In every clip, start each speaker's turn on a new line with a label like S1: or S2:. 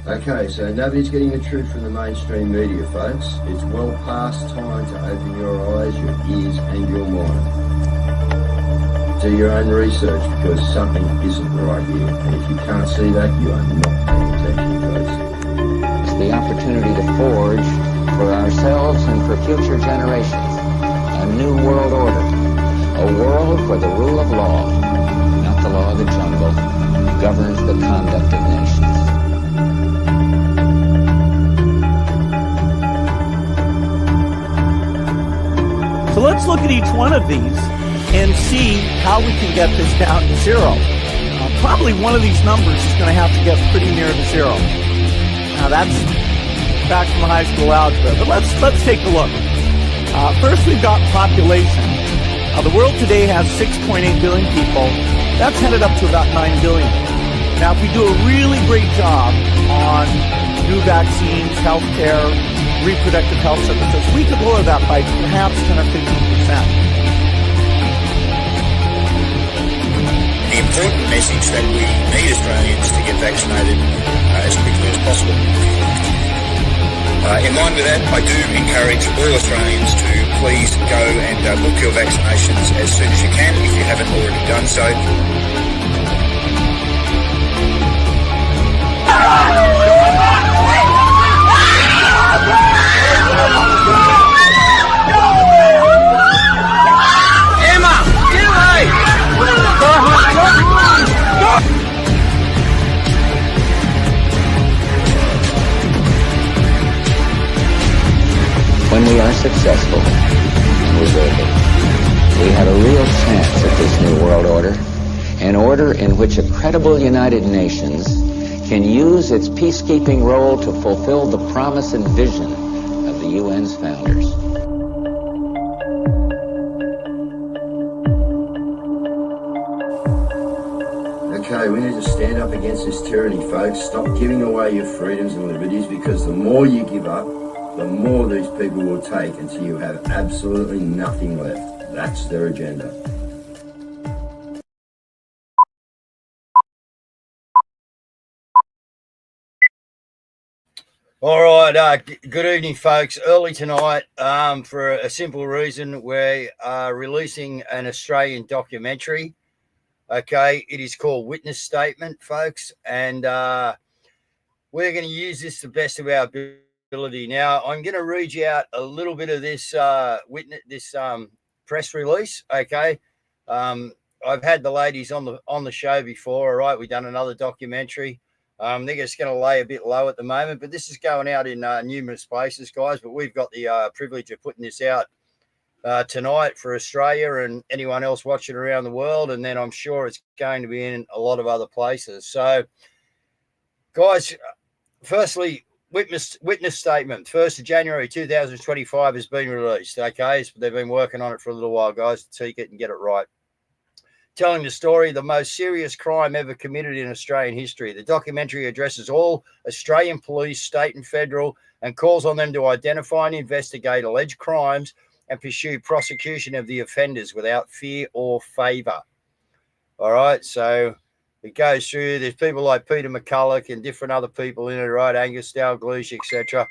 S1: Okay, so nobody's getting the truth from the mainstream media, folks. It's well past time to open your eyes, your ears, and your mind. Do your own research because something isn't right here. And if you can't see that, you are not paying attention, folks.
S2: It's the opportunity to forge for ourselves and for future generations a new world order. A world where the rule of law, not the law of the jungle, governs the conduct of nations.
S3: So let's look at each one of these and see how we can get this down to zero. Probably one of these numbers is going to have to get pretty near to zero. Now that's back from high school algebra, but let's take a look. First, we've got population. The world today has 6.8 billion people. That's headed up to about 9 billion. Now, if we do a really great job on new vaccines, healthcare, reproductive health services, we could lower that by perhaps 10 or 15%.
S4: The important message that we need Australians to get vaccinated as quickly as possible. In line with that, I do encourage all Australians to please go and book your vaccinations as soon as you can if you haven't already done so.
S5: Emma, get away!
S2: When we are successful, and we will be, we have a real chance at this new world order, an order in which a credible United Nations can use its peacekeeping role to fulfill the promise and vision of the UN's founders.
S1: Okay, we need to stand up against this tyranny, folks. Stop giving away your freedoms and liberties, because the more you give up, the more these people will take until you have absolutely nothing left. That's their agenda. All right, good evening, folks. Early tonight, for a simple reason, we are releasing an Australian documentary. Okay, it is called Witness Statement, folks, and we're going to use this to the best of our ability. Now, I'm going to read you out a little bit of this press release. Okay, I've had the ladies on the show before. All right, we've done another documentary. They're just going to lay a bit low at the moment, but this is going out in numerous places, guys. But we've got the privilege of putting this out tonight for Australia and anyone else watching around the world, and then I'm sure it's going to be in a lot of other places. So, guys, firstly, witness statement, 1st of January 2025 has been released. Okay, so they've been working on it for a little while, guys, to tweak it and get it right. Telling the story of the most serious crime ever committed in Australian history. The documentary addresses all Australian police, state and federal, and calls on them to identify and investigate alleged crimes and pursue prosecution of the offenders without fear or favour. All right, so it goes through. There's people like Peter McCulloch and different other people in it, right? Angus Dalgleish, etc.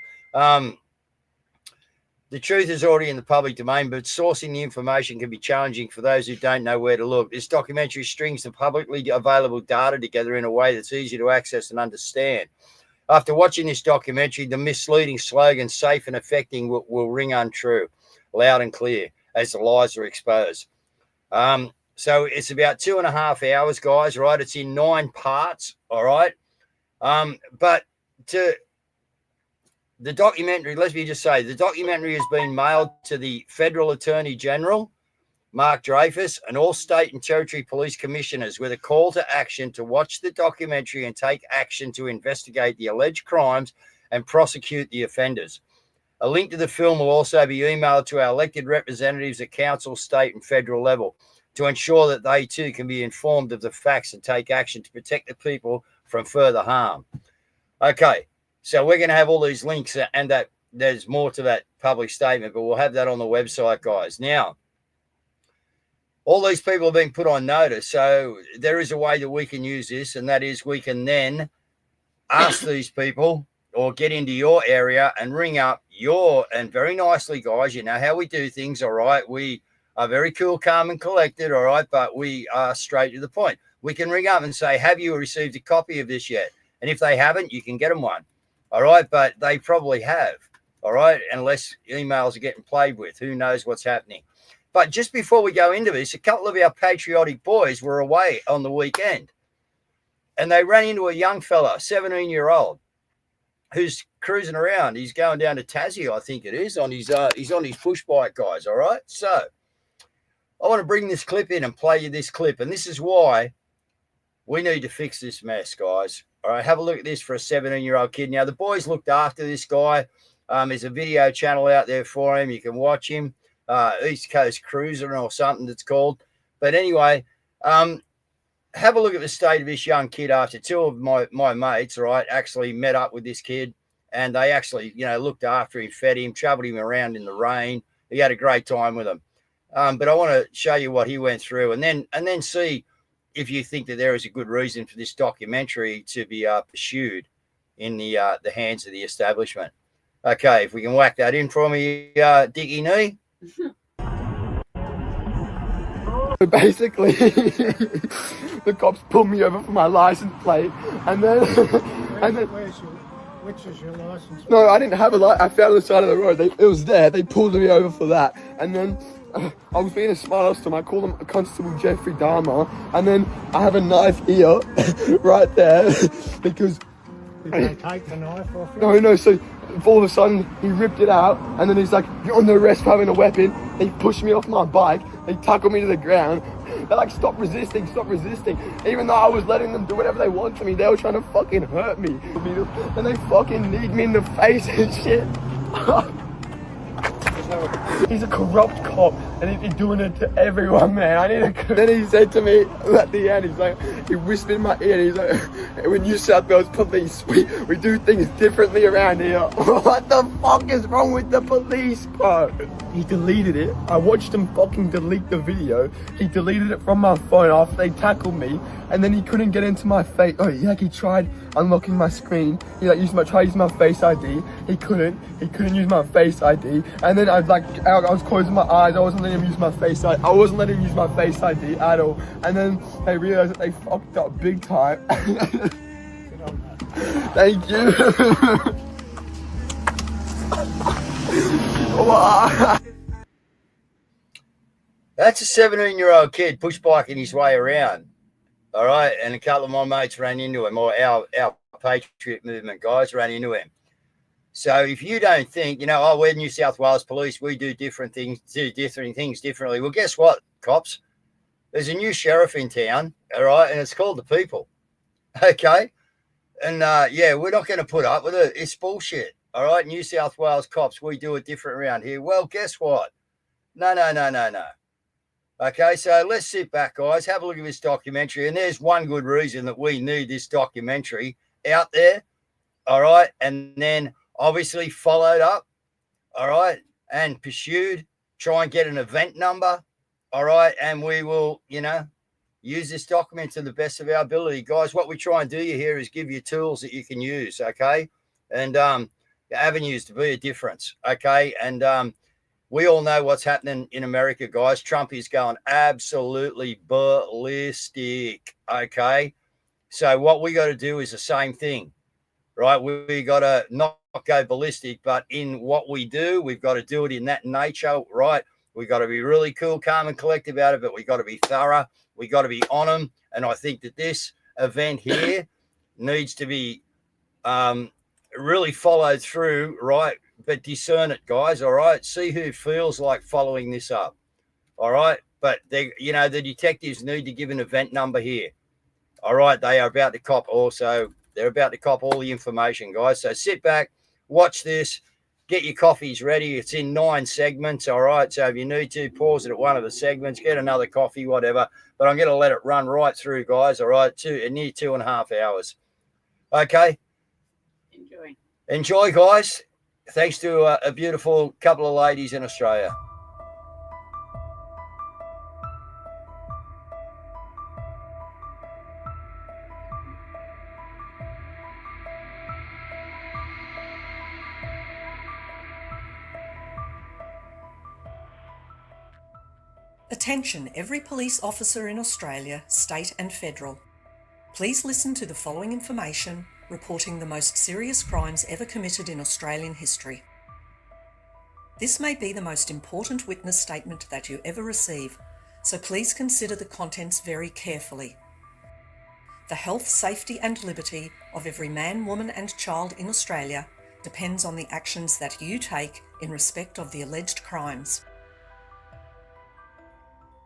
S1: The truth is already in the public domain, but sourcing the information can be challenging for those who don't know where to look. This documentary strings the publicly available data together in a way that's easy to access and understand. After watching this documentary, the misleading slogan, safe and effective, will ring untrue, loud and clear, as the lies are exposed. So it's about 2.5 hours, guys, right? It's in 9 parts, all right? But to the documentary, let me just say, the documentary has been mailed to the Federal Attorney General, Mark Dreyfus, and all state and territory police commissioners with a call to action to watch the documentary and take action to investigate the alleged crimes and prosecute the offenders. A link to the film will also be emailed to our elected representatives at council, state and federal level to ensure that they too can be informed of the facts and take action to protect the people from further harm. Okay, so we're going to have all these links, and that there's more to that public statement, but we'll have that on the website, guys. Now, all these people have been put on notice, so there is a way that we can use this, and that is we can then ask these people or get into your area and ring up and very nicely, guys, you know how we do things, all right? We are very cool, calm, and collected, all right? But we are straight to the point. We can ring up and say, have you received a copy of this yet? And if they haven't, you can get them one, all right? But they probably have, all right? Unless emails are getting played with. Who knows what's happening? But just before we go into this, a couple of our patriotic boys were away on the weekend. And they ran into a young fella, 17-year-old, who's cruising around. He's going down to Tassie, I think it is, he's on his push bike, guys, all right? So I want to bring this clip in and play you this clip. And this is why we need to fix this mess, guys. All right, have a look at this for a 17-year-old kid. Now, the boys looked after this guy. There's a video channel out there for him. You can watch him, East Coast Cruiser or something that's called. But anyway, have a look at the state of this young kid after two of my mates, right, actually met up with this kid, and they actually, looked after him, fed him, traveled him around in the rain. He had a great time with them. But I want to show you what he went through and then see if you think that there is a good reason for this documentary to be pursued in the hands of the establishment. Okay, if we can whack that in for me, Dickie Nee.
S6: Basically, the cops pulled me over for my license plate, and then
S7: Which is your license plate?
S6: No, I didn't have a license. I found it on the side of the road. It was there. They pulled me over for that, and then I was being a smart ass to them. I called them Constable Jeffrey Dahmer, and then I have a knife here, right there, because.
S7: Did they take the knife off you?
S6: No, so all of a sudden he ripped it out, and then he's like, "You're under arrest for having a weapon." They pushed me off my bike, they tackled me to the ground. They're like, stop resisting. Even though I was letting them do whatever they want to me, they were trying to fucking hurt me. And they fucking kneed me in the face and shit. He's a corrupt cop, and he's doing it to everyone, man. Then he said to me at the end, he whispered in my ear, and he's like, "We're New South Wales police. We do things differently around here." What the fuck is wrong with the police, bro? He deleted it. I watched him fucking delete the video. He deleted it from my phone after they tackled me, and then he couldn't get into my face. Oh, yeah, he tried unlocking my screen. He tried using my Face ID. He couldn't use my Face ID. And then I was closing my eyes. I wasn't letting him use my Face ID. I wasn't letting him use my Face ID at all. And then they realized that they fucked up big time. Thank you.
S1: That's a 17-year-old kid push biking his way around. All right. And a couple of my mates ran into him, or our Patriot movement guys ran into him. So if you don't think, we're New South Wales police, we do different things differently. Well, guess what, cops? There's a new sheriff in town, all right, and it's called the people. Okay. And we're not going to put up with it. It's bullshit. All right. New South Wales cops, we do it different around here. Well, guess what? No. Okay, so let's sit back, guys. Have a look at this documentary. And there's one good reason that we need this documentary out there. All right. And then obviously followed up. All right. And pursued. Try and get an event number. All right. And we will, use this document to the best of our ability. Guys, what we try and do here is give you tools that you can use. Okay. And avenues to be a difference. Okay. And we all know what's happening in America, guys. Trump is going absolutely ballistic, okay? So what we got to do is the same thing, right? We got to not go ballistic, but in what we do, we've got to do it in that nature, right? We've got to be really cool, calm, and collective about it, but we've got to be thorough. We've got to be on them. And I think that this event here needs to be really followed through, right? But discern it, guys, all right? See who feels like following this up, all right? But, the detectives need to give an event number here, all right? They are about to cop also. They're about to cop all the information, guys. So sit back, watch this, get your coffees ready. It's in 9 segments, all right? So if you need to, pause it at one of the segments, get another coffee, whatever. But I'm going to let it run right through, guys, all right? Near 2.5 hours. Okay? Enjoy, guys. Thanks to a beautiful couple of ladies in Australia.
S8: Attention every police officer in Australia, state and federal. Please listen to the following information reporting the most serious crimes ever committed in Australian history. This may be the most important witness statement that you ever receive, so please consider the contents very carefully. The health, safety and liberty of every man, woman and child in Australia depends on the actions that you take in respect of the alleged crimes.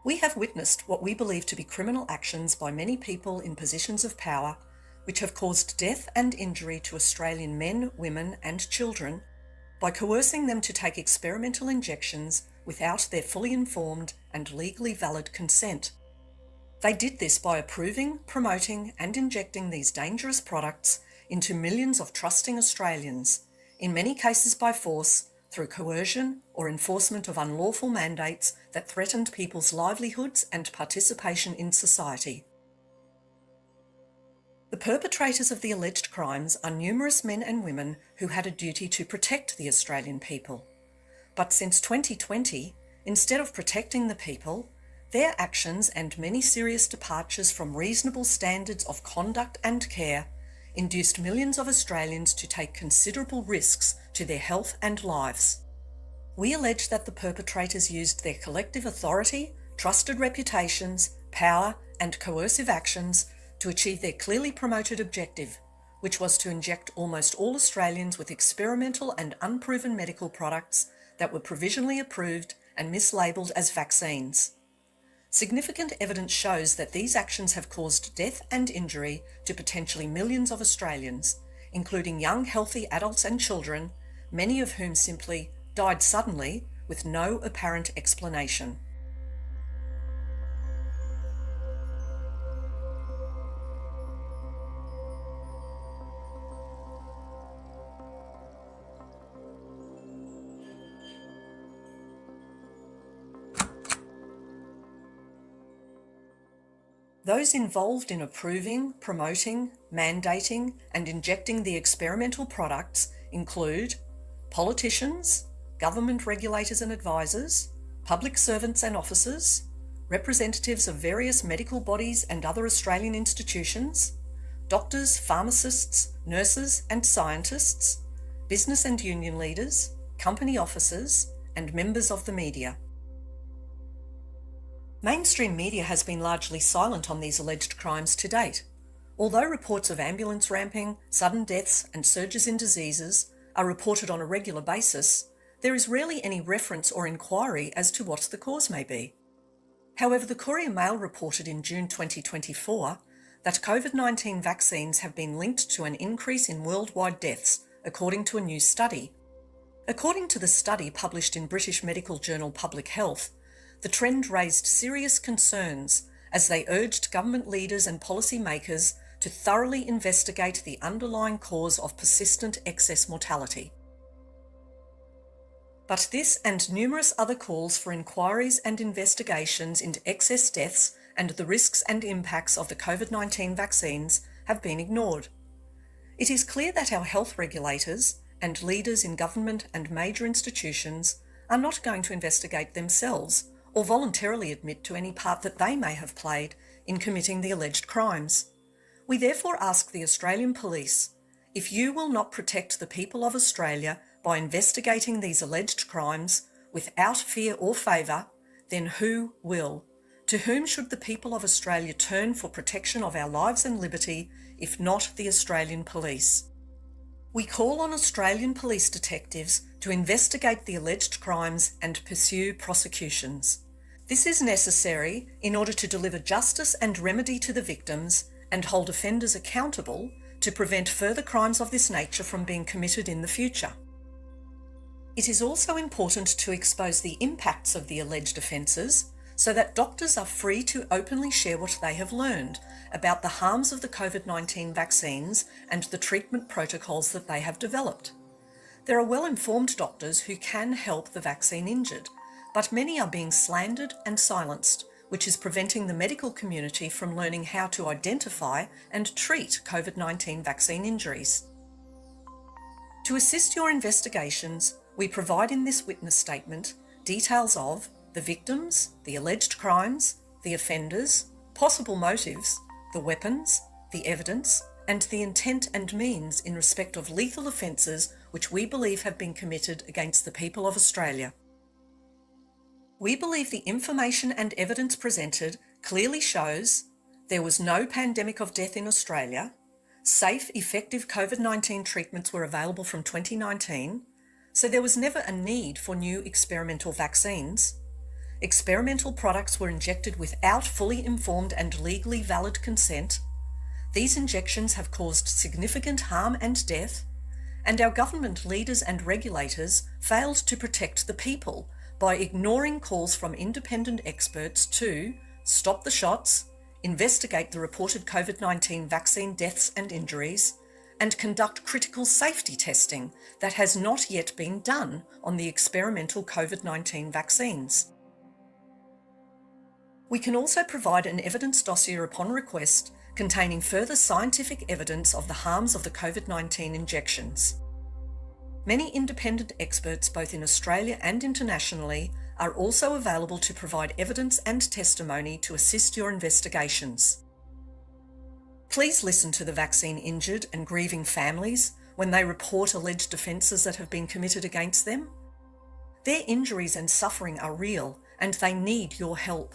S8: We have witnessed what we believe to be criminal actions by many people in positions of power, which have caused death and injury to Australian men, women and children by coercing them to take experimental injections without their fully informed and legally valid consent. They did this by approving, promoting and injecting these dangerous products into millions of trusting Australians, in many cases by force, through coercion or enforcement of unlawful mandates that threatened people's livelihoods and participation in society. The perpetrators of the alleged crimes are numerous men and women who had a duty to protect the Australian people. But since 2020, instead of protecting the people, their actions and many serious departures from reasonable standards of conduct and care induced millions of Australians to take considerable risks to their health and lives. We allege that the perpetrators used their collective authority, trusted reputations, power and coercive actions to achieve their clearly promoted objective, which was to inject almost all Australians with experimental and unproven medical products that were provisionally approved and mislabelled as vaccines. Significant evidence shows that these actions have caused death and injury to potentially millions of Australians, including young healthy adults and children, many of whom simply died suddenly with no apparent explanation. Those involved in approving, promoting, mandating and injecting the experimental products include politicians, government regulators and advisors, public servants and officers, representatives of various medical bodies and other Australian institutions, doctors, pharmacists, nurses and scientists, business and union leaders, company officers and members of the media. Mainstream media has been largely silent on these alleged crimes to date. Although reports of ambulance ramping, sudden deaths and surges in diseases are reported on a regular basis, there is rarely any reference or inquiry as to what the cause may be. However, the Courier Mail reported in June 2024 that COVID-19 vaccines have been linked to an increase in worldwide deaths, according to a new study. According to the study published in British medical journal Public Health, the trend raised serious concerns as they urged government leaders and policymakers to thoroughly investigate the underlying cause of persistent excess mortality. But this and numerous other calls for inquiries and investigations into excess deaths and the risks and impacts of the COVID-19 vaccines have been ignored. It is clear that our health regulators and leaders in government and major institutions are not going to investigate themselves or voluntarily admit to any part that they may have played in committing the alleged crimes. We therefore ask the Australian Police, if you will not protect the people of Australia by investigating these alleged crimes without fear or favour, then who will? To whom should the people of Australia turn for protection of our lives and liberty, if not the Australian Police? We call on Australian police detectives to investigate the alleged crimes and pursue prosecutions. This is necessary in order to deliver justice and remedy to the victims and hold offenders accountable to prevent further crimes of this nature from being committed in the future. It is also important to expose the impacts of the alleged offences so that doctors are free to openly share what they have learned about the harms of the COVID-19 vaccines and the treatment protocols that they have developed. There are well-informed doctors who can help the vaccine injured, but many are being slandered and silenced, which is preventing the medical community from learning how to identify and treat COVID-19 vaccine injuries. To assist your investigations, we provide in this witness statement details of the victims, the alleged crimes, the offenders, possible motives, the weapons, the evidence, and the intent and means in respect of lethal offences which we believe have been committed against the people of Australia. We believe the information and evidence presented clearly shows there was no pandemic of death in Australia, safe, effective COVID-19 treatments were available from 2019, so there was never a need for new experimental vaccines. Experimental products were injected without fully informed and legally valid consent. These injections have caused significant harm and death, and our government leaders and regulators failed to protect the people by ignoring calls from independent experts to stop the shots, investigate the reported COVID-19 vaccine deaths and injuries, and conduct critical safety testing that has not yet been done on the experimental COVID-19 vaccines. We can also provide an evidence dossier upon request containing further scientific evidence of the harms of the COVID-19 injections. Many independent experts, both in Australia and internationally, are also available to provide evidence and testimony to assist your investigations. Please listen to the vaccine injured and grieving families when they report alleged offences that have been committed against them. Their injuries and suffering are real, and they need your help.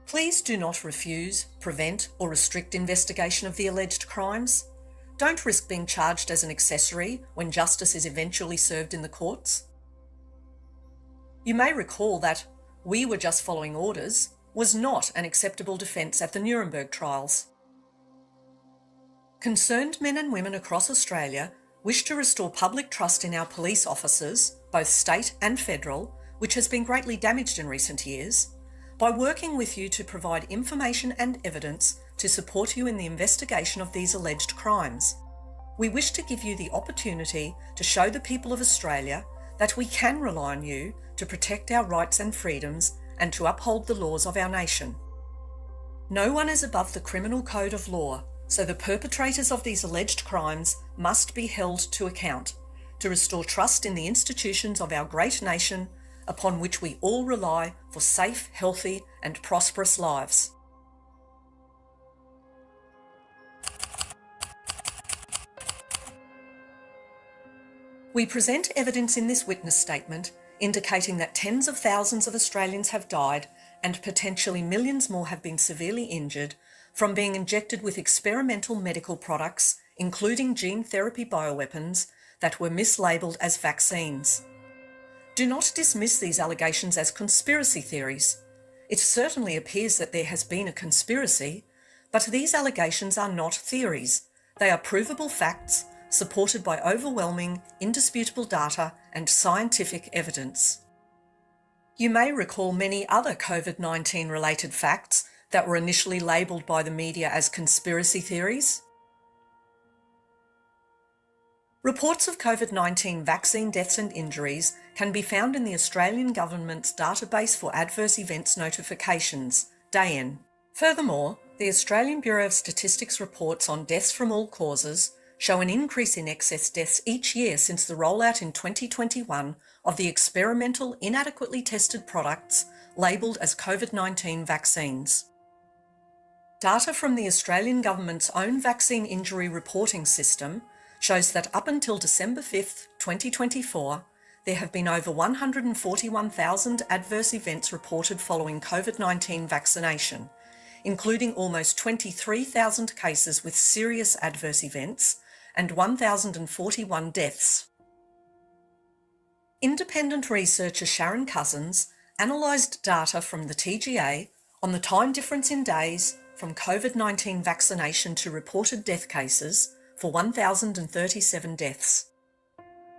S8: Please do not refuse, prevent, or restrict investigation of the alleged crimes. Don't risk being charged as an accessory when justice is eventually served in the courts. You may recall that "we were just following orders" was not an acceptable defence at the Nuremberg trials. Concerned men and women across Australia wish to restore public trust in our police officers, both state and federal, which has been greatly damaged in recent years, by working with you to provide information and evidence to support you in the investigation of these alleged crimes. We wish to give you the opportunity to show the people of Australia that we can rely on you to protect our rights and freedoms and to uphold the laws of our nation. No one is above the criminal code of law, so the perpetrators of these alleged crimes must be held to account to restore trust in the institutions of our great nation upon which we all rely for safe, healthy, and prosperous lives. We present evidence in this witness statement indicating that tens of thousands of Australians have died and potentially millions more have been severely injured from being injected with experimental medical products, including gene therapy bioweapons, that were mislabelled as vaccines. Do not dismiss these allegations as conspiracy theories. It certainly appears that there has been a conspiracy, but these allegations are not theories. They are provable facts supported by overwhelming, indisputable data and scientific evidence. You may recall many other COVID-19 related facts that were initially labelled by the media as conspiracy theories. Reports of COVID-19 vaccine deaths and injuries can be found in the Australian Government's Database for Adverse Events Notifications, DAEN. Furthermore, the Australian Bureau of Statistics reports on deaths from all causes show an increase in excess deaths each year since the rollout in 2021 of the experimental, inadequately tested products labelled as COVID-19 vaccines. Data from the Australian Government's own vaccine injury reporting system shows that up until December 5th, 2024, there have been over 141,000 adverse events reported following COVID-19 vaccination, including almost 23,000 cases with serious adverse events and 1,041 deaths. Independent researcher Sharon Cousins analysed data from the TGA on the time difference in days from COVID-19 vaccination to reported death cases for 1,037 deaths.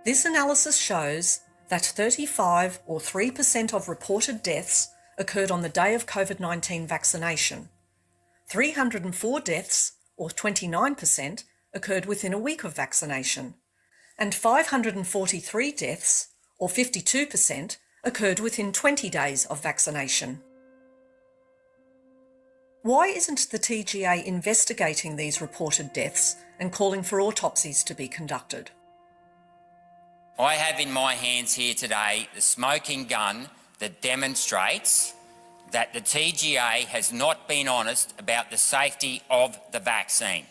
S8: This analysis shows that 35 or 3% of reported deaths occurred on the day of COVID-19 vaccination. 304 deaths, or 29%, occurred within a week of vaccination, and 543 deaths, or 52%, occurred within 20 days of vaccination. Why isn't the TGA investigating these reported deaths and calling for autopsies to be conducted?
S9: I have in my hands here today the smoking gun that demonstrates that the TGA has not been honest about the safety of the vaccine.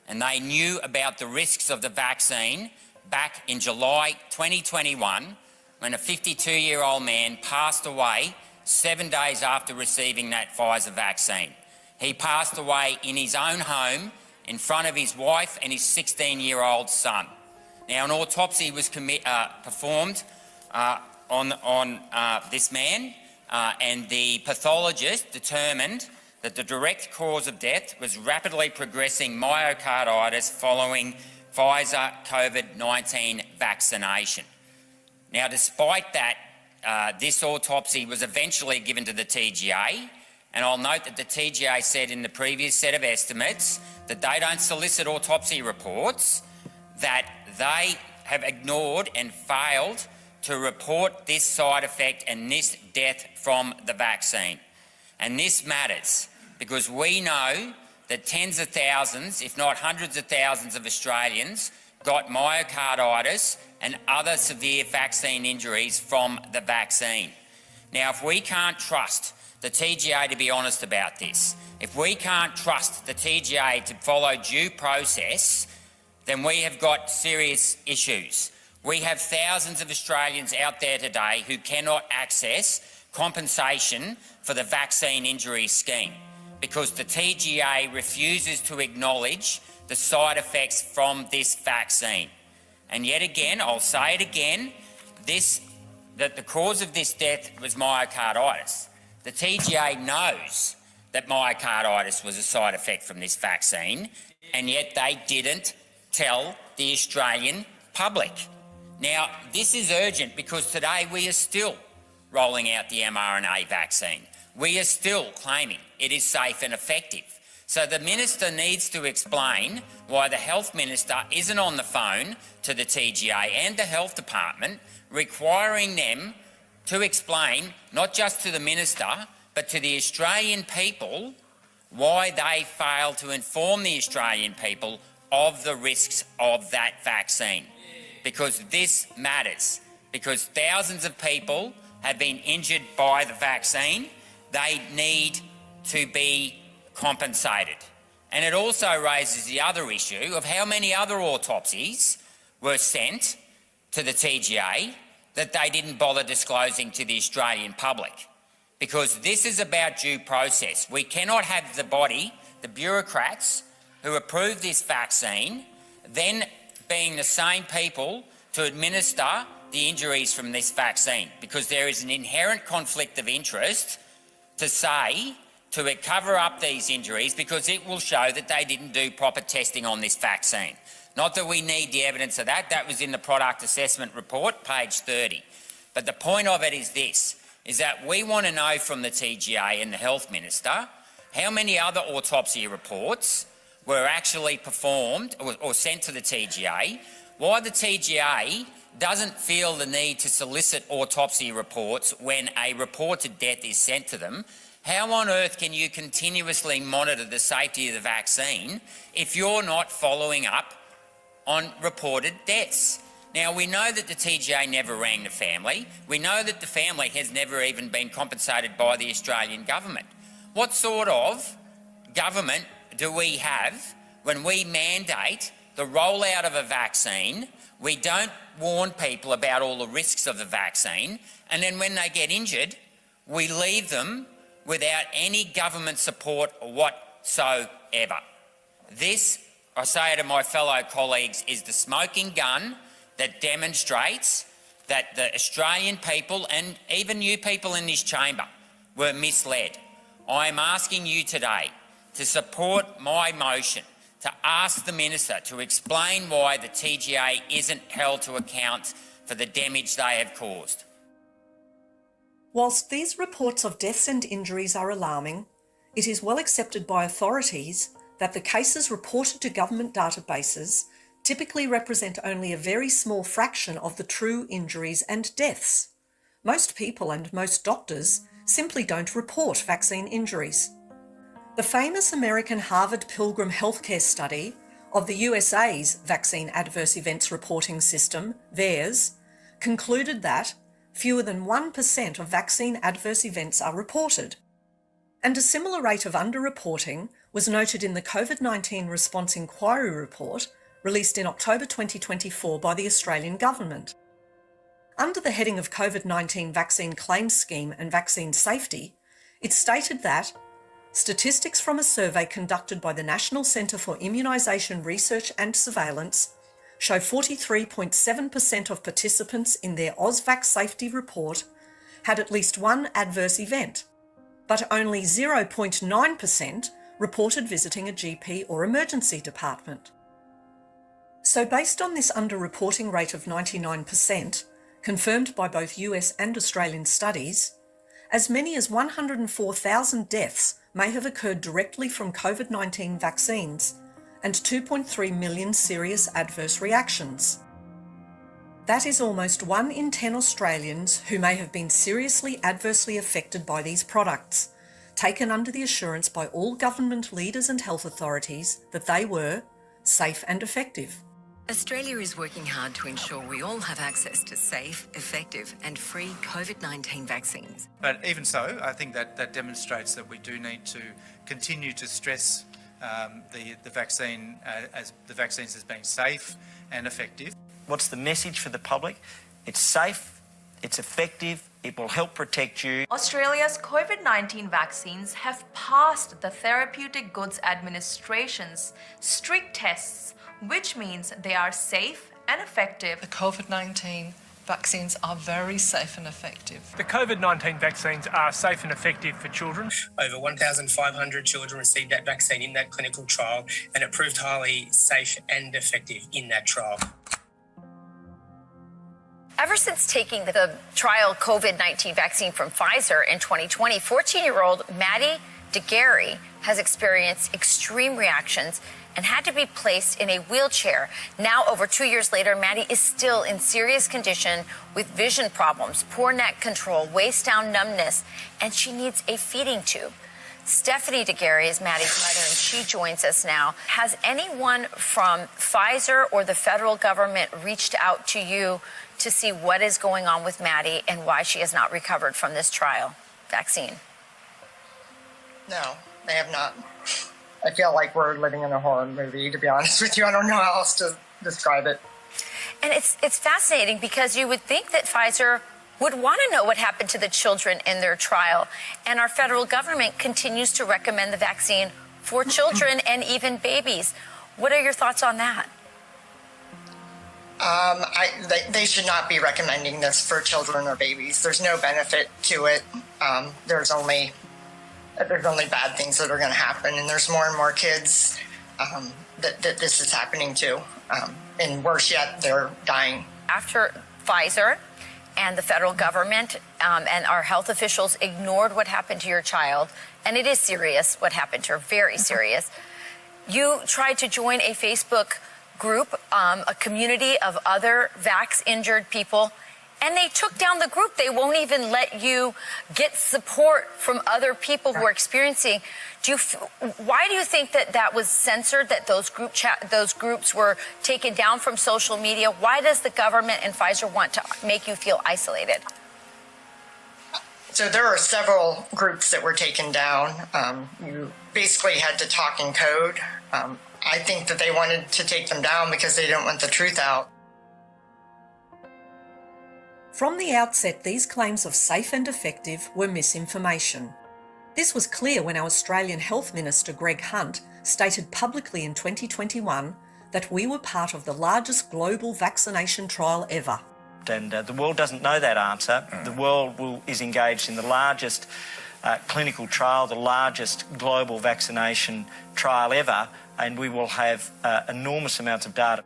S9: And they knew about the risks of the vaccine back in July 2021 when a 52-year-old man passed away 7 days after receiving that Pfizer vaccine. He passed away in his own home in front of his wife and his 16-year-old son. Now, an autopsy was performed on this man, and the pathologist determined that the direct cause of death was rapidly progressing myocarditis following Pfizer COVID-19 vaccination. Now, despite that, this autopsy was eventually given to the TGA, and I'll note that the TGA said in the previous set of estimates that they don't solicit autopsy reports, that they have ignored and failed to report this side effect and this death from the vaccine. And this matters because we know that tens of thousands, if not hundreds of thousands of Australians got myocarditis and other severe vaccine injuries from the vaccine. Now, if we can't trust the TGA to be honest about this, if we can't trust the TGA to follow due process, then we have got serious issues. We have thousands of Australians out there today who cannot access compensation for the vaccine injury scheme because the TGA refuses to acknowledge the side effects from this vaccine. And yet again, I'll say it again, that the cause of this death was myocarditis. The TGA knows that myocarditis was a side effect from this vaccine, and yet they didn't tell the Australian public. Now, this is urgent because today we are still rolling out the mRNA vaccine. We are still claiming it is safe and effective. So the Minister needs to explain why the Health Minister isn't on the phone to the TGA and the Health Department, requiring them to explain, not just to the Minister, but to the Australian people, why they failed to inform the Australian people of the risks of that vaccine. Because this matters. Because thousands of people have been injured by the vaccine. They need to be compensated. And it also raises the other issue of how many other autopsies were sent to the TGA that they didn't bother disclosing to the Australian public. Because this is about due process. We cannot have the body, the bureaucrats who approved this vaccine, then being the same people to administer the injuries from this vaccine, because there is an inherent conflict of interest to cover up these injuries because it will show that they didn't do proper testing on this vaccine. Not that we need the evidence of that. That was in the product assessment report, page 30. But the point of it is this, is that we want to know from the TGA and the Health Minister how many other autopsy reports were actually performed or sent to the TGA, why the TGA doesn't feel the need to solicit autopsy reports when a reported death is sent to them. How on earth can you continuously monitor the safety of the vaccine if you're not following up on reported deaths? Now, we know that the TGA never rang the family. We know that the family has never even been compensated by the Australian government. What sort of government do we have when we mandate the rollout of a vaccine, we don't warn people about all the risks of the vaccine, and then when they get injured, we leave them without any government support whatsoever? This, I say to my fellow colleagues, is the smoking gun that demonstrates that the Australian people and even you people in this chamber were misled. I am asking you today to support my motion to ask the Minister to explain why the TGA isn't held to account for the damage they have caused.
S8: Whilst these reports of deaths and injuries are alarming, it is well accepted by authorities that the cases reported to government databases typically represent only a very small fraction of the true injuries and deaths. Most people and most doctors simply don't report vaccine injuries. The famous American Harvard Pilgrim healthcare study of the USA's Vaccine Adverse Events Reporting System, VAERS, concluded that fewer than 1% of vaccine adverse events are reported, and a similar rate of underreporting was noted in the COVID-19 Response Inquiry Report released in October 2024 by the Australian Government. Under the heading of COVID-19 Vaccine Claims Scheme and Vaccine Safety, it stated that statistics from a survey conducted by the National Centre for Immunisation Research and Surveillance show 43.7% of participants in their AusVac safety report had at least one adverse event, but only 0.9% reported visiting a GP or emergency department. So based on this underreporting rate of 99%, confirmed by both US and Australian studies, as many as 104,000 deaths may have occurred directly from COVID-19 vaccines and 2.3 million serious adverse reactions. That is almost 1 in 10 Australians who may have been seriously adversely affected by these products, taken under the assurance by all government leaders and health authorities that they were safe and effective.
S10: Australia is working hard to ensure we all have access to safe, effective and free COVID-19 vaccines.
S11: But even so, I think that demonstrates that we do need to continue to stress the vaccines as being safe and effective.
S12: What's the message for the public? It's safe, it's effective, it will help protect you.
S13: Australia's COVID-19 vaccines have passed the Therapeutic Goods Administration's strict tests, which means they are safe and effective.
S14: The COVID-19 vaccines are very safe and effective.
S15: The COVID-19 vaccines are safe and effective for children.
S16: Over 1,500 children received that vaccine in that clinical trial, and it proved highly safe and effective in that trial.
S17: Ever since taking the trial COVID-19 vaccine from Pfizer in 2020, 14-year-old Maddie DeGarry has experienced extreme reactions and had to be placed in a wheelchair. Now, over 2 years later, Maddie is still in serious condition with vision problems, poor neck control, waist down numbness, and she needs a feeding tube. Stephanie DeGarry is Maddie's mother, and she joins us now. Has anyone from Pfizer or the federal government reached out to you to see what is going on with Maddie and why she has not recovered from this trial vaccine?
S18: No, they have not. I feel like we're living in a horror movie, to be honest with you. I don't know how else to describe it.
S17: And it's fascinating because you would think that Pfizer would want to know what happened to the children in their trial. And our federal government continues to recommend the vaccine for children and even babies. What are your thoughts on that?
S18: They should not be recommending this for children or babies. There's no benefit to it. There's only bad things that are going to happen, and there's more and more kids that this is happening to, and worse yet, they're dying.
S17: After Pfizer and the federal government and our health officials ignored what happened to your child, and it is serious what happened to her, very serious, you tried to join a Facebook group, a community of other vax-injured people, and they took down the group. They won't even let you get support from other people who are experiencing. Why do you think that was censored, that those groups were taken down from social media? Why does the government and Pfizer want to make you feel isolated?
S18: So there are several groups that were taken down. You basically had to talk in code. I think that they wanted to take them down because they didn't want the truth out.
S8: From the outset, these claims of safe and effective were misinformation. This was clear when our Australian Health Minister Greg Hunt stated publicly in 2021 that we were part of the largest global vaccination trial ever.
S12: And the world doesn't know that answer. The world is engaged in the largest clinical trial, the largest global vaccination trial ever, and we will have enormous amounts of data.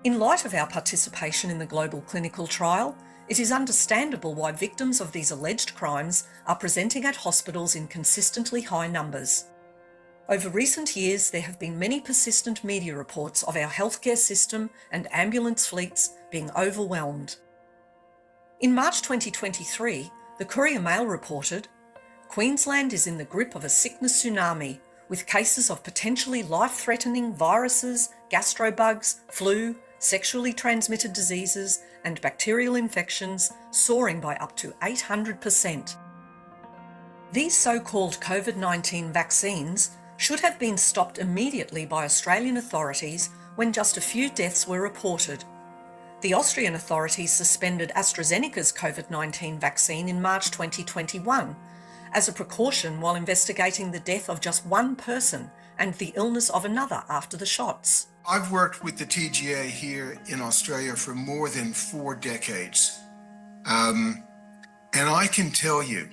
S8: In light of our participation in the global clinical trial, it is understandable why victims of these alleged crimes are presenting at hospitals in consistently high numbers. Over recent years, there have been many persistent media reports of our healthcare system and ambulance fleets being overwhelmed. In March 2023, the Courier Mail reported, Queensland is in the grip of a sickness tsunami, with cases of potentially life-threatening viruses, gastrobugs, flu, sexually transmitted diseases, and bacterial infections soaring by up to 800%. These so-called COVID-19 vaccines should have been stopped immediately by Australian authorities when just a few deaths were reported. The Austrian authorities suspended AstraZeneca's COVID-19 vaccine in March 2021 as a precaution while investigating the death of just one person and the illness of another after the shots.
S19: I've worked with the TGA here in Australia for more than 4 decades. And I can tell you,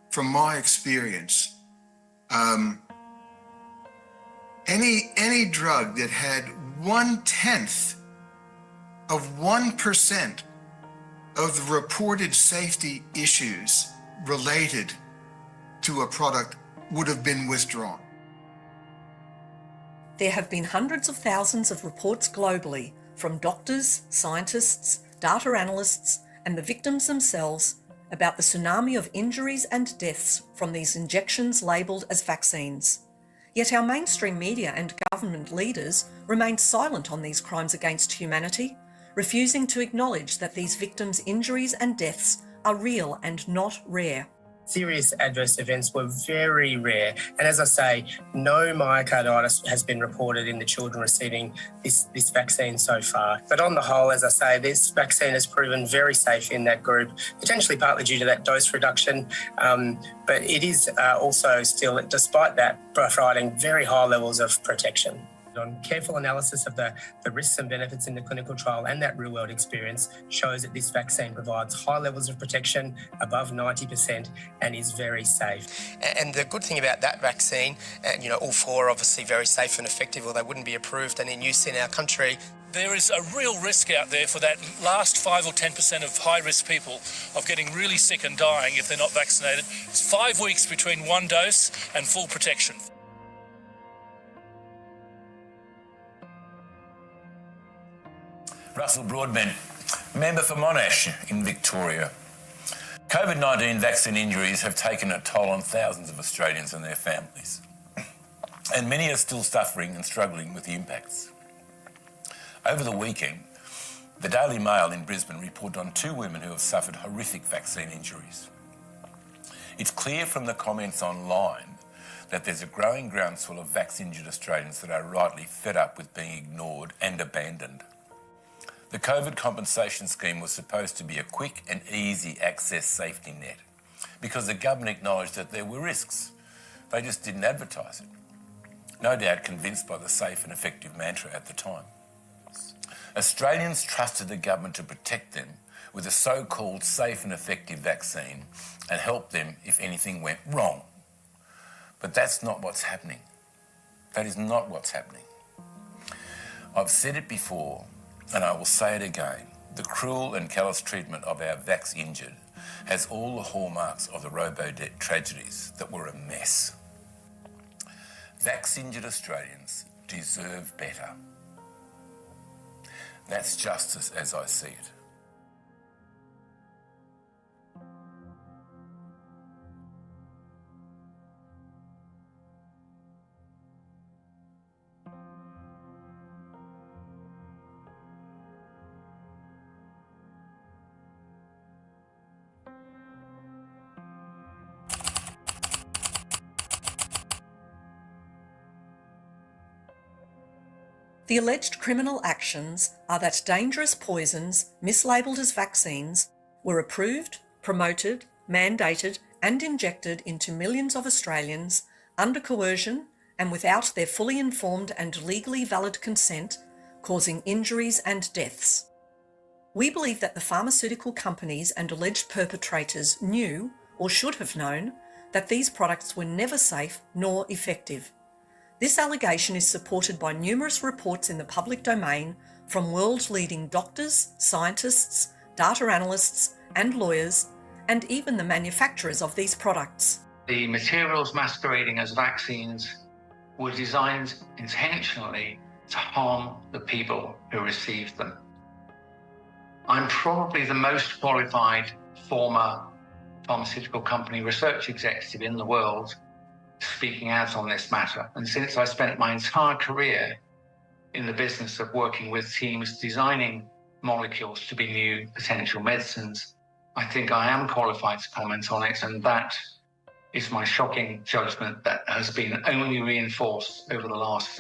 S19: from my experience, any drug that had 1/10 of 1% of the reported safety issues related to a product would have been withdrawn.
S8: There have been hundreds of thousands of reports globally from doctors, scientists, data analysts, and the victims themselves about the tsunami of injuries and deaths from these injections labelled as vaccines. Yet our mainstream media and government leaders remain silent on these crimes against humanity, refusing to acknowledge that these victims' injuries and deaths are real and not rare.
S16: Serious adverse events were very rare. And as I say, no myocarditis has been reported in the children receiving this vaccine so far. But on the whole, as I say, this vaccine has proven very safe in that group, potentially partly due to that dose reduction. But it is also still, despite that, providing very high levels of protection. On careful analysis of the risks and benefits in the clinical trial and that real-world experience shows that this vaccine provides high levels of protection, above 90%, and is very safe.
S20: And the good thing about that vaccine, and all 4 are obviously very safe and effective, or they wouldn't be approved and in use in our country.
S21: There is a real risk out there for that last 5 or 10% of high-risk people of getting really sick and dying if they're not vaccinated. It's 5 weeks between one dose and full protection.
S22: Russell Broadbent, member for Monash in Victoria. COVID-19 vaccine injuries have taken a toll on thousands of Australians and their families. And many are still suffering and struggling with the impacts. Over the weekend, the Daily Mail in Brisbane reported on 2 women who have suffered horrific vaccine injuries. It's clear from the comments online that there's a growing groundswell of vaccine-injured Australians that are rightly fed up with being ignored and abandoned. The COVID compensation scheme was supposed to be a quick and easy access safety net because the government acknowledged that there were risks. They just didn't advertise it. No doubt convinced by the safe and effective mantra at the time. Australians trusted the government to protect them with a so-called safe and effective vaccine and help them if anything went wrong. But that's not what's happening. That is not what's happening. I've said it before, and I will say it again, the cruel and callous treatment of our vax-injured has all the hallmarks of the robo-debt tragedies that were a mess. Vax-injured Australians deserve better. That's justice as I see it.
S8: The alleged criminal actions are that dangerous poisons, mislabelled as vaccines, were approved, promoted, mandated and injected into millions of Australians under coercion and without their fully informed and legally valid consent, causing injuries and deaths. We believe that the pharmaceutical companies and alleged perpetrators knew, or should have known, that these products were never safe nor effective. This allegation is supported by numerous reports in the public domain from world-leading doctors, scientists, data analysts and lawyers, and even the manufacturers of these products.
S23: The materials masquerading as vaccines were designed intentionally to harm the people who received them. I'm probably the most qualified former pharmaceutical company research executive in the world speaking out on this matter. And since I spent my entire career in the business of working with teams designing molecules to be new potential medicines, I think I am qualified to comment on it, and that is my shocking judgment that has been only reinforced over the last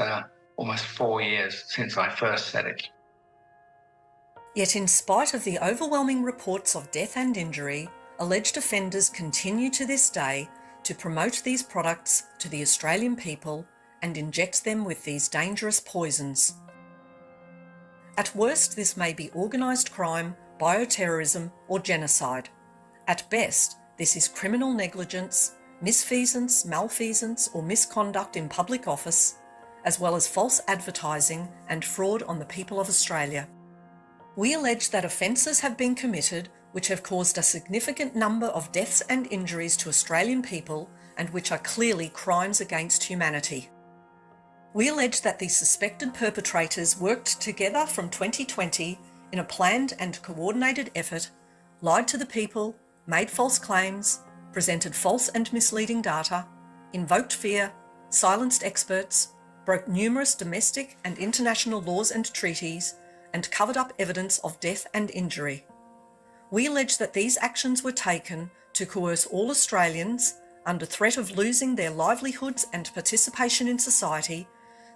S23: almost 4 years since I first said it.
S8: Yet in spite of the overwhelming reports of death and injury, alleged offenders continue to this day to promote these products to the Australian people and inject them with these dangerous poisons. At worst, this may be organised crime, bioterrorism or genocide. At best, this is criminal negligence, misfeasance, malfeasance or misconduct in public office, as well as false advertising and fraud on the people of Australia. We allege that offences have been committed which have caused a significant number of deaths and injuries to Australian people and which are clearly crimes against humanity. We allege that the suspected perpetrators worked together from 2020 in a planned and coordinated effort, lied to the people, made false claims, presented false and misleading data, invoked fear, silenced experts, broke numerous domestic and international laws and treaties, and covered up evidence of death and injury. We allege that these actions were taken to coerce all Australians, under threat of losing their livelihoods and participation in society,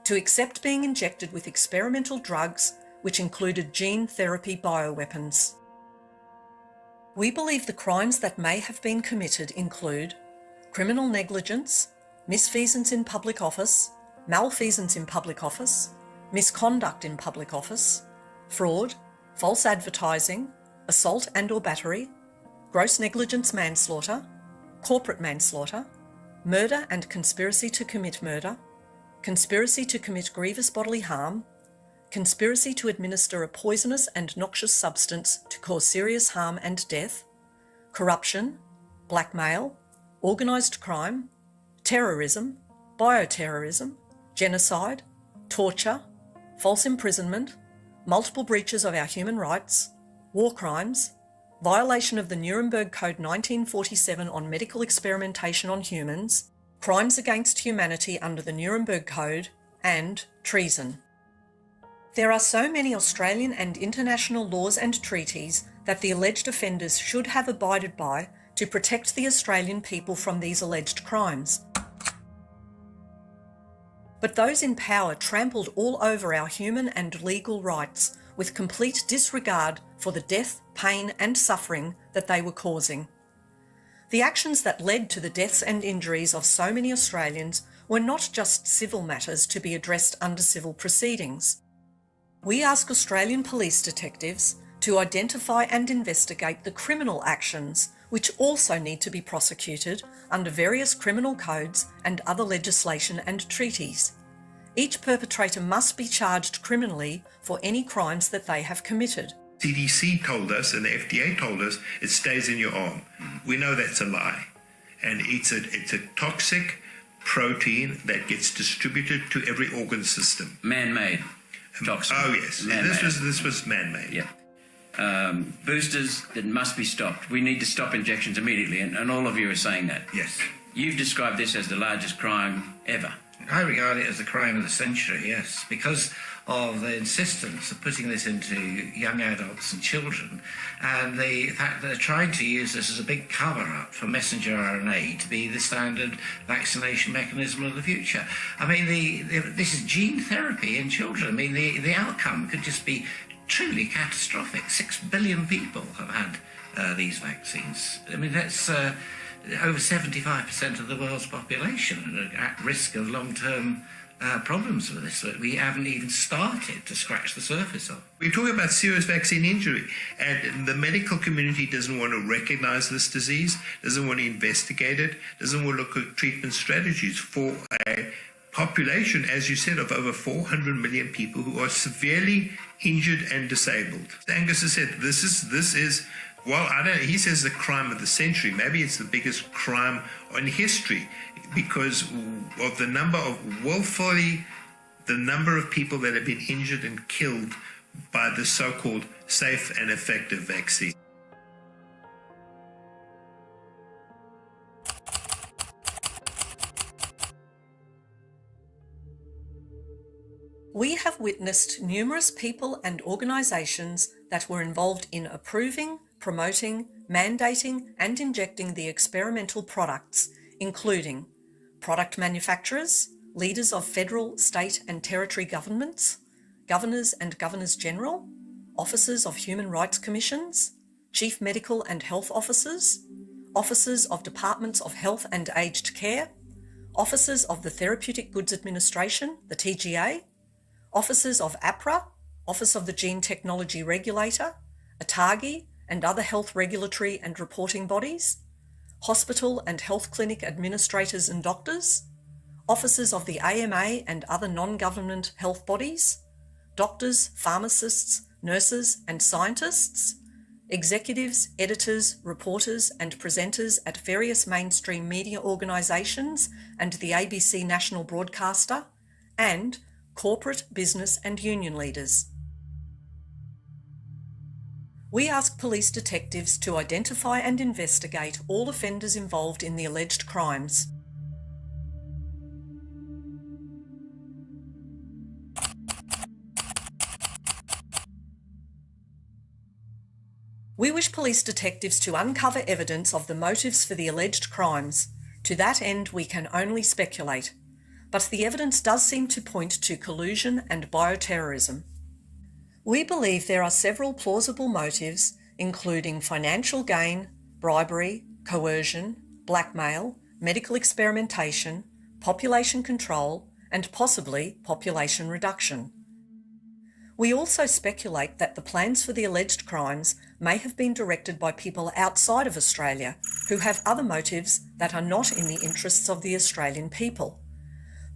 S8: to accept being injected with experimental drugs which included gene therapy bioweapons. We believe the crimes that may have been committed include criminal negligence, misfeasance in public office, malfeasance in public office, misconduct in public office, fraud, false advertising, assault and or battery, gross negligence manslaughter, corporate manslaughter, murder and conspiracy to commit murder, conspiracy to commit grievous bodily harm, conspiracy to administer a poisonous and noxious substance to cause serious harm and death, corruption, blackmail, organised crime, terrorism, bioterrorism, genocide, torture, false imprisonment, multiple breaches of our human rights, war crimes, violation of the Nuremberg Code 1947 on medical experimentation on humans, crimes against humanity under the Nuremberg Code, and treason. There are so many Australian and international laws and treaties that the alleged offenders should have abided by to protect the Australian people from these alleged crimes. But those in power trampled all over our human and legal rights with complete disregard for the death, pain and suffering that they were causing. The actions that led to the deaths and injuries of so many Australians were not just civil matters to be addressed under civil proceedings. We ask Australian police detectives to identify and investigate the criminal actions which also need to be prosecuted under various criminal codes and other legislation and treaties. Each perpetrator must be charged criminally for any crimes that they have committed.
S3: CDC told us and the FDA told us it stays in your arm. We know that's a lie. And it's a toxic protein that gets distributed to every organ system.
S4: Man-made toxin.
S3: Oh yes, this was man-made.
S4: Yeah. Boosters that must be stopped. We need to stop injections immediately, and all of you are saying that.
S3: Yes.
S4: You've described this as the largest crime ever.
S5: I regard it as the crime of the century, yes, because of the insistence of putting this into young adults and children, and the fact that they're trying to use this as a big cover-up for messenger RNA to be the standard vaccination mechanism of the future. I mean, this is gene therapy in children. I mean, the outcome could just be truly catastrophic. 6 billion people have had these vaccines. I mean, that's over 75% of the world's population are at risk of long-term problems with this that we haven't even started to scratch the surface of.
S3: We're talking about serious vaccine injury, and the medical community doesn't want to recognize this disease, doesn't want to investigate it, doesn't want to look at treatment strategies for a population, as you said, of over 400 million people who are severely injured and disabled. Angus has said this is well, he says the crime of the century. Maybe it's the biggest crime in history because of the number of people that have been injured and killed by the so-called safe and effective vaccine.
S8: We have witnessed numerous people and organisations that were involved in approving, promoting, mandating and injecting the experimental products, including product manufacturers, leaders of federal, state and territory governments, governors and governors-general, officers of human rights commissions, chief medical and health officers, officers of departments of health and aged care, officers of the Therapeutic Goods Administration, the TGA, officers of APRA, Office of the Gene Technology Regulator, ATAGI and other health regulatory and reporting bodies, hospital and health clinic administrators and doctors, officers of the AMA and other non-government health bodies, doctors, pharmacists, nurses and scientists, executives, editors, reporters and presenters at various mainstream media organisations and the ABC national broadcaster, and corporate, business and union leaders. We ask police detectives to identify and investigate all offenders involved in the alleged crimes. We wish police detectives to uncover evidence of the motives for the alleged crimes. To that end, we can only speculate. But the evidence does seem to point to collusion and bioterrorism. We believe there are several plausible motives, including financial gain, bribery, coercion, blackmail, medical experimentation, population control, and possibly population reduction. We also speculate that the plans for the alleged crimes may have been directed by people outside of Australia who have other motives that are not in the interests of the Australian people.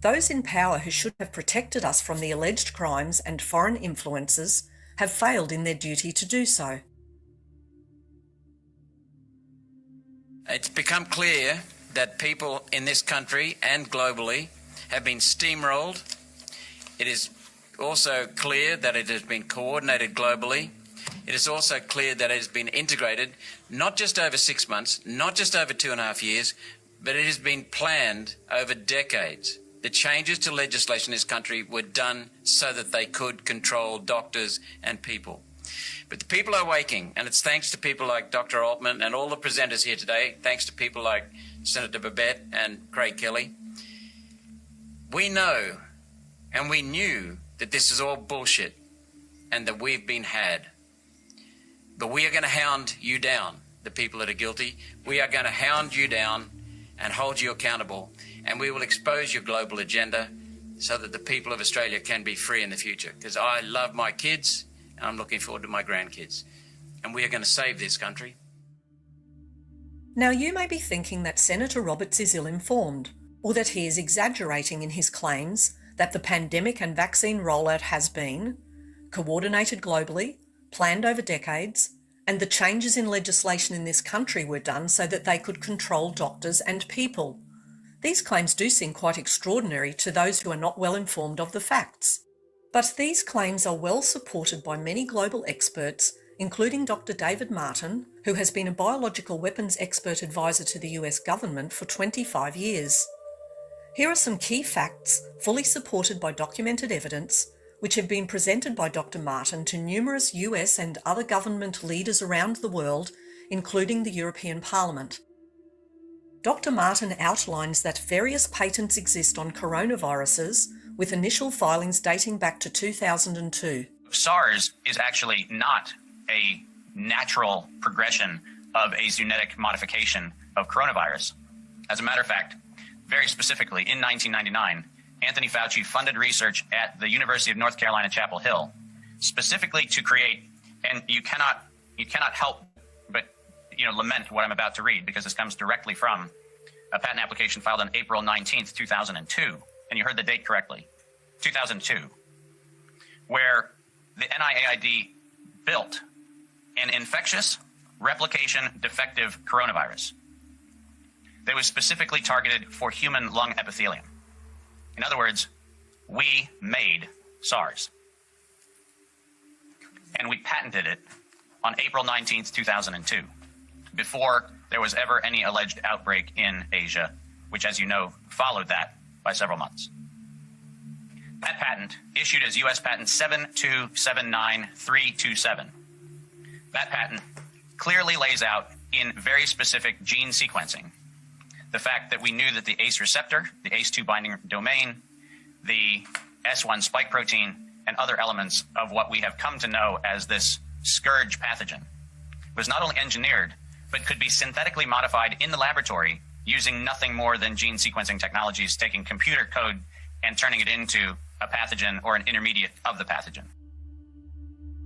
S8: Those in power who should have protected us from the alleged crimes and foreign influences have failed in their duty to do so.
S4: It's become clear that people in this country and globally have been steamrolled. It is also clear that it has been coordinated globally. It is also clear that it has been integrated, not just over 6 months, not just over 2.5 years, but it has been planned over decades. The changes to legislation in this country were done so that they could control doctors and people. But the people are waking, and it's thanks to people like Dr. Altman and all the presenters here today, thanks to people like Senator Babette and Craig Kelly. We know and we knew that this is all bullshit and that we've been had. But we are going to hound you down, the people that are guilty. We are going to hound you down and hold you accountable, and we will expose your global agenda so that the people of Australia can be free in the future. Because I love my kids and I'm looking forward to my grandkids. And we are going to save this country.
S8: Now you may be thinking that Senator Roberts is ill-informed, or that he is exaggerating in his claims that the pandemic and vaccine rollout has been coordinated globally, planned over decades, and the changes in legislation in this country were done so that they could control doctors and people. These claims do seem quite extraordinary to those who are not well informed of the facts. But these claims are well supported by many global experts, including Dr. David Martin, who has been a biological weapons expert advisor to the US government for 25 years. Here are some key facts, fully supported by documented evidence, which have been presented by Dr. Martin to numerous US and other government leaders around the world, including the European Parliament. Dr. Martin outlines that various patents exist on coronaviruses, with initial filings dating back to 2002.
S2: SARS is actually not a natural progression of a genetic modification of coronavirus. As a matter of fact, very specifically, in 1999, Anthony Fauci funded research at the University of North Carolina, Chapel Hill, specifically to create, and you cannot help but lament what I'm about to read, because this comes directly from a patent application filed on April 19th, 2002, and you heard the date correctly, 2002, where the NIAID built an infectious replication defective coronavirus that was specifically targeted for human lung epithelium. In other words, we made SARS. And we patented it on April 19th, 2002, before there was ever any alleged outbreak in Asia, which, as you know, followed that by several months. That patent, issued as U.S. Patent 7279327, that patent clearly lays out in very specific gene sequencing the fact that we knew that the ACE receptor, the ACE2 binding domain, the S1 spike protein, and other elements of what we have come to know as this scourge pathogen was not only engineered, but could be synthetically modified in the laboratory using nothing more than gene sequencing technologies, taking computer code and turning it into a pathogen or an intermediate of the pathogen.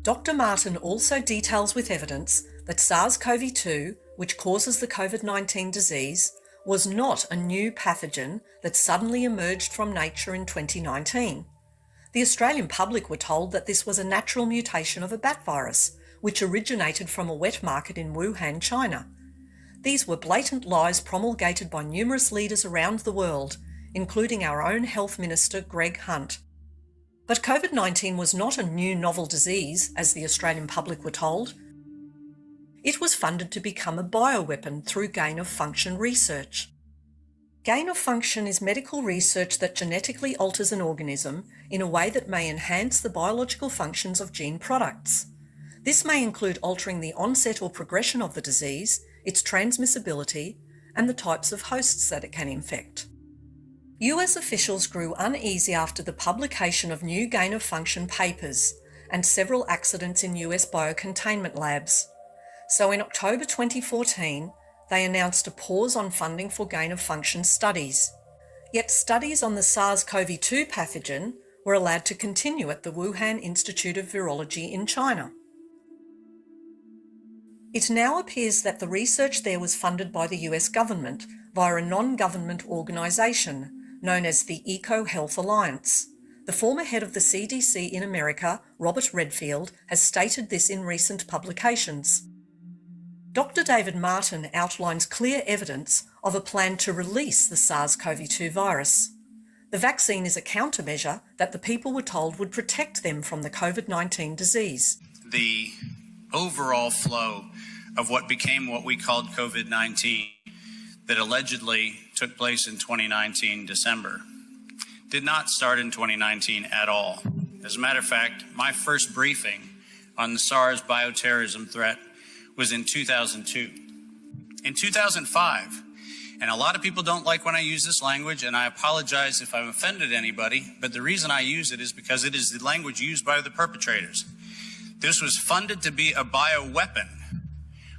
S8: Dr. Martin also details with evidence that SARS-CoV-2, which causes the COVID-19 disease, was not a new pathogen that suddenly emerged from nature in 2019. The Australian public were told that this was a natural mutation of a bat virus, which originated from a wet market in Wuhan, China. These were blatant lies promulgated by numerous leaders around the world, including our own Health Minister, Greg Hunt. But COVID-19 was not a new novel disease, as the Australian public were told. It was funded to become a bioweapon through gain-of-function research. Gain-of-function is medical research that genetically alters an organism in a way that may enhance the biological functions of gene products. This may include altering the onset or progression of the disease, its transmissibility, and the types of hosts that it can infect. US officials grew uneasy after the publication of new gain-of-function papers and several accidents in US biocontainment labs. So in October 2014, they announced a pause on funding for gain-of-function studies. Yet studies on the SARS-CoV-2 pathogen were allowed to continue at the Wuhan Institute of Virology in China. It now appears that the research there was funded by the US government via a non-government organisation known as the EcoHealth Alliance. The former head of the CDC in America, Robert Redfield, has stated this in recent publications. Dr. David Martin outlines clear evidence of a plan to release the SARS-CoV-2 virus. The vaccine is a countermeasure that the people were told would protect them from the COVID-19 disease.
S1: The overall flow of what became what we called COVID-19 that allegedly took place in 2019 December did not start in 2019 at all. As a matter of fact, my first briefing on the SARS bioterrorism threat was in 2002. In 2005, and a lot of people don't like when I use this language, and I apologize if I've offended anybody, but the reason I use it is because it is the language used by the perpetrators. This was funded to be a bioweapon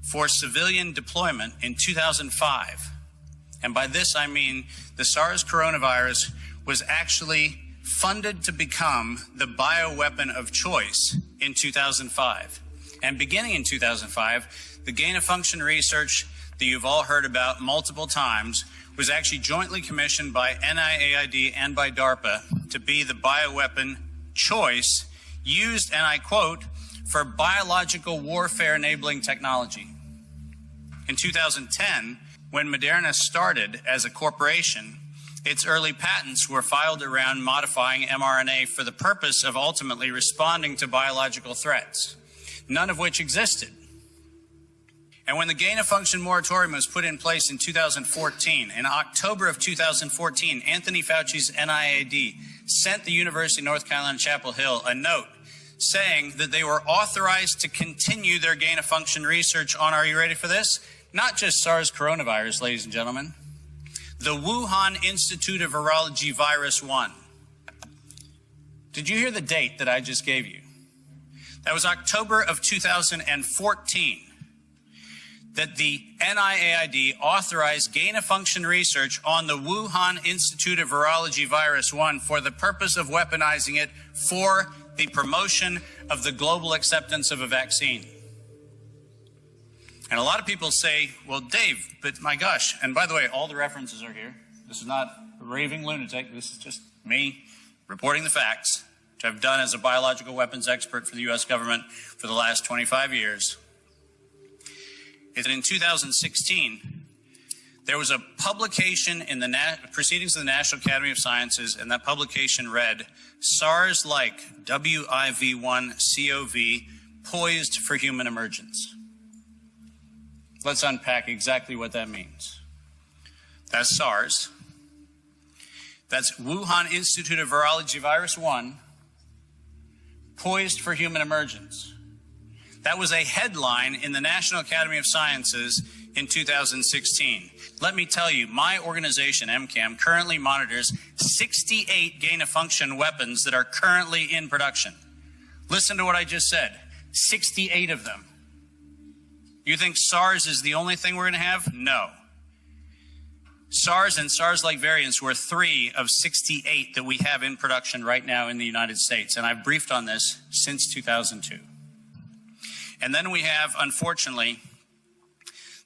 S1: for civilian deployment in 2005. And by this I mean the SARS coronavirus was actually funded to become the bioweapon of choice in 2005. And beginning in 2005, the gain-of-function research that you've all heard about multiple times was actually jointly commissioned by NIAID and by DARPA to be the bioweapon choice used, and I quote, for biological warfare enabling technology. In 2010, when Moderna started as a corporation, its early patents were filed around modifying mRNA for the purpose of ultimately responding to biological threats, none of which existed. And when the gain-of-function moratorium was put in place in 2014, in October of 2014, Anthony Fauci's NIAID sent the University of North Carolina, Chapel Hill a note saying that they were authorized to continue their gain-of-function research on, are you ready for this? Not just SARS coronavirus, ladies and gentlemen, the Wuhan Institute of Virology virus 1. Did you hear the date that I just gave you? That was October of 2014 that the NIAID authorized gain-of-function research on the Wuhan Institute of Virology virus 1 for the purpose of weaponizing it for the promotion of the global acceptance of a vaccine. And a lot of people say, well, Dave, but my gosh, and by the way, all the references are here. This is not a raving lunatic. This is just me reporting the facts, which I've done as a biological weapons expert for the U.S. government for the last 25 years. Is that in 2016, there was a publication in the Proceedings of the National Academy of Sciences, and that publication read, SARS-like WIV1-CoV poised for human emergence. Let's unpack exactly what that means. That's SARS. That's Wuhan Institute of Virology Virus 1, poised for human emergence. That was a headline in the National Academy of Sciences in 2016. Let me tell you, my organization, MCAM, currently monitors 68 gain-of-function weapons that are currently in production. Listen to what I just said, 68 of them. You think SARS is the only thing we're going to have? No. SARS and SARS-like variants were 3 of 68 that we have in production right now in the United States, and I've briefed on this since 2002. And then we have, unfortunately,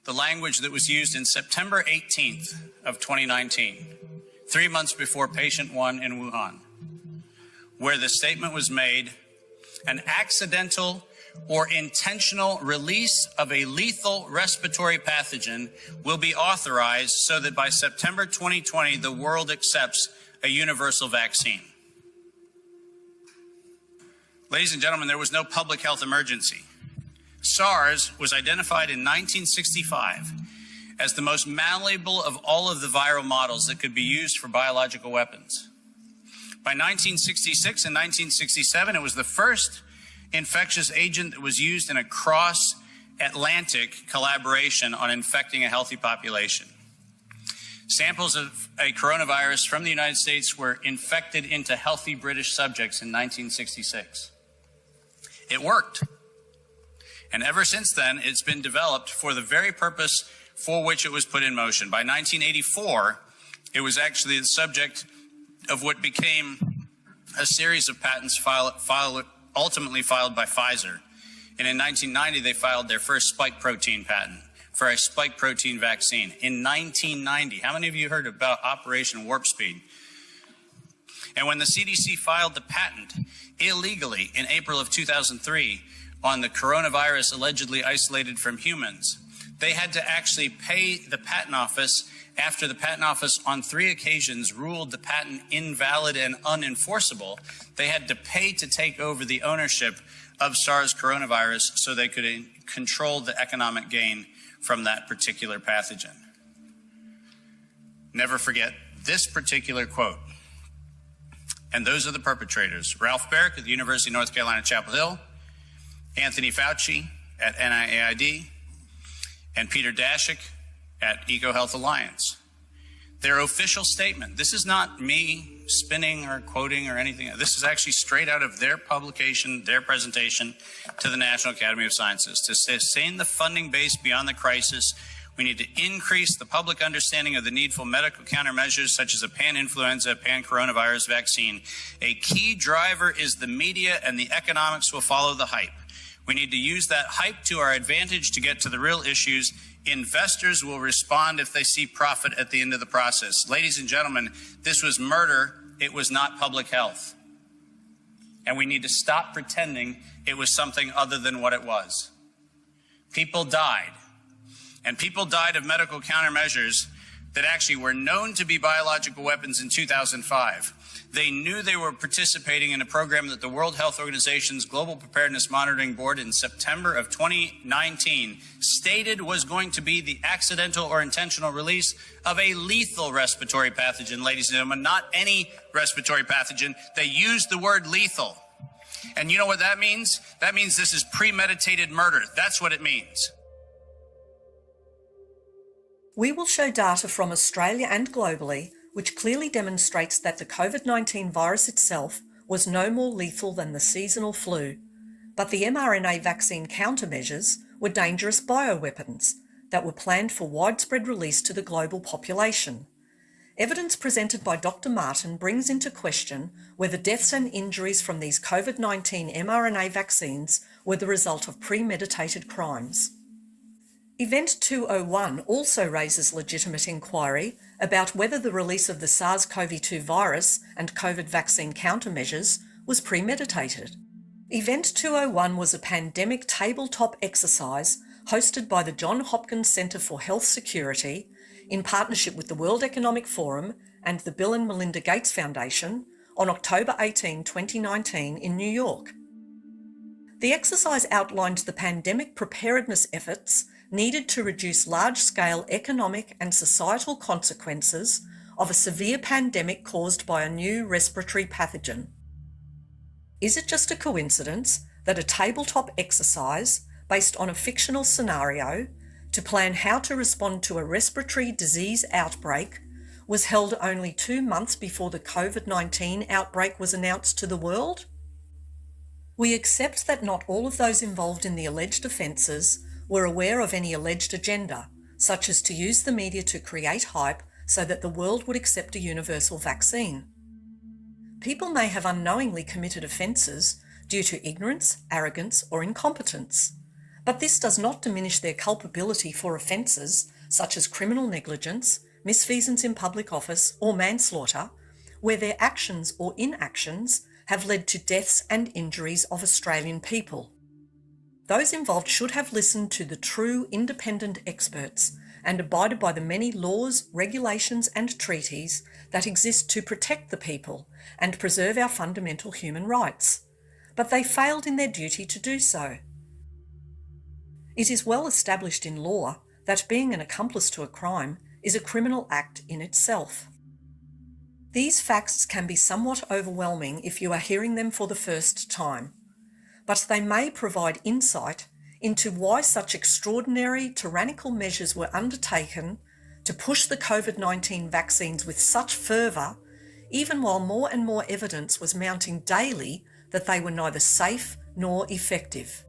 S1: the language that was used in September 18th of 2019, 3 months before patient 1 in Wuhan, where the statement was made, an accidental or intentional release of a lethal respiratory pathogen will be authorized so that by September 2020, the world accepts a universal vaccine. Ladies and gentlemen, there was no public health emergency. SARS was identified in 1965 as the most malleable of all of the viral models that could be used for biological weapons. By 1966 and 1967, it was the first infectious agent that was used in a cross-Atlantic collaboration on infecting a healthy population. Samples of a coronavirus from the United States were infected into healthy British subjects in 1966. It worked. And ever since then, it's been developed for the very purpose for which it was put in motion. By 1984, it was actually the subject of what became a series of patents ultimately filed by Pfizer. And in 1990, they filed their first spike protein patent for a spike protein vaccine. In 1990, how many of you heard about Operation Warp Speed? And when the CDC filed the patent illegally in April of 2003 on the coronavirus allegedly isolated from humans, they had to actually pay the patent office after the patent office on 3 occasions ruled the patent invalid and unenforceable. They had to pay to take over the ownership of SARS coronavirus so they could control the economic gain from that particular pathogen. Never forget this particular quote. And those are the perpetrators: Ralph Baric at the University of North Carolina, Chapel Hill, Anthony Fauci at NIAID, and Peter Daszak at EcoHealth Alliance. Their official statement, this is not me spinning or quoting or anything. This is actually straight out of their publication, their presentation to the National Academy of Sciences. To sustain the funding base beyond the crisis, we need to increase the public understanding of the needful medical countermeasures such as a pan-influenza, pan-coronavirus vaccine. A key driver is the media, and the economics will follow the hype. We need to use that hype to our advantage to get to the real issues. Investors will respond if they see profit at the end of the process. Ladies and gentlemen, this was murder. It was not public health. And we need to stop pretending it was something other than what it was. People died. And people died of medical countermeasures that actually were known to be biological weapons in 2005. They knew they were participating in a program that the World Health Organization's Global Preparedness Monitoring Board in September of 2019 stated was going to be the accidental or intentional release of a lethal respiratory pathogen, ladies and gentlemen, not any respiratory pathogen. They used the word lethal. And you know what that means? That means this is premeditated murder. That's what it means.
S8: We will show data from Australia and globally which clearly demonstrates that the COVID-19 virus itself was no more lethal than the seasonal flu, but the mRNA vaccine countermeasures were dangerous bioweapons that were planned for widespread release to the global population. Evidence presented by Dr. Martin brings into question whether deaths and injuries from these COVID-19 mRNA vaccines were the result of premeditated crimes. Event 201 also raises legitimate inquiry about whether the release of the SARS-CoV-2 virus and COVID vaccine countermeasures was premeditated. Event 201 was a pandemic tabletop exercise hosted by the Johns Hopkins Centre for Health Security in partnership with the World Economic Forum and the Bill and Melinda Gates Foundation on October 18, 2019 in New York. The exercise outlined the pandemic preparedness efforts needed to reduce large-scale economic and societal consequences of a severe pandemic caused by a new respiratory pathogen. Is it just a coincidence that a tabletop exercise based on a fictional scenario to plan how to respond to a respiratory disease outbreak was held only 2 months before the COVID-19 outbreak was announced to the world? We accept that not all of those involved in the alleged offences were aware of any alleged agenda, such as to use the media to create hype so that the world would accept a universal vaccine. People may have unknowingly committed offences due to ignorance, arrogance, or incompetence, but this does not diminish their culpability for offences such as criminal negligence, misfeasance in public office, or manslaughter, where their actions or inactions have led to deaths and injuries of Australian people. Those involved should have listened to the true independent experts and abided by the many laws, regulations and treaties that exist to protect the people and preserve our fundamental human rights. But they failed in their duty to do so. It is well established in law that being an accomplice to a crime is a criminal act in itself. These facts can be somewhat overwhelming if you are hearing them for the first time, but they may provide insight into why such extraordinary tyrannical measures were undertaken to push the COVID-19 vaccines with such fervour, even while more and more evidence was mounting daily that they were neither safe nor effective.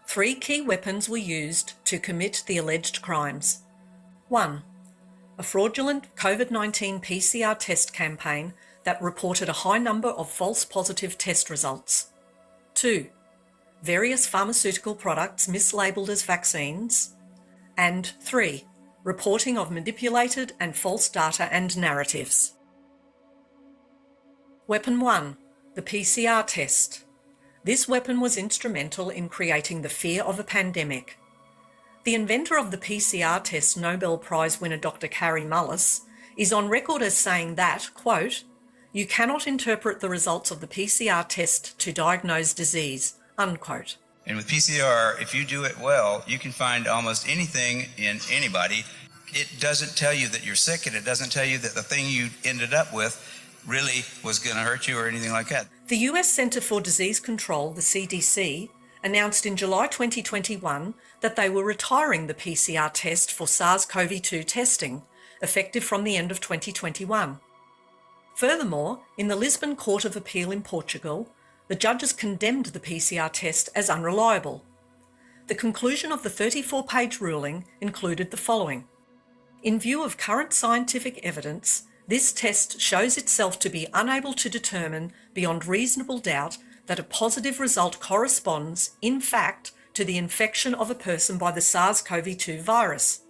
S8: Three key weapons were used to commit the alleged crimes. 1. A fraudulent COVID-19 PCR test campaign that reported a high number of false positive test results. 2. Various pharmaceutical products mislabelled as vaccines. And 3. Reporting of manipulated and false data and narratives. Weapon 1. The PCR test. This weapon was instrumental in creating the fear of a pandemic. The inventor of the PCR test, Nobel Prize winner Dr. Kary Mullis, is on record as saying that, quote, "You cannot interpret the results of the PCR test to diagnose disease," unquote.
S6: And with PCR, if you do it well, you can find almost anything in anybody. It doesn't tell you that you're sick, and it doesn't tell you that the thing you ended up with really was going to hurt you or anything like that.
S8: The US Centre for Disease Control, the CDC, announced in July 2021 that they were retiring the PCR test for SARS-CoV-2 testing, effective from the end of 2021. Furthermore, in the Lisbon Court of Appeal in Portugal, the judges condemned the PCR test as unreliable. The conclusion of the 34-page ruling included the following. In view of current scientific evidence, this test shows itself to be unable to determine beyond reasonable doubt that a positive result corresponds, in fact, to the infection of a person by the SARS-CoV-2 virus.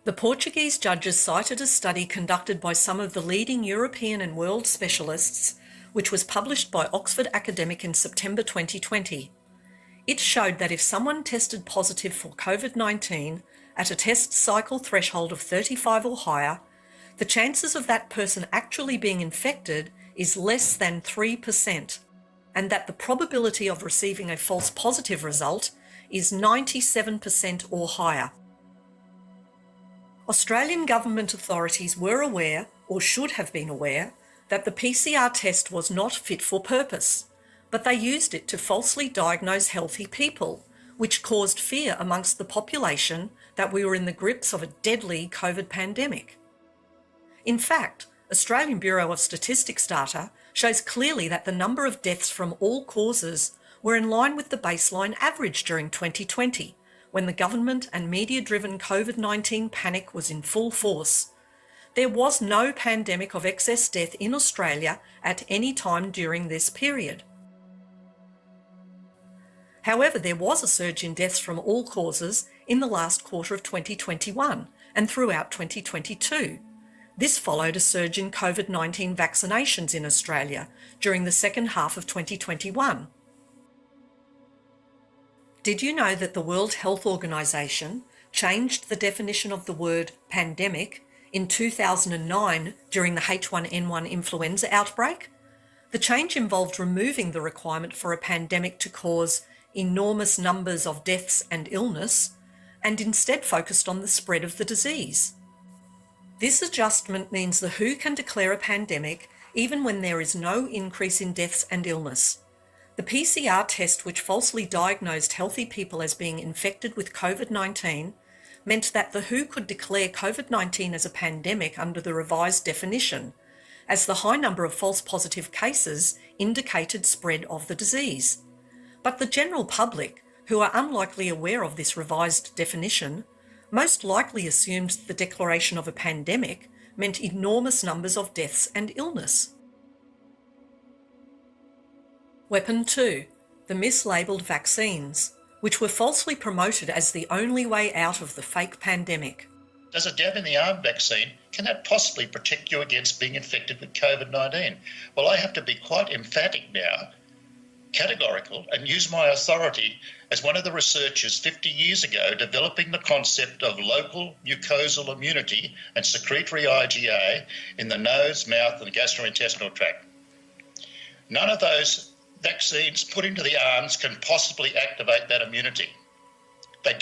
S8: The Portuguese judges cited a study conducted by some of the leading European and world specialists, which was published by Oxford Academic in September 2020. It showed that if someone tested positive for COVID-19 at a test cycle threshold of 35 or higher, the chances of that person actually being infected is less than 3%, and that the probability of receiving a false positive result is 97% or higher. Australian government authorities were aware, or should have been aware, that the PCR test was not fit for purpose, but they used it to falsely diagnose healthy people, which caused fear amongst the population that we were in the grips of a deadly COVID pandemic. In fact, Australian Bureau of Statistics data shows clearly that the number of deaths from all causes were in line with the baseline average during 2020, when the government and media-driven COVID-19 panic was in full force. There was no pandemic of excess death in Australia at any time during this period. However, there was a surge in deaths from all causes in the last quarter of 2021 and throughout 2022. This followed a surge in COVID-19 vaccinations in Australia during the second half of 2021. Did you know that the World Health Organization changed the definition of the word pandemic in 2009 during the H1N1 influenza outbreak? The change involved removing the requirement for a pandemic to cause enormous numbers of deaths and illness, and instead focused on the spread of the disease. This adjustment means the WHO can declare a pandemic even when there is no increase in deaths and illness. The PCR test, which falsely diagnosed healthy people as being infected with COVID-19, meant that the WHO could declare COVID-19 as a pandemic under the revised definition, as the high number of false positive cases indicated spread of the disease. But the general public, who are unlikely aware of this revised definition, most likely assumed the declaration of a pandemic meant enormous numbers of deaths and illness. Weapon 2. The mislabelled vaccines, which were falsely promoted as the only way out of the fake pandemic.
S7: Does a jab in the arm vaccine, can that possibly protect you against being infected with COVID-19? Well, I have to be quite emphatic now, categorical, and use my authority as one of the researchers 50 years ago developing the concept of local mucosal immunity and secretory IgA in the nose, mouth and gastrointestinal tract. None of those vaccines put into the arms can possibly activate that immunity. They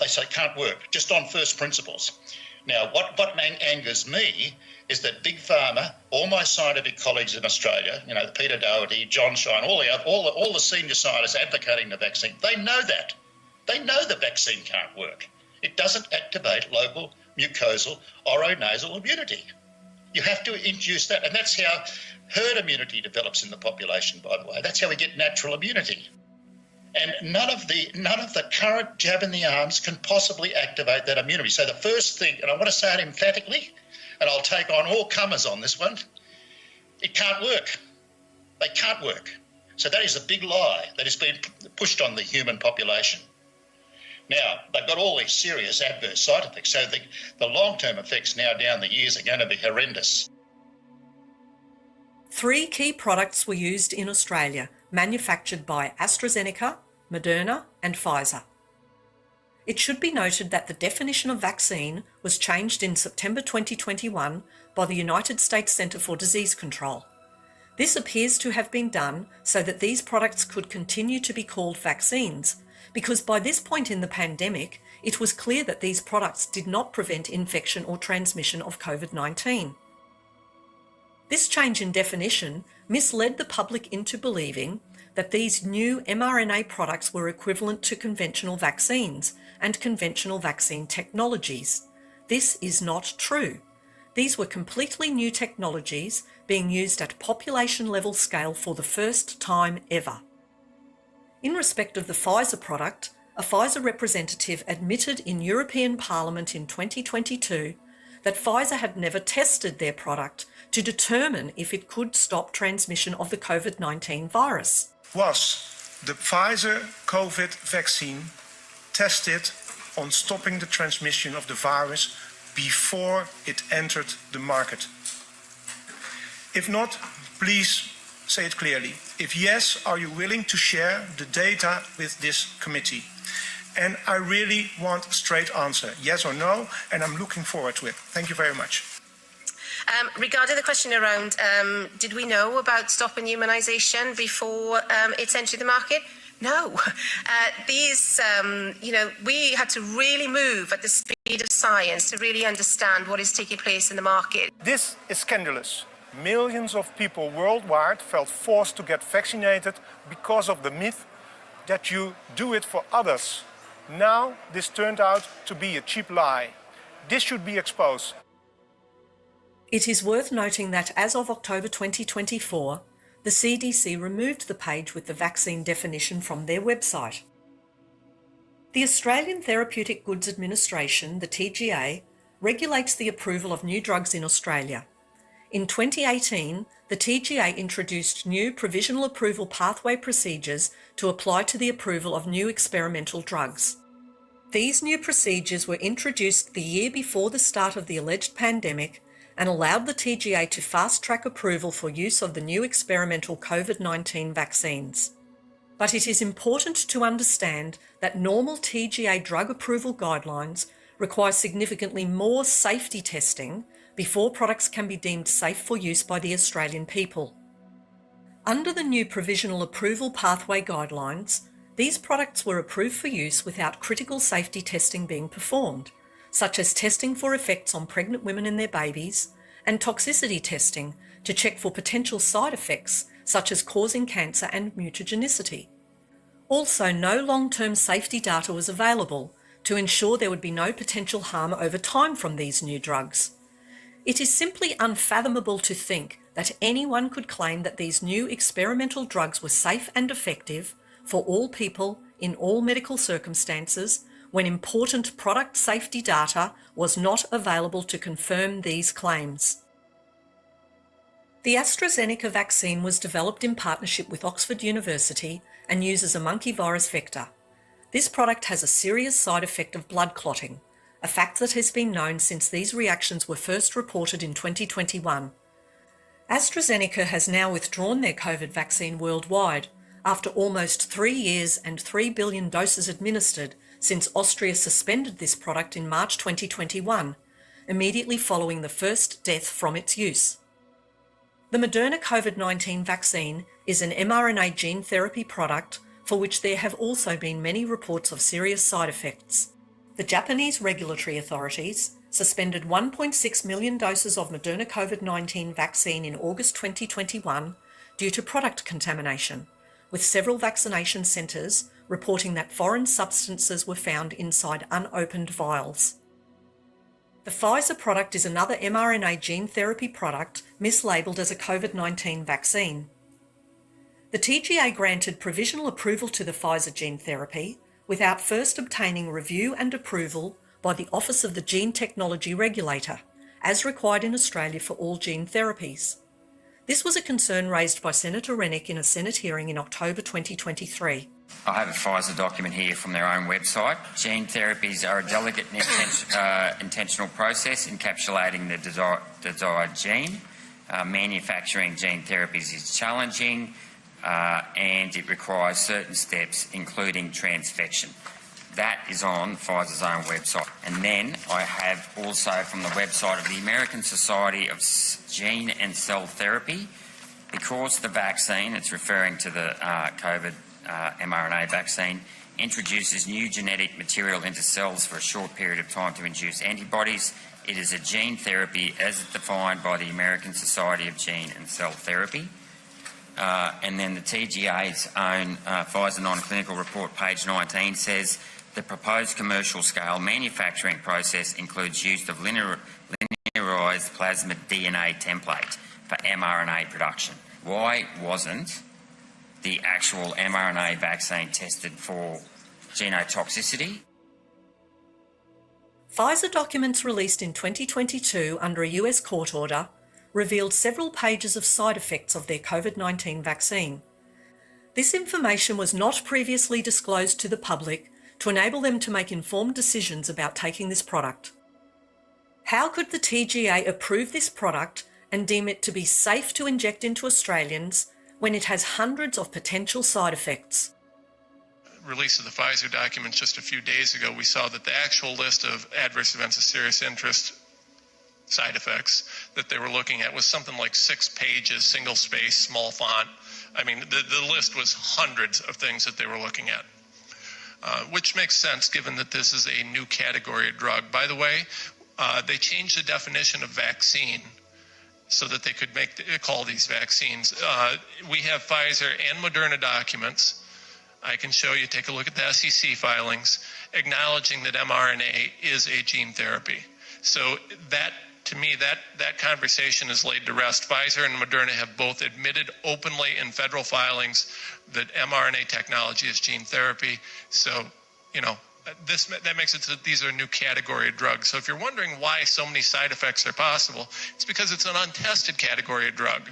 S7: say it can't work, just on first principles. Now, what angers me is that Big Pharma, all my scientific colleagues in Australia, Peter Doherty, John Shine, all the senior scientists advocating the vaccine, they know that. They know the vaccine can't work. It doesn't activate local mucosal oronasal immunity. You have to induce that, and that's how herd immunity develops in the population, by the way. That's how we get natural immunity. And none of the current jab in the arms can possibly activate that immunity. So the first thing, and I want to say it emphatically, and I'll take on all comers on this one, it can't work. They can't work. So that is a big lie that has been pushed on the human population. Now, they've got all these serious adverse side effects, so the long-term effects now down the years are going to be horrendous.
S8: 3 key products were used in Australia, manufactured by AstraZeneca, Moderna and Pfizer. It should be noted that the definition of vaccine was changed in September 2021 by the United States Centre for Disease Control. This appears to have been done so that these products could continue to be called vaccines, because by this point in the pandemic, it was clear that these products did not prevent infection or transmission of COVID-19. This change in definition misled the public into believing that these new mRNA products were equivalent to conventional vaccines and conventional vaccine technologies. This is not true. These were completely new technologies being used at population-level scale for the first time ever. In respect of the Pfizer product, a Pfizer representative admitted in European Parliament in 2022 that Pfizer had never tested their product to determine if it could stop transmission of the COVID-19 virus.
S9: Was the Pfizer COVID vaccine tested on stopping the transmission of the virus before it entered the market? If not, please say it clearly. If yes, are you willing to share the data with this committee? And I really want a straight answer, yes or no, and I'm looking forward to it. Thank you very much.
S10: Regarding the question around, did we know about stop immunisation before it's entered the market? No. We had to really move at the speed of science to really understand what is taking place in the market.
S9: This is scandalous. Millions of people worldwide felt forced to get vaccinated because of the myth that you do it for others. Now, this turned out to be a cheap lie. This should be exposed.
S8: It is worth noting that as of October 2024, the CDC removed the page with the vaccine definition from their website. The Australian Therapeutic Goods Administration, the TGA, regulates the approval of new drugs in Australia. In 2018, the TGA introduced new provisional approval pathway procedures to apply to the approval of new experimental drugs. These new procedures were introduced the year before the start of the alleged pandemic and allowed the TGA to fast-track approval for use of the new experimental COVID-19 vaccines. But it is important to understand that normal TGA drug approval guidelines require significantly more safety testing before products can be deemed safe for use by the Australian people. Under the new Provisional Approval Pathway Guidelines, these products were approved for use without critical safety testing being performed, such as testing for effects on pregnant women and their babies, and toxicity testing to check for potential side effects such as causing cancer and mutagenicity. Also, no long-term safety data was available to ensure there would be no potential harm over time from these new drugs. It is simply unfathomable to think that anyone could claim that these new experimental drugs were safe and effective for all people in all medical circumstances when important product safety data was not available to confirm these claims. The AstraZeneca vaccine was developed in partnership with Oxford University and uses a monkey virus vector. This product has a serious side effect of blood clotting, a fact that has been known since these reactions were first reported in 2021. AstraZeneca has now withdrawn their COVID vaccine worldwide after almost 3 years and 3 billion doses administered since Austria suspended this product in March 2021, immediately following the first death from its use. The Moderna COVID-19 vaccine is an mRNA gene therapy product for which there have also been many reports of serious side effects. The Japanese regulatory authorities suspended 1.6 million doses of Moderna COVID-19 vaccine in August 2021 due to product contamination, with several vaccination centres reporting that foreign substances were found inside unopened vials. The Pfizer product is another mRNA gene therapy product mislabeled as a COVID-19 vaccine. The TGA granted provisional approval to the Pfizer gene therapy without first obtaining review and approval by the Office of the Gene Technology Regulator, as required in Australia for all gene therapies. This was a concern raised by Senator Rennick in a Senate hearing in October 2023.
S11: I have a Pfizer document here from their own website. Gene therapies are a delicate and intentional process encapsulating the desired gene. Manufacturing gene therapies is challenging and it requires certain steps, including transfection. That is on Pfizer's own website. And then I have also from the website of the American Society of Gene and Cell Therapy, because the vaccine, it's referring to the COVID mRNA vaccine, introduces new genetic material into cells for a short period of time to induce antibodies. It is a gene therapy as defined by the American Society of Gene and Cell Therapy. And then the TGA's own Pfizer non-clinical report, page 19, says the proposed commercial scale manufacturing process includes use of linearized plasmid DNA template for mRNA production. Why wasn't the actual mRNA vaccine tested for genotoxicity?
S8: Pfizer documents released in 2022 under a US court order revealed several pages of side effects of their COVID-19 vaccine. This information was not previously disclosed to the public to enable them to make informed decisions about taking this product. How could the TGA approve this product and deem it to be safe to inject into Australians when it has hundreds of potential side effects?
S9: Release of the Pfizer documents just a few days ago, we saw that the actual list of adverse events of serious interest side effects that they were looking at was something like 6 pages, single space, small font. I mean, the list was hundreds of things that they were looking at, which makes sense given that this is a new category of drug. By the way, they changed the definition of vaccine so that they could call these vaccines. We have Pfizer and Moderna documents. I can show you, take a look at the SEC filings, acknowledging that mRNA is a gene therapy. So that, to me, that conversation is laid to rest. Pfizer and Moderna have both admitted openly in federal filings that mRNA technology is gene therapy. So, you know, that makes it so that these are a new category of drugs. So if you're wondering why so many side effects are possible, it's because it's an untested category of drug.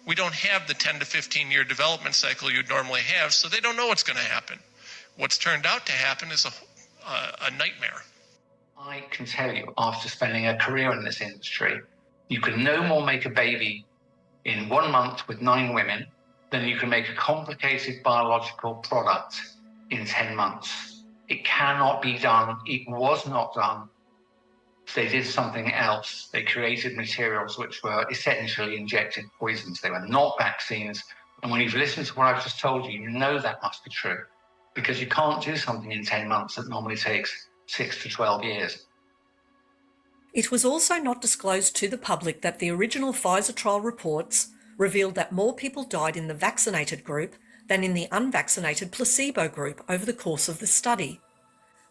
S9: We don't have the 10 to 15 year development cycle you'd normally have, so they don't know what's going to happen. What's turned out to happen is a nightmare.
S23: I can tell you, after spending a career in this industry, you can no more make a baby in 1 month with 9 women than you can make a complicated biological product in 10 months. It cannot be done. It was not done. They did something else. They created materials which were essentially injected poisons. They were not vaccines. And when you've listened to what I've just told you, you know that must be true, because you can't do something in 10 months that normally takes 6 to 12 years.
S8: It was also not disclosed to the public that the original Pfizer trial reports revealed that more people died in the vaccinated group than in the unvaccinated placebo group over the course of the study.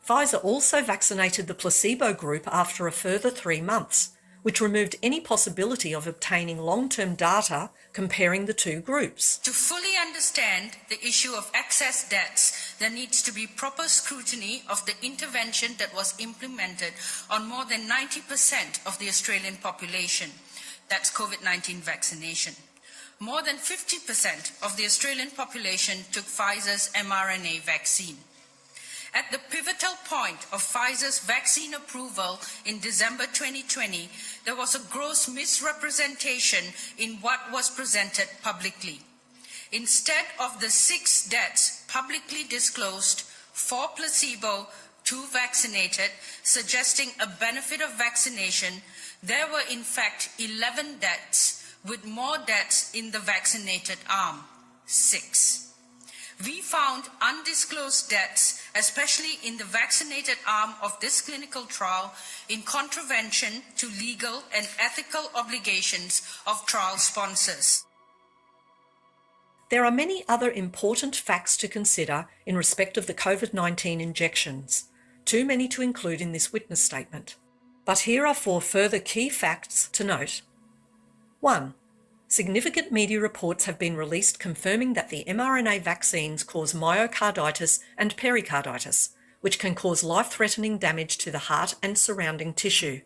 S8: Pfizer also vaccinated the placebo group after a further 3 months, which removed any possibility of obtaining long-term data comparing the two groups.
S13: To fully understand the issue of excess deaths, there needs to be proper scrutiny of the intervention that was implemented on more than 90% of the Australian population. That's COVID-19 vaccination. More than 50% of the Australian population took Pfizer's mRNA vaccine. At the pivotal point of Pfizer's vaccine approval in December 2020, there was a gross misrepresentation in what was presented publicly. Instead of the 6 deaths publicly disclosed, 4 placebo, 2 vaccinated, suggesting a benefit of vaccination, there were in fact 11 deaths, with more deaths in the vaccinated arm, 6. We found undisclosed deaths, especially in the vaccinated arm of this clinical trial, in contravention to legal and ethical obligations of trial sponsors.
S8: There are many other important facts to consider in respect of the COVID-19 injections, too many to include in this witness statement. But here are 4 further key facts to note. 1. Significant media reports have been released confirming that the mRNA vaccines cause myocarditis and pericarditis, which can cause life-threatening damage to the heart and surrounding tissue.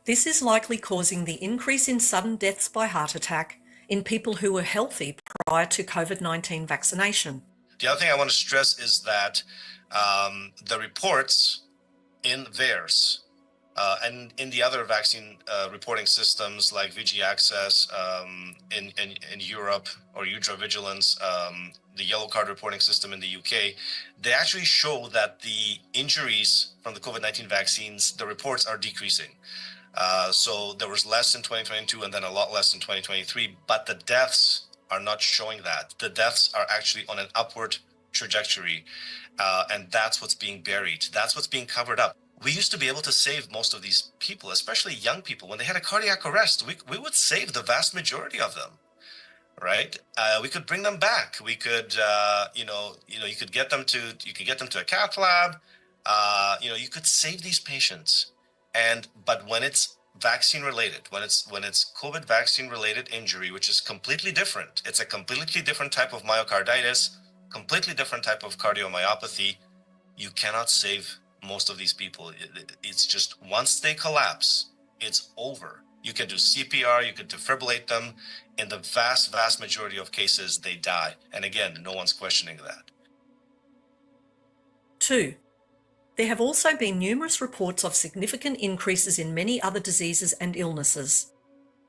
S8: This is likely causing the increase in sudden deaths by heart attack in people who were healthy prior to COVID-19 vaccination.
S14: The other thing I want to stress is that the reports in VAERS and in the other vaccine reporting systems like VG Access in Europe, or Vigilance, the yellow card reporting system in the UK, they actually show that the injuries from the COVID-19 vaccines, the reports are decreasing. So there was less in 2022 and then a lot less in 2023, but the deaths are not showing that. The deaths are actually on an upward trajectory, and that's what's being buried. That's what's being covered up. We used to be able to save most of these people, especially young people. When they had a cardiac arrest, we would save the vast majority of them, right? We could bring them back. We could, you could get them to a cath lab. You could save these patients. But when it's vaccine related, when it's COVID vaccine related injury, which is completely different, it's a completely different type of myocarditis, completely different type of cardiomyopathy, you cannot save most of these people. It's just once they collapse, it's over. You can do CPR, you can defibrillate them. In the vast, vast majority of cases, they die. And again, no one's questioning that.
S8: 2. There have also been numerous reports of significant increases in many other diseases and illnesses.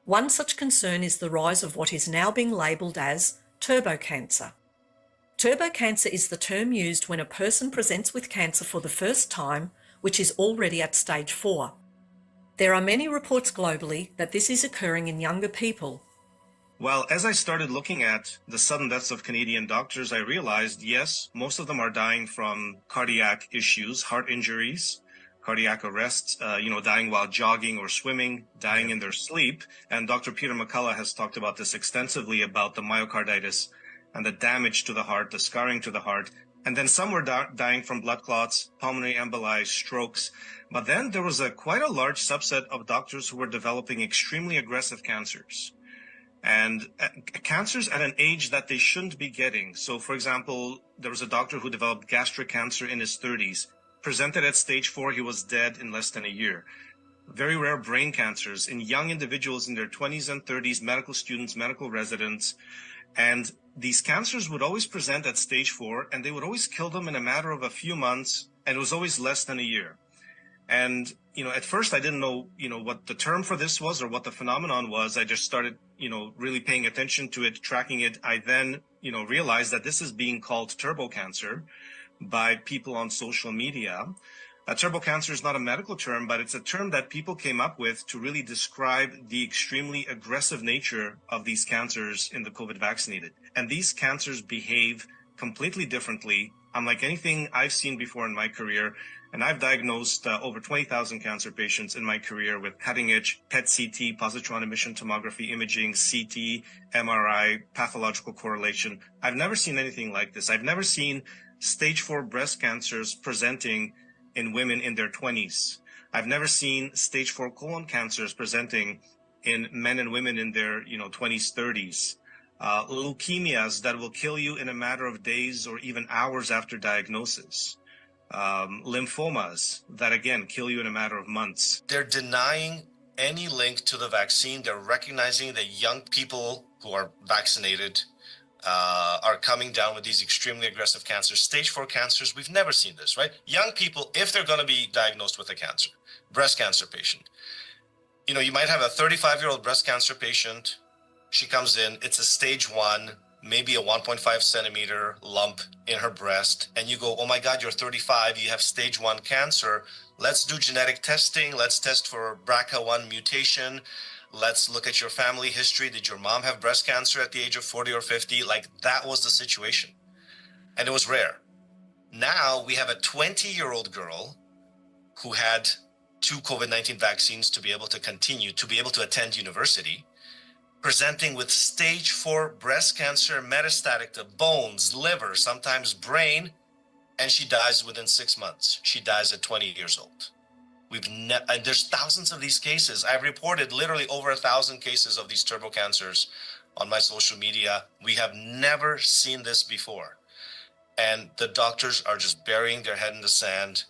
S8: One such concern is the rise of what is now being labelled as turbo cancer. Turbo cancer is the term used when a person presents with cancer for the first time, which is already at stage 4. There are many reports globally that this is occurring in younger people.
S9: Well, as I started looking at the sudden deaths of Canadian doctors, I realized, yes, most of them are dying from cardiac issues, heart injuries, cardiac arrests, dying while jogging or swimming, dying in their sleep. And Dr. Peter McCullough has talked about this extensively, about the myocarditis and the damage to the heart, the scarring to the heart. And then some were dying from blood clots, pulmonary emboli, strokes. But then there was quite a large subset of doctors who were developing extremely aggressive cancers. And cancers at an age that they shouldn't be getting. So, for example, there was a doctor who developed gastric cancer in his 30s. Presented at stage 4, he was dead in less than a year. Very rare brain cancers in young individuals in their 20s and 30s, medical students, medical residents. And these cancers would always present at stage 4, and they would always kill them in a matter of a few months, and it was always less than a year. And, at first I didn't know, what the term for this was or what the phenomenon was. I just started, really paying attention to it, tracking it. I then, realized that this is being called turbo cancer by people on social media. Turbo cancer is not a medical term, but it's a term that people came up with to really describe the extremely aggressive nature of these cancers in the COVID vaccinated. And these cancers behave completely differently, unlike anything I've seen before in my career. And I've diagnosed over 20,000 cancer patients in my career with cutting-edge PET-CT, positron emission tomography imaging, CT, MRI, pathological correlation. I've never seen anything like this. I've never seen stage 4 breast cancers presenting in women in their 20s. I've never seen stage 4 colon cancers presenting in men and women in their 20s, 30s. Leukemias that will kill you in a matter of days or even hours after diagnosis. Lymphomas that, again, kill you in a matter of months.
S14: They're denying any link to the vaccine. They're recognizing that young people who are vaccinated are coming down with these extremely aggressive cancers. Stage 4 cancers, we've never seen this, right? Young people, if they're going to be diagnosed with a cancer, breast cancer patient, you might have a 35-year-old breast cancer patient. She comes in, it's a stage 1, maybe a 1.5 centimeter lump in her breast, and you go, oh my God, you're 35, you have stage 1 cancer. Let's do genetic testing. Let's test for BRCA1 mutation. Let's look at your family history. Did your mom have breast cancer at the age of 40 or 50? Like, that was the situation. And it was rare. Now we have a 20-year-old girl who had 2 COVID-19 vaccines to be able to continue, to be able to attend university, presenting with stage 4 breast cancer, metastatic to bones, liver, sometimes brain, and she dies within 6 months. She dies at 20 years old. And there's thousands of these cases. I've reported literally over 1,000 cases of these turbo cancers on my social media. We have never seen this before. And the doctors are just burying their head in the sand.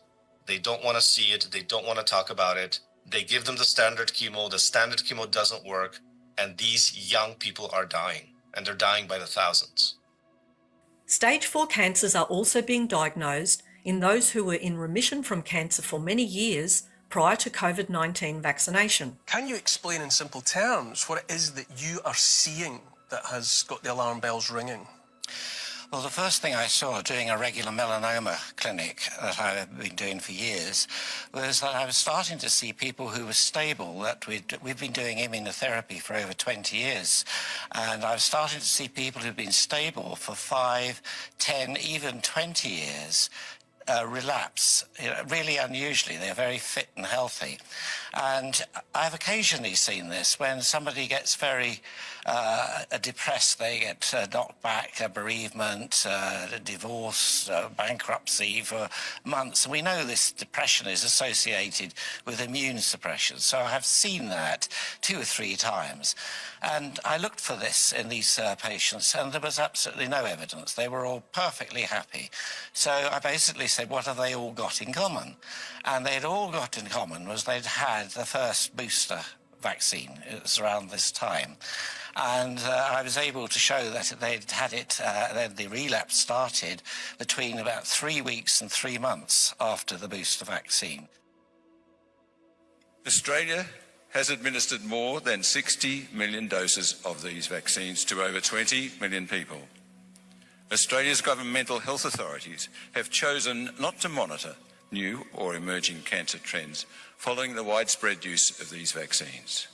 S14: They don't want to see it. They don't want to talk about it. They give them the standard chemo. The standard chemo doesn't work. And these young people are dying. And they're dying by the thousands.
S8: Stage 4 cancers are also being diagnosed in those who were in remission from cancer for many years prior to COVID-19 vaccination.
S15: Can you explain in simple terms what it is that you are seeing that has got the alarm bells ringing?
S5: Well, the first thing I saw doing a regular melanoma clinic that I've been doing for years was that I was starting to see people who were stable, that we've been doing immunotherapy for over 20 years. And I was starting to see people who've been stable for 5, 10, even 20 years relapse, really unusually. They're very fit and healthy. And I've occasionally seen this when somebody gets very depressed. They get knocked back, a bereavement, a divorce, bankruptcy for months. And we know this depression is associated with immune suppression. So I have seen that 2 or 3 times. And I looked for this in these patients, and there was absolutely no evidence. They were all perfectly happy. So I basically said, what have they all got in common? And they'd all got in common was they'd had the first booster vaccine. It was around this time. And I was able to show that they'd had it, then the relapse started between about 3 weeks and 3 months after the booster vaccine.
S17: Australia has administered more than 60 million doses of these vaccines to over 20 million people. Australia's governmental health authorities have chosen not to monitor new or emerging cancer trends following the widespread use of these vaccines.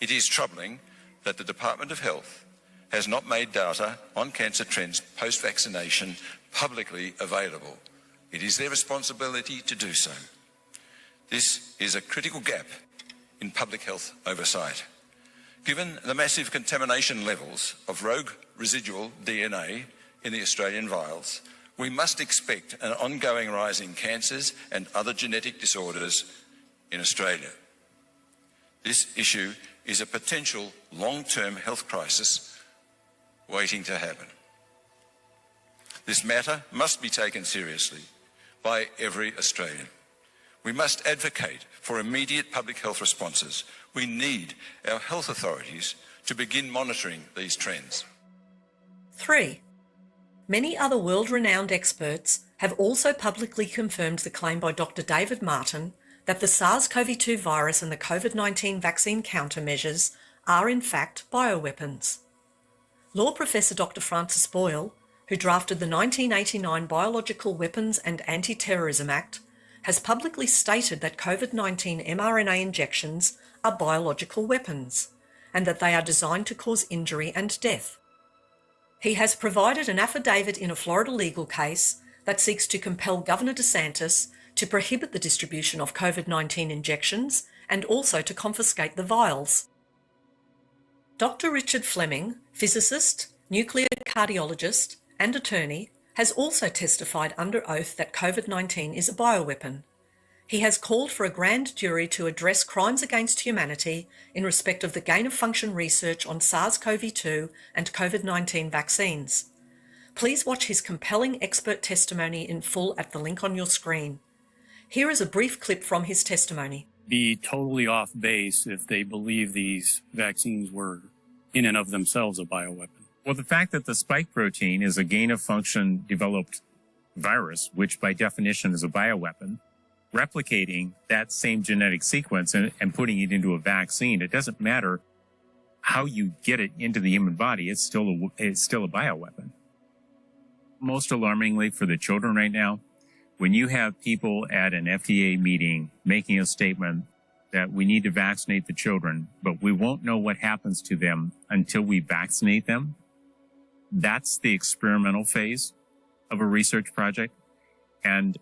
S17: It is troubling that the Department of Health has not made data on cancer trends post-vaccination publicly available. It is their responsibility to do so. This is a critical gap in public health oversight. Given the massive contamination levels of rogue residual DNA in the Australian vials, we must expect an ongoing rise in cancers and other genetic disorders in Australia. This issue is a potential long-term health crisis waiting to happen. This matter must be taken seriously by every Australian. We must advocate for immediate public health responses. We need our health authorities to begin monitoring these trends.
S8: 3. Many other world-renowned experts have also publicly confirmed the claim by Dr. David Martin that the SARS-CoV-2 virus and the COVID-19 vaccine countermeasures are in fact bioweapons. Law Professor Dr. Francis Boyle, who drafted the 1989 Biological Weapons and Anti-Terrorism Act, has publicly stated that COVID-19 mRNA injections are biological weapons and that they are designed to cause injury and death. He has provided an affidavit in a Florida legal case that seeks to compel Governor DeSantis to prohibit the distribution of COVID-19 injections and also to confiscate the vials. Dr. Richard Fleming, physicist, nuclear cardiologist, and attorney, has also testified under oath that COVID-19 is a bioweapon. He has called for a grand jury to address crimes against humanity in respect of the gain-of-function research on SARS-CoV-2 and COVID-19 vaccines. Please watch his compelling expert testimony in full at the link on your screen. Here is a brief clip from his testimony.
S12: Be totally off base if they believe these vaccines were in and of themselves a bioweapon. Well, the fact that the spike protein is a gain-of-function developed virus, which by definition is a bioweapon, replicating that same genetic sequence and putting it into a vaccine, it doesn't matter how you get it into the human body, it's still a bioweapon. Most alarmingly for the children right now, when you have people at an FDA meeting making a statement that we need to vaccinate the children, but we won't know what happens to them until we vaccinate them, that's the experimental phase of a research project. And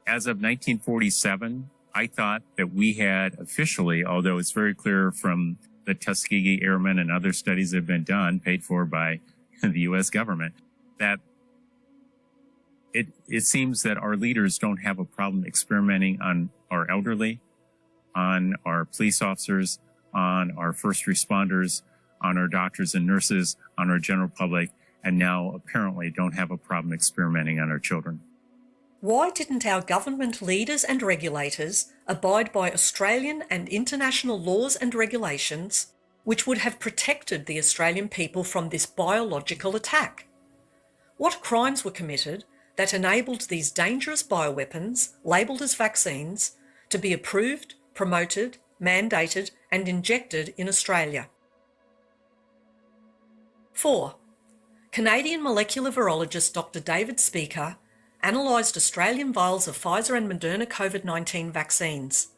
S12: as of 1947, I thought that we had officially, although it's very clear from the Tuskegee Airmen and other studies that have been done, paid for by the U.S. government, that it seems that our leaders don't have a problem experimenting on our elderly, on our police officers, on our first responders, on our doctors and nurses, on our general public, and now apparently don't have a problem experimenting on our children.
S8: Why didn't our government leaders and regulators abide by Australian and international laws and regulations which would have protected the Australian people from this biological attack? What crimes were committed that enabled these dangerous bioweapons, labelled as vaccines, to be approved, promoted, mandated and injected in Australia? 4. Canadian molecular virologist Dr. David Speaker analysed Australian vials of Pfizer and Moderna COVID-19 vaccines.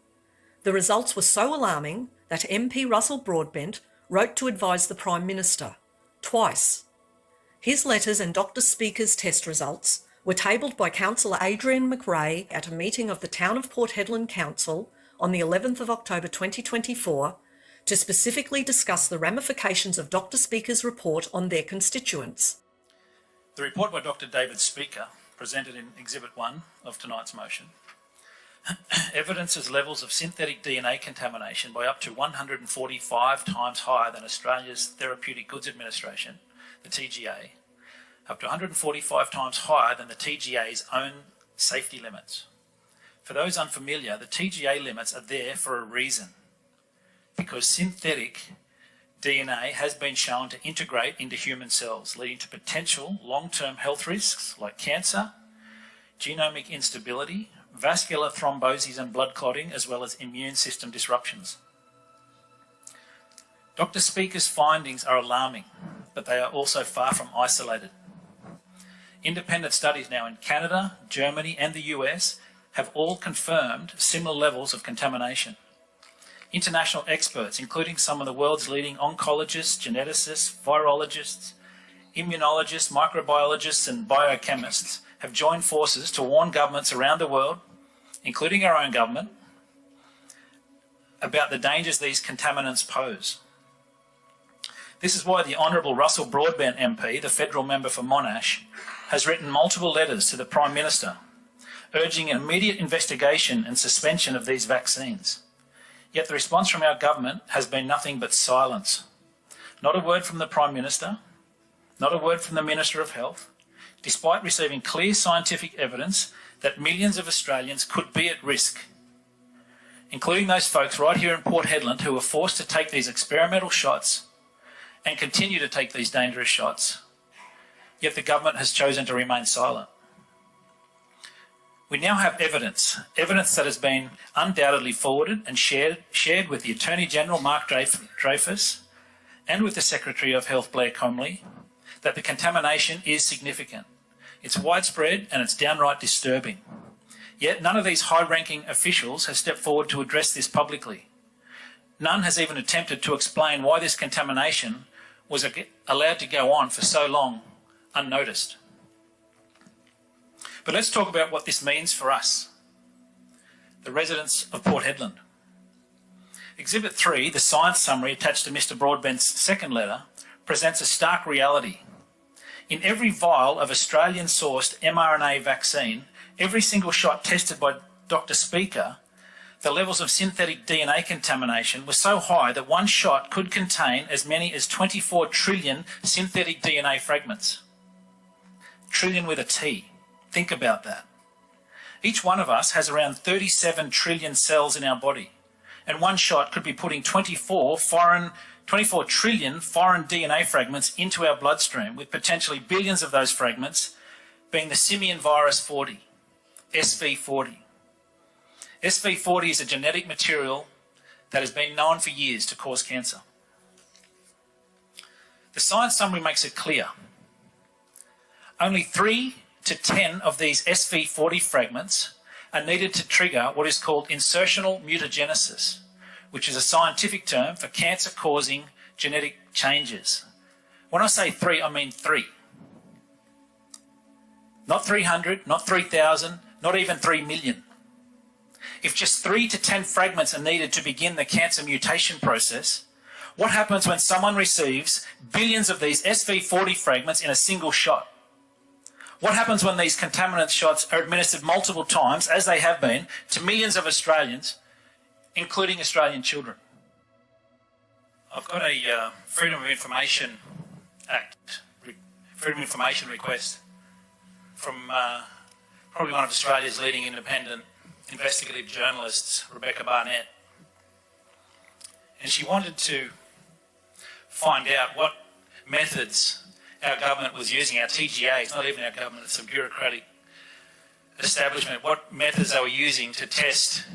S8: The results were so alarming that MP Russell Broadbent wrote to advise the Prime Minister, twice. His letters and Dr. Speaker's test results were tabled by Councillor Adrian McRae at a meeting of the Town of Port Hedland Council on the 11th of October 2024 to specifically discuss the ramifications of Dr. Speaker's report on their constituents.
S21: The report by Dr. David Speaker, presented in Exhibit 1 of tonight's motion, evidences levels of synthetic DNA contamination by up to 145 times higher than Australia's Therapeutic Goods Administration, the TGA, up to 145 times higher than the TGA's own safety limits. For those unfamiliar, the TGA limits are there for a reason, because synthetic DNA has been shown to integrate into human cells, leading to potential long-term health risks like cancer, genomic instability, vascular thromboses and blood clotting, as well as immune system disruptions. Dr. Speaker's findings are alarming, but they are also far from isolated. Independent studies now in Canada, Germany and the US have all confirmed similar levels of contamination. International experts, including some of the world's leading oncologists, geneticists, virologists, immunologists, microbiologists and biochemists, have joined forces to warn governments around the world, including our own government, about the dangers these contaminants pose. This is why the Honourable Russell Broadbent MP, the federal member for Monash, has written multiple letters to the Prime Minister urging an immediate investigation and suspension of these vaccines. Yet the response from our government has been nothing but silence. Not a word from the Prime Minister, not a word from the Minister of Health, despite receiving clear scientific evidence that millions of Australians could be at risk, including those folks right here in Port Hedland who were forced to take these experimental shots and continue to take these dangerous shots, yet the government has chosen to remain silent. We now have evidence that has been undoubtedly forwarded and shared with the Attorney-General Mark Dreyfus and with the Secretary of Health Blair Comley, that the contamination is significant. It's widespread and it's downright disturbing. Yet none of these high-ranking officials has stepped forward to address this publicly. None has even attempted to explain why this contamination was allowed to go on for so long unnoticed. But let's talk about what this means for us, the residents of Port Hedland. Exhibit 3, the science summary attached to Mr. Broadbent's second letter, presents a stark reality. In every vial of Australian-sourced mRNA vaccine, every single shot tested by Dr. Speaker, the levels of synthetic DNA contamination were so high that one shot could contain as many as 24 trillion synthetic DNA fragments. Trillion with a T. Think about that. Each one of us has around 37 trillion cells in our body, and one shot could be putting 24 trillion foreign DNA fragments into our bloodstream, with potentially billions of those fragments being the simian virus 40, SV40. SV40 is a genetic material that has been known for years to cause cancer. The science summary makes it clear. Only 3 to 10 of these SV40 fragments are needed to trigger what is called insertional mutagenesis, which is a scientific term for cancer-causing genetic changes. When I say 3, I mean 3. Not 300, not 3,000, not even 3 million. If just 3 to 10 fragments are needed to begin the cancer mutation process, what happens when someone receives billions of these SV40 fragments in a single shot? What happens when these contaminant shots are administered multiple times, as they have been, to millions of Australians, including Australian children? I've got a Freedom of Information Act, Freedom of Information request from probably one of Australia's leading independent investigative journalists, Rebecca Barnett. And she wanted to find out what methods our government was using, our TGA, it's not even our government, it's a bureaucratic establishment, what methods they were using to test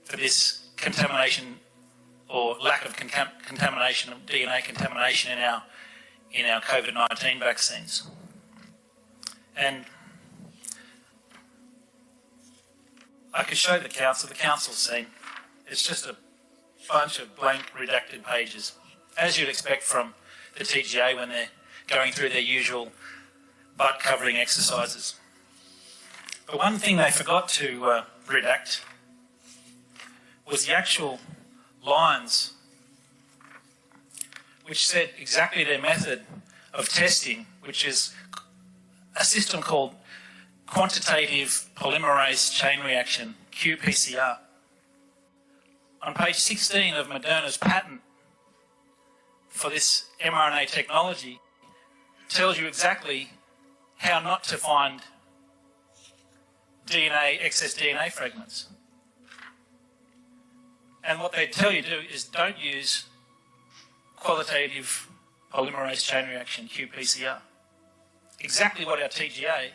S21: for this contamination or lack of contamination, of DNA contamination in our COVID-19 vaccines. And I could show the council's seen. It's just a bunch of blank redacted pages, as you'd expect from the TGA when they're going through their usual butt-covering exercises. But one thing they forgot to redact was the actual lines which said exactly their method of testing, which is a system called quantitative polymerase chain reaction, qPCR. On page 16 of Moderna's patent for this mRNA technology, tells you exactly how not to find excess DNA fragments. And what they tell you to do is don't use qualitative polymerase chain reaction, qPCR. Exactly what our TGA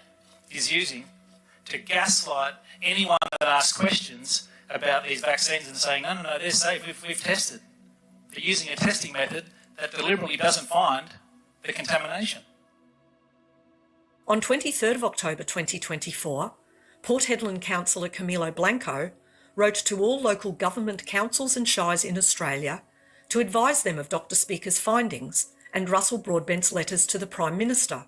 S21: is using to gaslight anyone that asks questions about these vaccines and saying, no, they're safe, we've tested. They're using a testing method that deliberately doesn't find the contamination.
S8: On 23rd of October 2024, Port Hedland Councillor Camilo Blanco wrote to all local government councils and shires in Australia to advise them of Dr. Speaker's findings and Russell Broadbent's letters to the Prime Minister.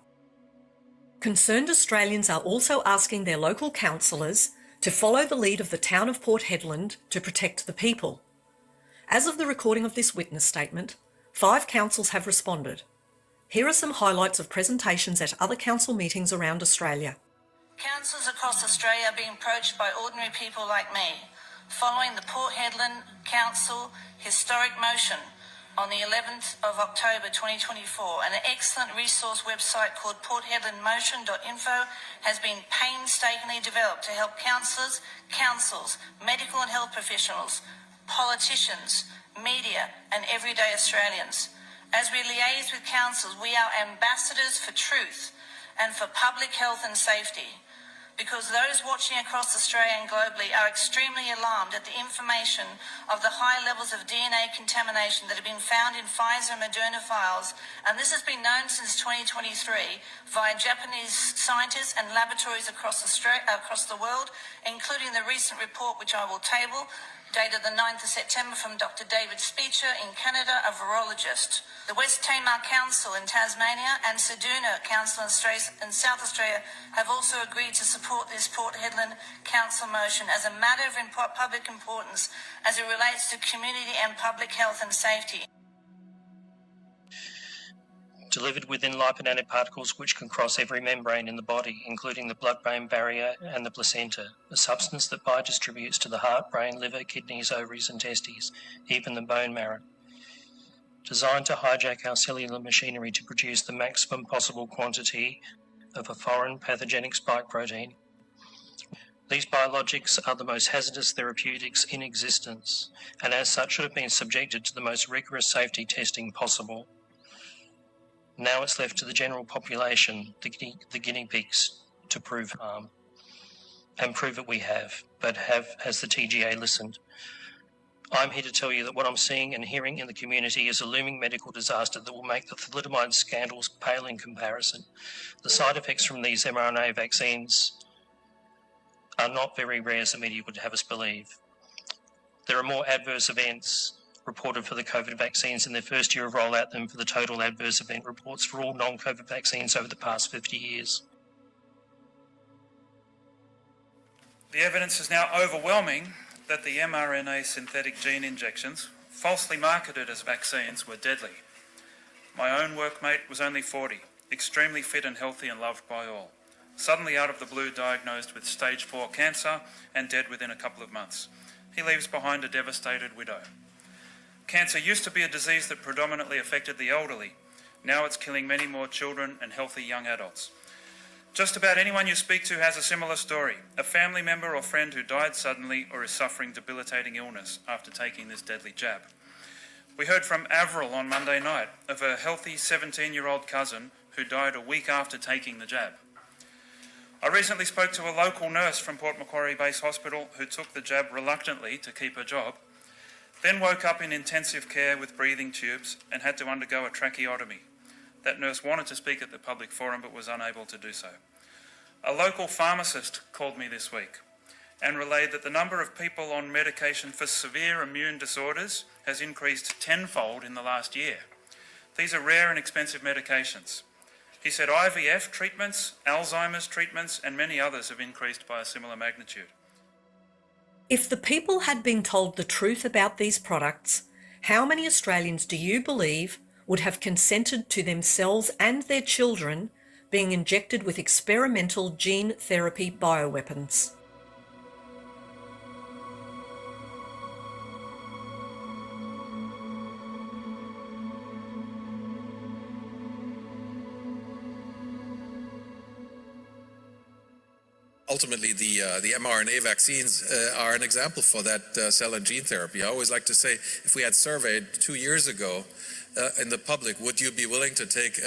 S8: Concerned Australians are also asking their local councillors to follow the lead of the town of Port Hedland to protect the people. As of the recording of this witness statement, 5 councils have responded. Here are some highlights of presentations at other council meetings around Australia.
S16: Councils across Australia are being approached by ordinary people like me, following the Port Hedland Council historic motion on the 11th of October 2024. An excellent resource website called porthedlandmotion.info has been painstakingly developed to help councillors, councils, medical and health professionals, politicians, media and everyday Australians. As we liaise with councils, we are ambassadors for truth and for public health and safety. because those watching across Australia and globally are extremely alarmed at the information of the high levels of DNA contamination that have been found in Pfizer and Moderna vials, and this has been known since 2023 via Japanese scientists and laboratories across the world, including the recent report which I will table, dated the 9th of September from Dr. David Speecher in Canada, a virologist. The West Tamar Council in Tasmania and Ceduna Council in South Australia have also agreed to support this Port Hedland Council motion as a matter of public importance as it relates to community and public health and safety.
S18: Delivered within lipid nanoparticles which can cross every membrane in the body, including the blood-brain barrier and the placenta, a substance that biodistributes to the heart, brain, liver, kidneys, ovaries and testes, even the bone marrow. Designed to hijack our cellular machinery to produce the maximum possible quantity of a foreign pathogenic spike protein. These biologics are the most hazardous therapeutics in existence, and as such should have been subjected to the most rigorous safety testing possible. Now it's left to the general population, the guinea pigs, to prove harm. And prove it we have, but has the TGA listened? I'm here to tell you that what I'm seeing and hearing in the community is a looming medical disaster that will make the thalidomide scandals pale in comparison. The side effects from these mRNA vaccines are not very rare as the media would have us believe. There are more adverse events reported for the COVID vaccines in their first year of rollout than for the total adverse event reports for all non-COVID vaccines over the past 50 years.
S19: The evidence is now overwhelming that the mRNA synthetic gene injections, falsely marketed as vaccines, were deadly. My own workmate was only 40, extremely fit and healthy and loved by all. Suddenly out of the blue diagnosed with stage 4 cancer and dead within a couple of months. He leaves behind a devastated widow. Cancer used to be a disease that predominantly affected the elderly. Now it's killing many more children and healthy young adults. Just about anyone you speak to has a similar story, a family member or friend who died suddenly or is suffering debilitating illness after taking this deadly jab. We heard from Avril on Monday night of a healthy 17-year-old cousin who died a week after taking the jab. I recently spoke to a local nurse from Port Macquarie Base Hospital who took the jab reluctantly to keep her job, then woke up in intensive care with breathing tubes and had to undergo a tracheotomy. That nurse wanted to speak at the public forum but was unable to do so. A local pharmacist called me this week and relayed that the number of people on medication for severe immune disorders has increased tenfold in the last year. These are rare and expensive medications. He said IVF treatments, Alzheimer's treatments and many others have increased by a similar magnitude.
S8: If the people had been told the truth about these products, how many Australians do you believe would have consented to themselves and their children being injected with experimental gene therapy bioweapons?
S20: Ultimately, the mRNA vaccines are an example for that cell and gene therapy. I always like to say, if we had surveyed 2 years ago in the public, would you be willing to take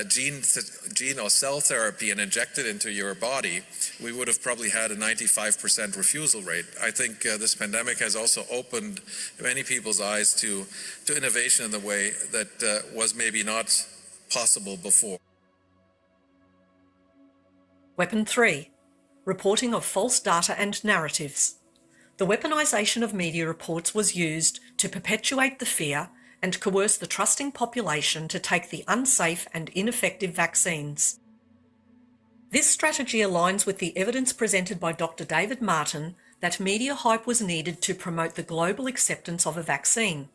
S20: gene or cell therapy and inject it into your body, we would have probably had a 95% refusal rate. I think this pandemic has also opened many people's eyes to innovation in the way that was maybe not possible before.
S8: Weapon 3. Reporting of false data and narratives. The weaponisation of media reports was used to perpetuate the fear and coerce the trusting population to take the unsafe and ineffective vaccines. This strategy aligns with the evidence presented by Dr. David Martin that media hype was needed to promote the global acceptance of a vaccine.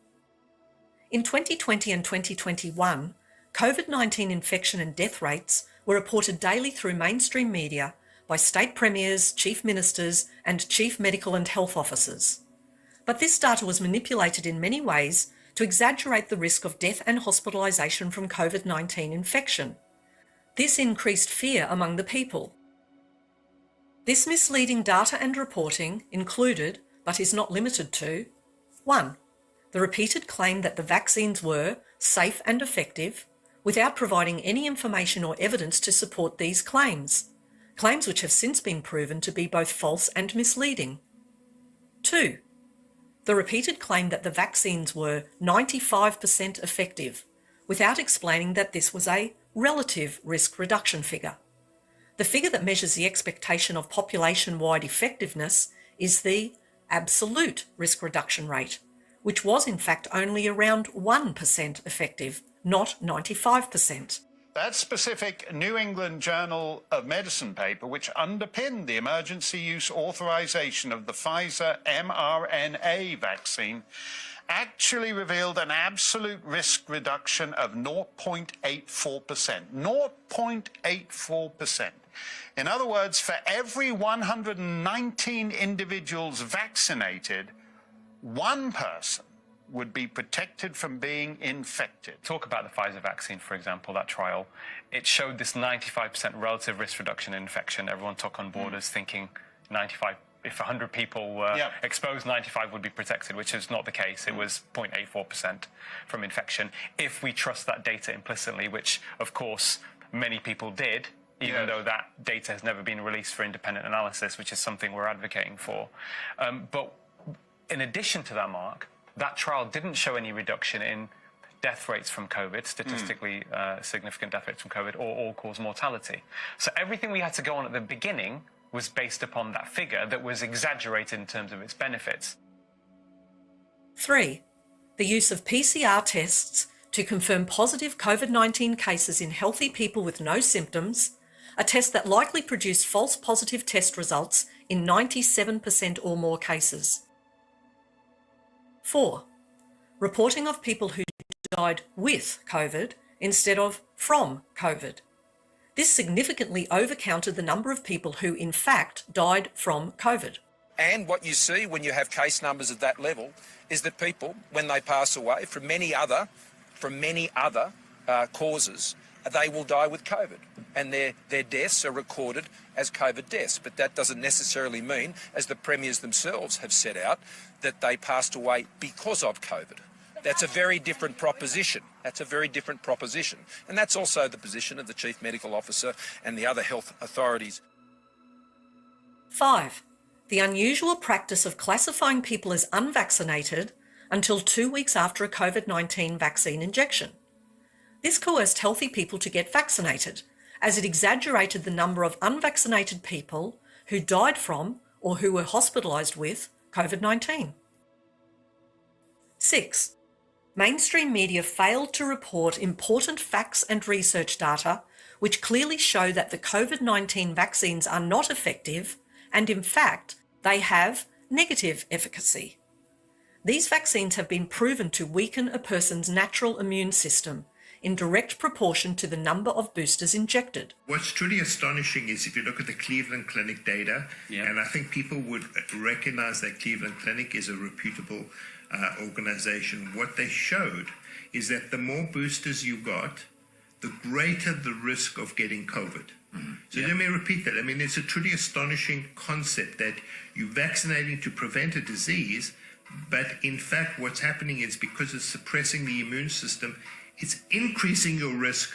S8: In 2020 and 2021, COVID-19 infection and death rates were reported daily through mainstream media by state premiers, chief ministers, and chief medical and health officers. But this data was manipulated in many ways to exaggerate the risk of death and hospitalisation from COVID-19 infection. This increased fear among the people. This misleading data and reporting included, but is not limited to, 1. The repeated claim that the vaccines were safe and effective, without providing any information or evidence to support these claims. claims which have since been proven to be both false and misleading. 2. The repeated claim that the vaccines were 95% effective, without explaining that this was a relative risk reduction figure. The figure that measures the expectation of population-wide effectiveness is the absolute risk reduction rate, which was in fact only around 1% effective, not 95%.
S3: That specific New England Journal of Medicine paper, which underpinned the emergency use authorization of the Pfizer mRNA vaccine, actually revealed an absolute risk reduction of 0.84%. 0.84%. In other words, for every 119 individuals vaccinated, one person would be protected from being infected.
S4: Talk about the Pfizer vaccine, for example, that trial. It showed this 95% relative risk reduction in infection. Everyone took on board as thinking 95, if 100 people were exposed, 95 would be protected, which is not the case. It was 0.84% from infection. If we trust that data implicitly, which of course many people did, even though that data has never been released for independent analysis, which is something we're advocating for. But in addition to that, Mark, that trial didn't show any reduction in death rates from COVID, statistically significant death rates from COVID, or all-cause mortality. So everything we had to go on at the beginning was based upon that figure that was exaggerated in terms of its benefits.
S8: 3. The use of PCR tests to confirm positive COVID-19 cases in healthy people with no symptoms, a test that likely produced false positive test results in 97% or more cases. 4. Reporting of people who died with COVID instead of from COVID. This significantly overcounted the number of people who in fact died from COVID.
S22: And what you see when you have case numbers at that level is that people, when they pass away from many other causes, they will die with COVID, and their deaths are recorded as COVID deaths. But that doesn't necessarily mean, as the premiers themselves have set out, that they passed away because of COVID. That's a very different proposition. And that's also the position of the Chief Medical Officer and the other health authorities.
S8: 5. The unusual practice of classifying people as unvaccinated until 2 weeks after a COVID-19 vaccine injection. This coerced healthy people to get vaccinated, as it exaggerated the number of unvaccinated people who died from or who were hospitalised with COVID-19. 6. Mainstream media failed to report important facts and research data which clearly show that the COVID-19 vaccines are not effective and, in fact, they have negative efficacy. These vaccines have been proven to weaken a person's natural immune system in direct proportion to the number of boosters injected.
S24: What's truly astonishing is if you look at the Cleveland Clinic data, and I think people would recognize that Cleveland Clinic is a reputable organization, what they showed is that the more boosters you got, the greater the risk of getting COVID. So let me repeat that. I mean, it's a truly astonishing concept that you're vaccinating to prevent a disease, but in fact what's happening is because it's suppressing the immune system, it's increasing your risk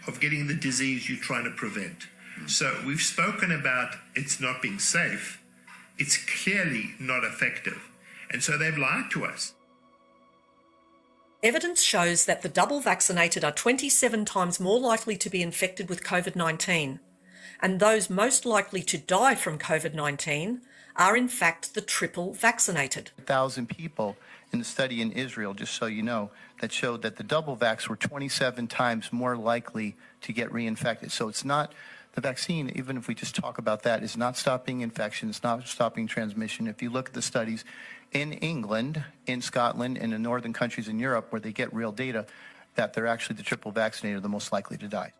S24: of getting the disease you're trying to prevent. So we've spoken about it's not being safe. It's clearly not effective. And so they've lied to us.
S8: Evidence shows that the double vaccinated are 27 times more likely to be infected with COVID-19, and those most likely to die from COVID-19 are in fact the triple vaccinated.
S25: 1,000 people in the study in Israel, just so you know, that showed that the double vax were 27 times more likely to get reinfected. So it's not, the vaccine, even if we just talk about that, is not stopping infection, it's not stopping transmission. If you look at the studies in England, in Scotland, and in northern countries in Europe where they get real data, that they're actually the triple vaccinated, the most likely to die.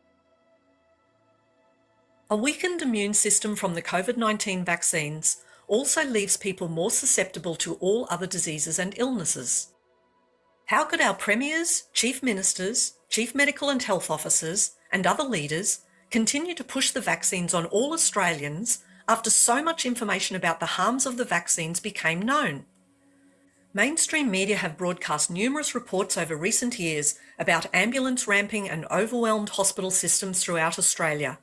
S8: A weakened immune system from the COVID-19 vaccines also leaves people more susceptible to all other diseases and illnesses. How could our premiers, chief ministers, chief medical and health officers, and other leaders continue to push the vaccines on all Australians after so much information about the harms of the vaccines became known? Mainstream media have broadcast numerous reports over recent years about ambulance ramping and overwhelmed hospital systems throughout Australia.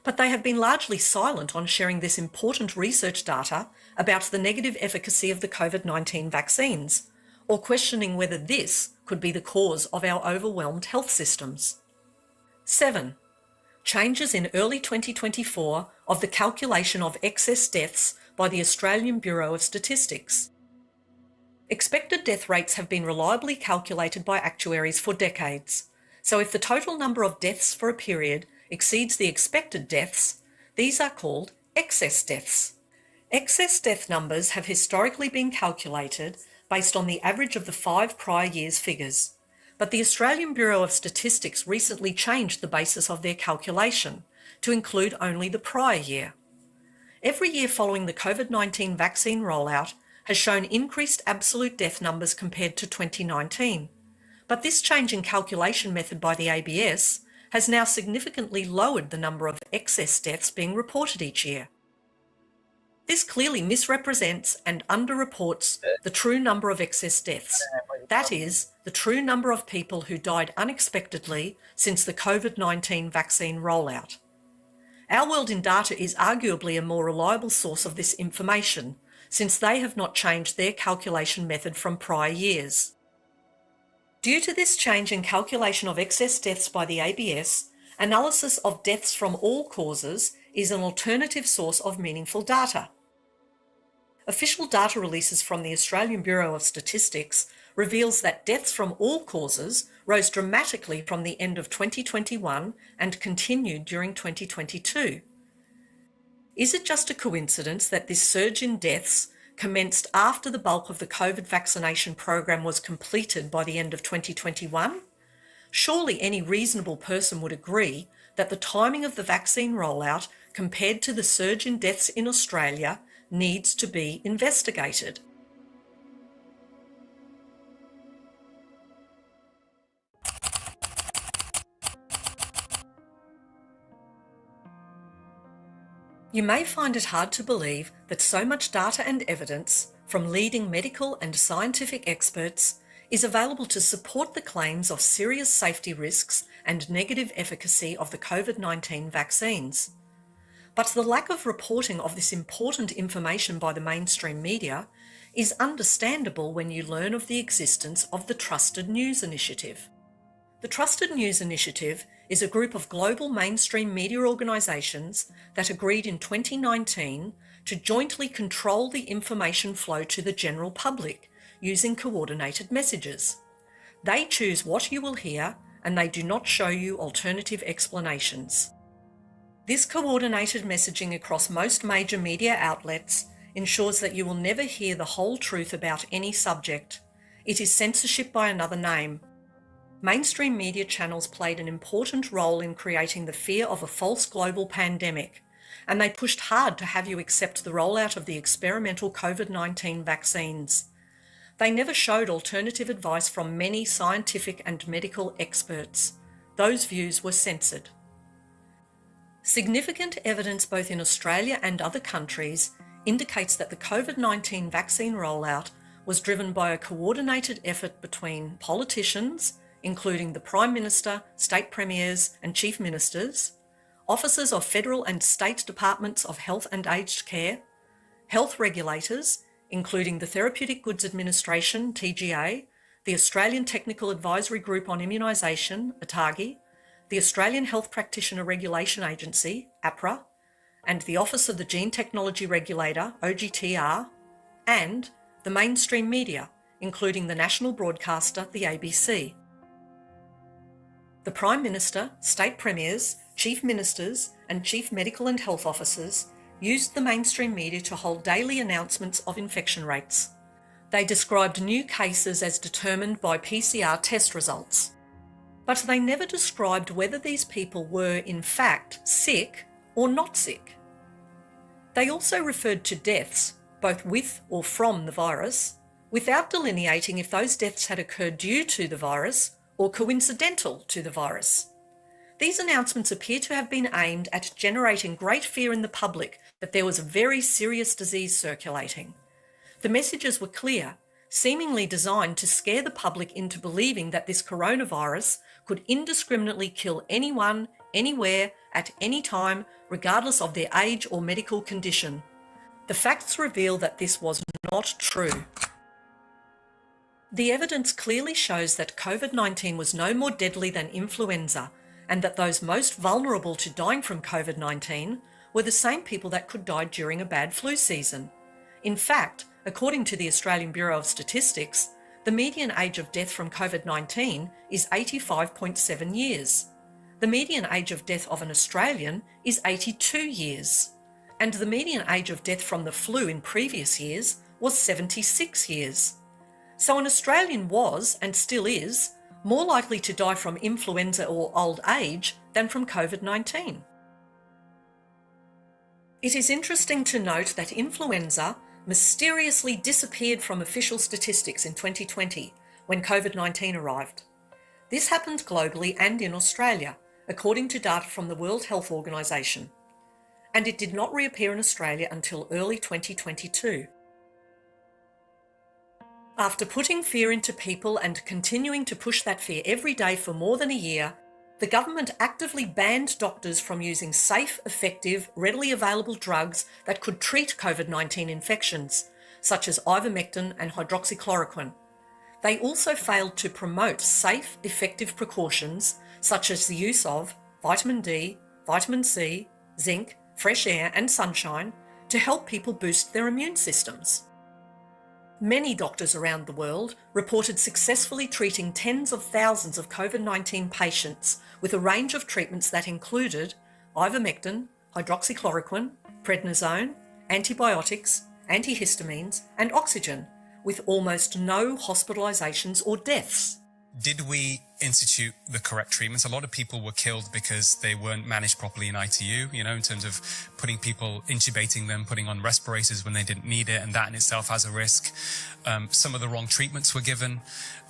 S8: But they have been largely silent on sharing this important research data about the negative efficacy of the COVID-19 vaccines, or questioning whether this could be the cause of our overwhelmed health systems. 7. Changes in early 2024 of the calculation of excess deaths by the Australian Bureau of Statistics. Expected death rates have been reliably calculated by actuaries for decades, so if the total number of deaths for a period exceeds the expected deaths, these are called excess deaths. Excess death numbers have historically been calculated based on the average of the 5 prior years' figures, but the Australian Bureau of Statistics recently changed the basis of their calculation to include only the prior year. Every year following the COVID-19 vaccine rollout has shown increased absolute death numbers compared to 2019, but this change in calculation method by the ABS has now significantly lowered the number of excess deaths being reported each year. This clearly misrepresents and underreports the true number of excess deaths. That is, the true number of people who died unexpectedly since the COVID-19 vaccine rollout. Our World in Data is arguably a more reliable source of this information, since they have not changed their calculation method from prior years. Due to this change in calculation of excess deaths by the ABS, analysis of deaths from all causes is an alternative source of meaningful data. Official data releases from the Australian Bureau of Statistics reveals that deaths from all causes rose dramatically from the end of 2021 and continued during 2022. Is it just a coincidence that this surge in deaths commenced after the bulk of the COVID vaccination program was completed by the end of 2021? Surely any reasonable person would agree that the timing of the vaccine rollout compared to the surge in deaths in Australia needs to be investigated. You may find it hard to believe that so much data and evidence from leading medical and scientific experts is available to support the claims of serious safety risks and negative efficacy of the COVID-19 vaccines. But the lack of reporting of this important information by the mainstream media is understandable when you learn of the existence of the Trusted News Initiative. The Trusted News Initiative is a group of global mainstream media organisations that agreed in 2019 to jointly control the information flow to the general public using coordinated messages. They choose what you will hear and they do not show you alternative explanations. This coordinated messaging across most major media outlets ensures that you will never hear the whole truth about any subject. It is censorship by another name. Mainstream media channels played an important role in creating the fear of a false global pandemic, and they pushed hard to have you accept the rollout of the experimental COVID-19 vaccines. They never showed alternative advice from many scientific and medical experts. Those views were censored. Significant evidence both in Australia and other countries indicates that the COVID-19 vaccine rollout was driven by a coordinated effort between politicians, including the Prime Minister, State Premiers and Chief Ministers, officers of federal and state departments of health and aged care, health regulators, including the Therapeutic Goods Administration, TGA, the Australian Technical Advisory Group on Immunisation, ATAGI, the Australian Health Practitioner Regulation Agency, APRA, and the Office of the Gene Technology Regulator, OGTR, and the mainstream media, including the national broadcaster, the ABC. The Prime Minister, State Premiers, Chief Ministers and Chief Medical and Health Officers used the mainstream media to hold daily announcements of infection rates. They described new cases as determined by PCR test results. But they never described whether these people were, in fact, sick or not sick. They also referred to deaths, both with or from the virus, without delineating if those deaths had occurred due to the virus or coincidental to the virus. These announcements appear to have been aimed at generating great fear in the public that there was a very serious disease circulating. The messages were clear: seemingly designed to scare the public into believing that this coronavirus could indiscriminately kill anyone, anywhere, at any time, regardless of their age or medical condition. The facts reveal that this was not true. The evidence clearly shows that COVID-19 was no more deadly than influenza, and that those most vulnerable to dying from COVID-19 were the same people that could die during a bad flu season. In fact, according to the Australian Bureau of Statistics, the median age of death from COVID-19 is 85.7 years. The median age of death of an Australian is 82 years. And the median age of death from the flu in previous years was 76 years. So an Australian was, and still is, more likely to die from influenza or old age than from COVID-19. It is interesting to note that influenza mysteriously disappeared from official statistics in 2020 when COVID-19 arrived. This happened globally and in Australia, according to data from the World Health Organization. And it did not reappear in Australia until early 2022. After putting fear into people and continuing to push that fear every day for more than a year, the government actively banned doctors from using safe, effective, readily available drugs that could treat COVID-19 infections, such as ivermectin and hydroxychloroquine. They also failed to promote safe, effective precautions, such as the use of vitamin D, vitamin C, zinc, fresh air and sunshine to help people boost their immune systems. Many doctors around the world reported successfully treating tens of thousands of COVID-19 patients with a range of treatments that included ivermectin, hydroxychloroquine, prednisone, antibiotics, antihistamines, and oxygen, with almost no hospitalizations or deaths.
S4: Did we institute the correct treatments? A lot of people were killed because they weren't managed properly in ITU, in terms of putting people, intubating them, putting on respirators when they didn't need it, and that in itself has a risk. Some of the wrong treatments were given.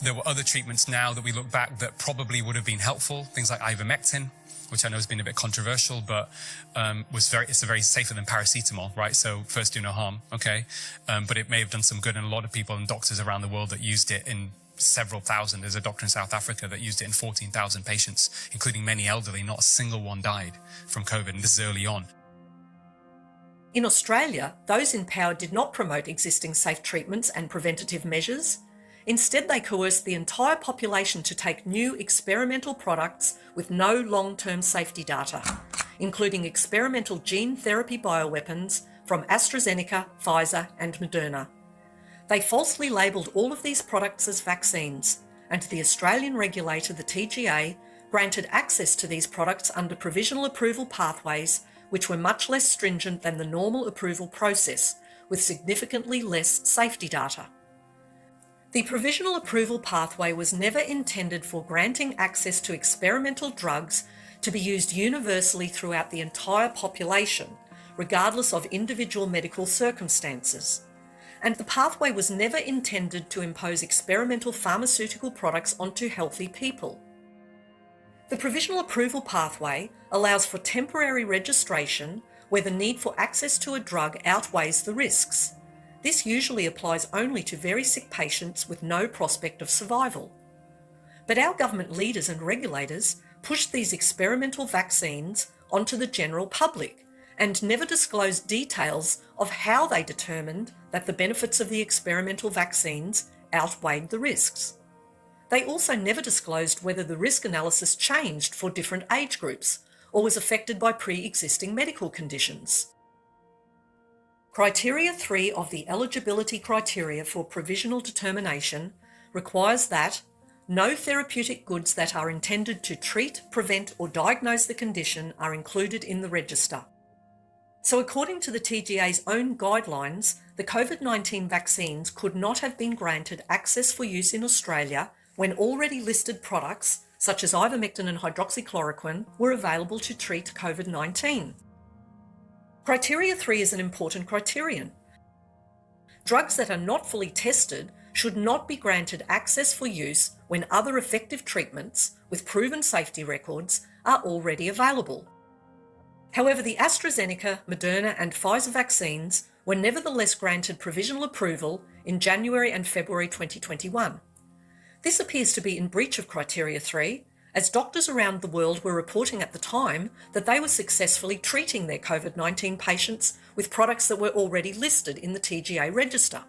S4: There were other treatments now that we look back that probably would have been helpful, things like ivermectin, which I know has been a bit controversial, but it's very safer than paracetamol, right? So first do no harm, okay? But it may have done some good, and a lot of people and doctors around the world that used it in several thousand. There's a doctor in South Africa that used it in 14,000 patients, including many elderly. Not a single one died from COVID, and this is early on.
S8: In Australia, those in power did not promote existing safe treatments and preventative measures. Instead, they coerced the entire population to take new experimental products with no long-term safety data, including experimental gene therapy bioweapons from AstraZeneca, Pfizer, and Moderna. They falsely labelled all of these products as vaccines, and the Australian regulator, the TGA, granted access to these products under provisional approval pathways, which were much less stringent than the normal approval process, with significantly less safety data. The provisional approval pathway was never intended for granting access to experimental drugs to be used universally throughout the entire population, regardless of individual medical circumstances. And the pathway was never intended to impose experimental pharmaceutical products onto healthy people. The provisional approval pathway allows for temporary registration where the need for access to a drug outweighs the risks. This usually applies only to very sick patients with no prospect of survival. But our government leaders and regulators pushed these experimental vaccines onto the general public and never disclosed details of how they determined that the benefits of the experimental vaccines outweighed the risks. They also never disclosed whether the risk analysis changed for different age groups or was affected by pre-existing medical conditions. Criteria 3 of the eligibility criteria for provisional determination requires that no therapeutic goods that are intended to treat, prevent, or diagnose the condition are included in the register. So according to the TGA's own guidelines, the COVID-19 vaccines could not have been granted access for use in Australia when already listed products, such as ivermectin and hydroxychloroquine, were available to treat COVID-19. Criteria 3 is an important criterion. Drugs that are not fully tested should not be granted access for use when other effective treatments with proven safety records are already available. However, the AstraZeneca, Moderna and Pfizer vaccines were nevertheless granted provisional approval in January and February 2021. This appears to be in breach of Criteria 3, as doctors around the world were reporting at the time that they were successfully treating their COVID-19 patients with products that were already listed in the TGA register.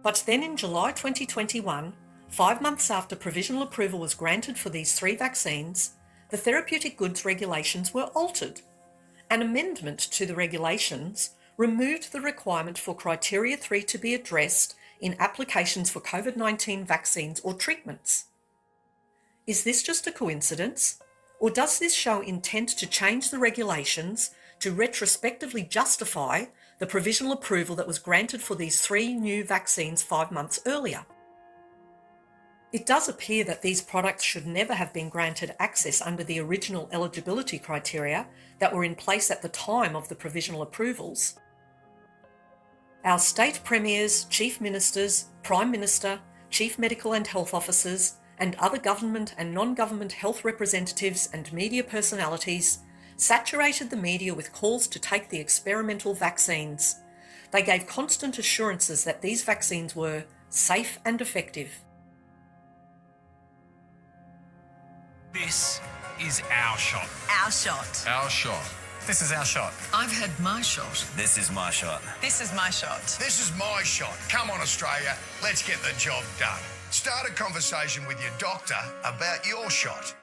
S8: But then in July 2021, 5 months after provisional approval was granted for these 3 vaccines, the therapeutic goods regulations were altered. An amendment to the regulations removed the requirement for Criteria 3 to be addressed in applications for COVID-19 vaccines or treatments. Is this just a coincidence, or does this show intent to change the regulations to retrospectively justify the provisional approval that was granted for these 3 new vaccines 5 months earlier? It does appear that these products should never have been granted access under the original eligibility criteria that were in place at the time of the provisional approvals. Our state premiers, chief ministers, prime minister, chief medical and health officers, and other government and non-government health representatives and media personalities saturated the media with calls to take the experimental vaccines. They gave constant assurances that these vaccines were safe and effective.
S1: This is our shot.
S2: Our shot.
S1: Our shot.
S2: This is our shot. I've had my shot.
S1: This is my shot.
S2: This is my shot.
S1: This is my shot. Come on, Australia. Let's get the job done. Start a conversation with your doctor about your shot.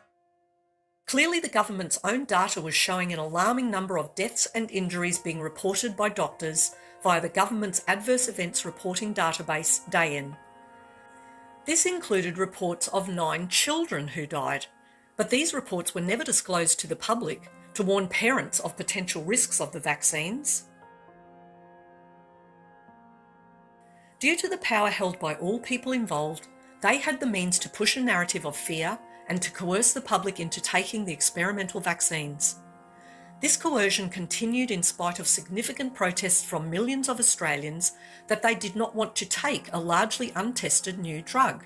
S8: Clearly, the government's own data was showing an alarming number of deaths and injuries being reported by doctors via the government's Adverse Events Reporting Database, DAEN. This included reports of 9 children who died, but these reports were never disclosed to the public to warn parents of potential risks of the vaccines. Due to the power held by all people involved, they had the means to push a narrative of fear and to coerce the public into taking the experimental vaccines. This coercion continued in spite of significant protests from millions of Australians that they did not want to take a largely untested new drug.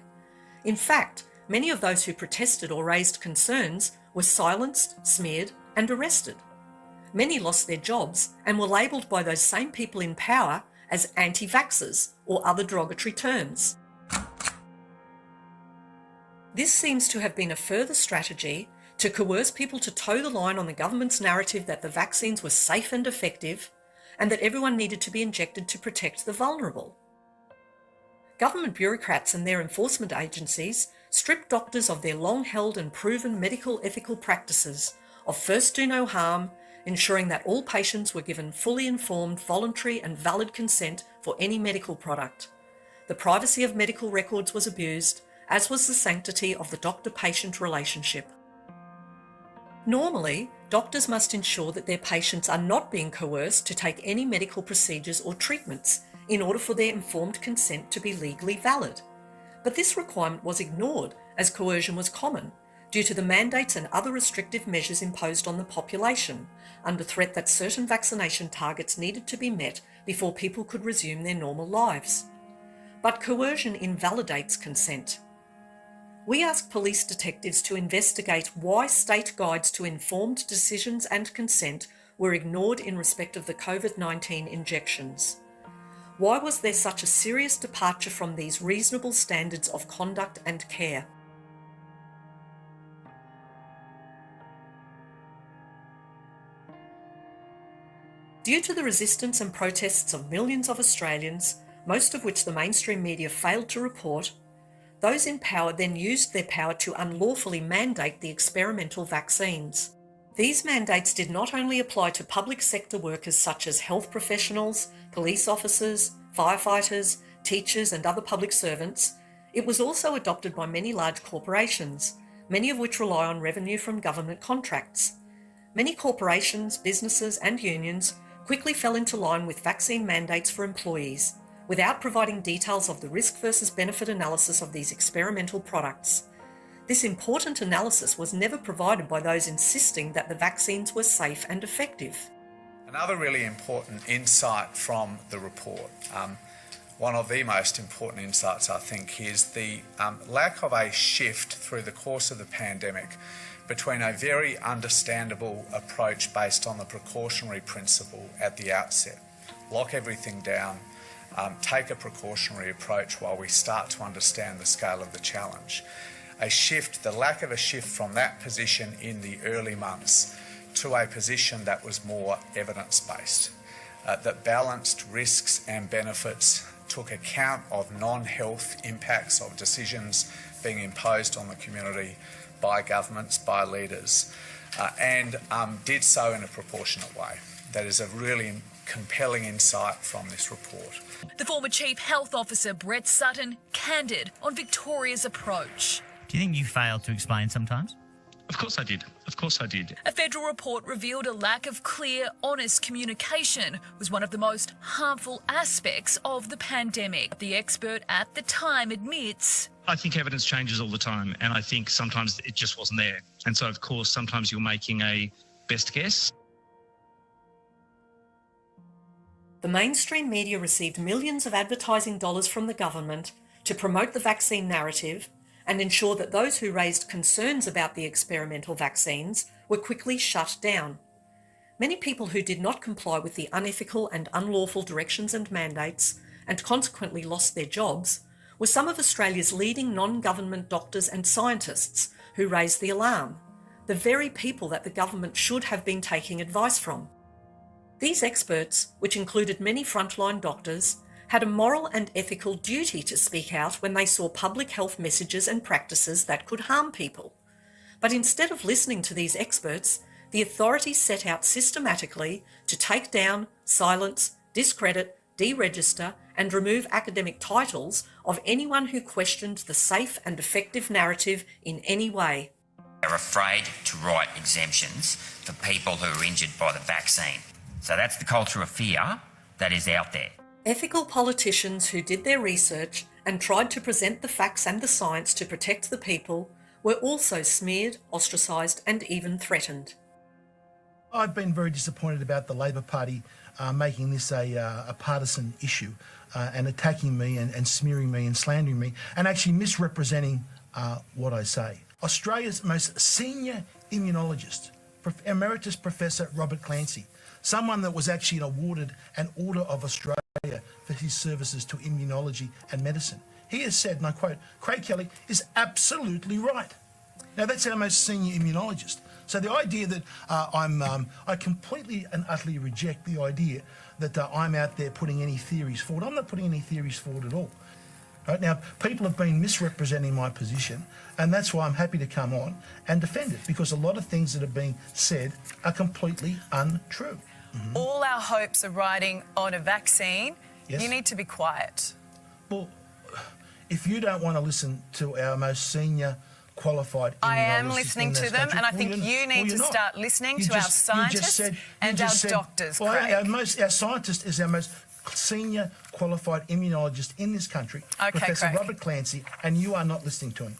S8: In fact, many of those who protested or raised concerns were silenced, smeared, and arrested. Many lost their jobs and were labelled by those same people in power as anti-vaxxers or other derogatory terms. This seems to have been a further strategy to coerce people to toe the line on the government's narrative that the vaccines were safe and effective and that everyone needed to be injected to protect the vulnerable. Government bureaucrats and their enforcement agencies stripped doctors of their long-held and proven medical ethical practices of first do no harm, ensuring that all patients were given fully informed, voluntary and valid consent for any medical product. The privacy of medical records was abused, as was the sanctity of the doctor-patient relationship. Normally, doctors must ensure that their patients are not being coerced to take any medical procedures or treatments in order for their informed consent to be legally valid. But this requirement was ignored as coercion was common, due to the mandates and other restrictive measures imposed on the population, under threat that certain vaccination targets needed to be met before people could resume their normal lives. But coercion invalidates consent. We asked police detectives to investigate why state guides to informed decisions and consent were ignored in respect of the COVID-19 injections. Why was there such a serious departure from these reasonable standards of conduct and care? Due to the resistance and protests of millions of Australians, most of which the mainstream media failed to report, those in power then used their power to unlawfully mandate the experimental vaccines. These mandates did not only apply to public sector workers such as health professionals, police officers, firefighters, teachers and other public servants, it was also adopted by many large corporations, many of which rely on revenue from government contracts. Many corporations, businesses and unions quickly fell into line with vaccine mandates for employees, without providing details of the risk versus benefit analysis of these experimental products. This important analysis was never provided by those insisting that the vaccines were safe and effective.
S6: Another really important insight from the report, one of the most important insights I think, is the lack of a shift through the course of the pandemic between a very understandable approach based on the precautionary principle at the outset, lock everything down, take a precautionary approach while we start to understand the scale of the challenge. The lack of a shift from that position in the early months to a position that was more evidence-based, that balanced risks and benefits, took account of non-health impacts of decisions being imposed on the community by governments, by leaders, and did so in a proportionate way. That is a really compelling insight from this report.
S7: The former Chief Health Officer, Brett Sutton, candid on Victoria's approach.
S10: Do you think you failed to explain sometimes?
S11: Of course I did. Of course I did.
S7: A federal report revealed a lack of clear, honest communication was one of the most harmful aspects of the pandemic. The expert at the time admits,
S11: I think evidence changes all the time, and I think sometimes it just wasn't there. And so, of course, sometimes you're making a best guess.
S8: The mainstream media received millions of advertising dollars from the government to promote the vaccine narrative and ensure that those who raised concerns about the experimental vaccines were quickly shut down. Many people who did not comply with the unethical and unlawful directions and mandates, and consequently lost their jobs, were some of Australia's leading non-government doctors and scientists who raised the alarm, the very people that the government should have been taking advice from. These experts, which included many frontline doctors, had a moral and ethical duty to speak out when they saw public health messages and practices that could harm people. But instead of listening to these experts, the authorities set out systematically to take down, silence, discredit, deregister and remove academic titles of anyone who questioned the safe and effective narrative in any way.
S13: They're afraid to write exemptions for people who are injured by the vaccine. So that's the culture of fear that is out there.
S8: Ethical politicians who did their research and tried to present the facts and the science to protect the people were also smeared, ostracised and even threatened.
S23: I've been very disappointed about the Labor Party making this a partisan issue and attacking me and smearing me and slandering me and actually misrepresenting what I say. Australia's most senior immunologist, Emeritus Professor Robert Clancy, someone that was actually awarded an Order of Australia for his services to immunology and medicine. He has said, and I quote, Craig Kelly is absolutely right. Now that's our most senior immunologist. So the idea that I completely and utterly reject the idea that I'm out there putting any theories forward. I'm not putting any theories forward at all. Right now, people have been misrepresenting my position, and that's why I'm happy to come on and defend it, because a lot of things that are being said are completely untrue. Mm-hmm.
S2: All our hopes are riding on a vaccine.
S23: Yes.
S2: You need to be quiet.
S23: Well, if you don't want to listen to our most senior qualified immunologists,
S2: I am listening to them, and I think you need to start listening to our scientists and our doctors, Craig.
S23: Our scientist is our most senior qualified immunologist in this country, Professor
S2: Craig.
S23: Robert Clancy, and you are not listening to him.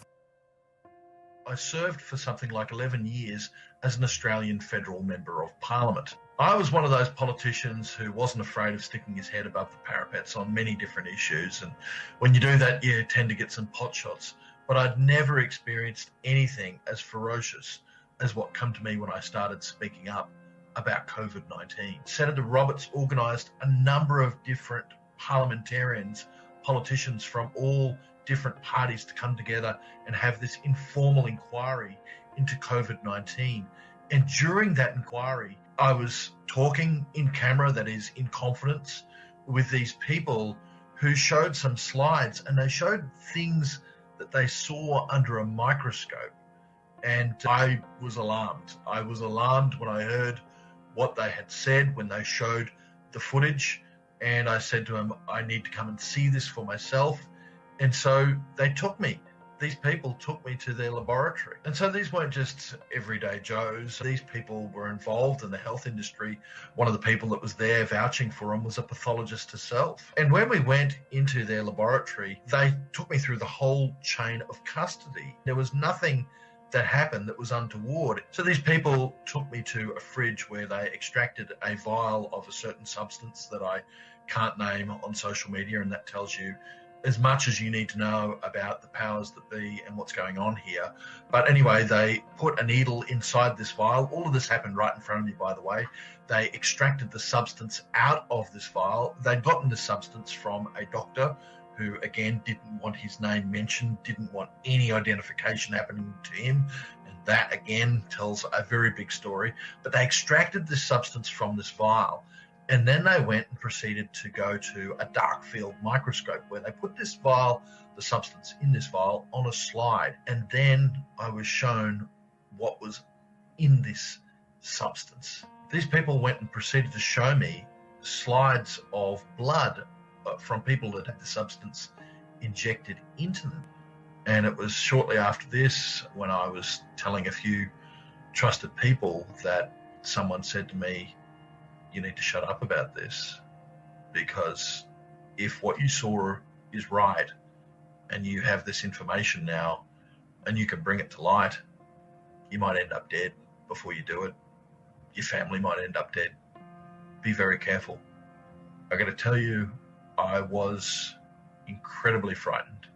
S26: I served for something like 11 years as an Australian federal member of parliament. I was one of those politicians who wasn't afraid of sticking his head above the parapets on many different issues, and when you do that you tend to get some pot shots. But I'd never experienced anything as ferocious as what came to me when I started speaking up about COVID-19. Senator Roberts organised a number of different parliamentarians, politicians from all different parties to come together and have this informal inquiry into COVID-19. And during that inquiry, I was talking in camera, that is in confidence, with these people who showed some slides, and they showed things that they saw under a microscope. And I was alarmed. I was alarmed when I heard what they had said, when they showed the footage. And I said to them, I need to come and see this for myself. And so they took me. These people took me to their laboratory. And so these weren't just everyday Joes. These people were involved in the health industry. One of the people that was there vouching for them was a pathologist herself. And when we went into their laboratory, they took me through the whole chain of custody. There was nothing that happened that was untoward. So these people took me to a fridge where they extracted a vial of a certain substance that I can't name on social media, and that tells you as much as you need to know about the powers that be and what's going on here. But anyway, they put a needle inside this vial. All of this happened right in front of me, by the way. They extracted the substance out of this vial. They'd gotten the substance from a doctor who, again, didn't want his name mentioned, didn't want any identification happening to him. And that, again, tells a very big story. But they extracted this substance from this vial. And then they went and proceeded to go to a dark field microscope where they put this vial, the substance in this vial, on a slide. And then I was shown what was in this substance. These people went and proceeded to show me slides of blood from people that had the substance injected into them. And it was shortly after this, when I was telling a few trusted people, that someone said to me, "You need to shut up about this, because if what you saw is right and you have this information now and you can bring it to light, you might end up dead before you do it. Your family might end up dead. Be very careful." I got to tell you, I was incredibly frightened,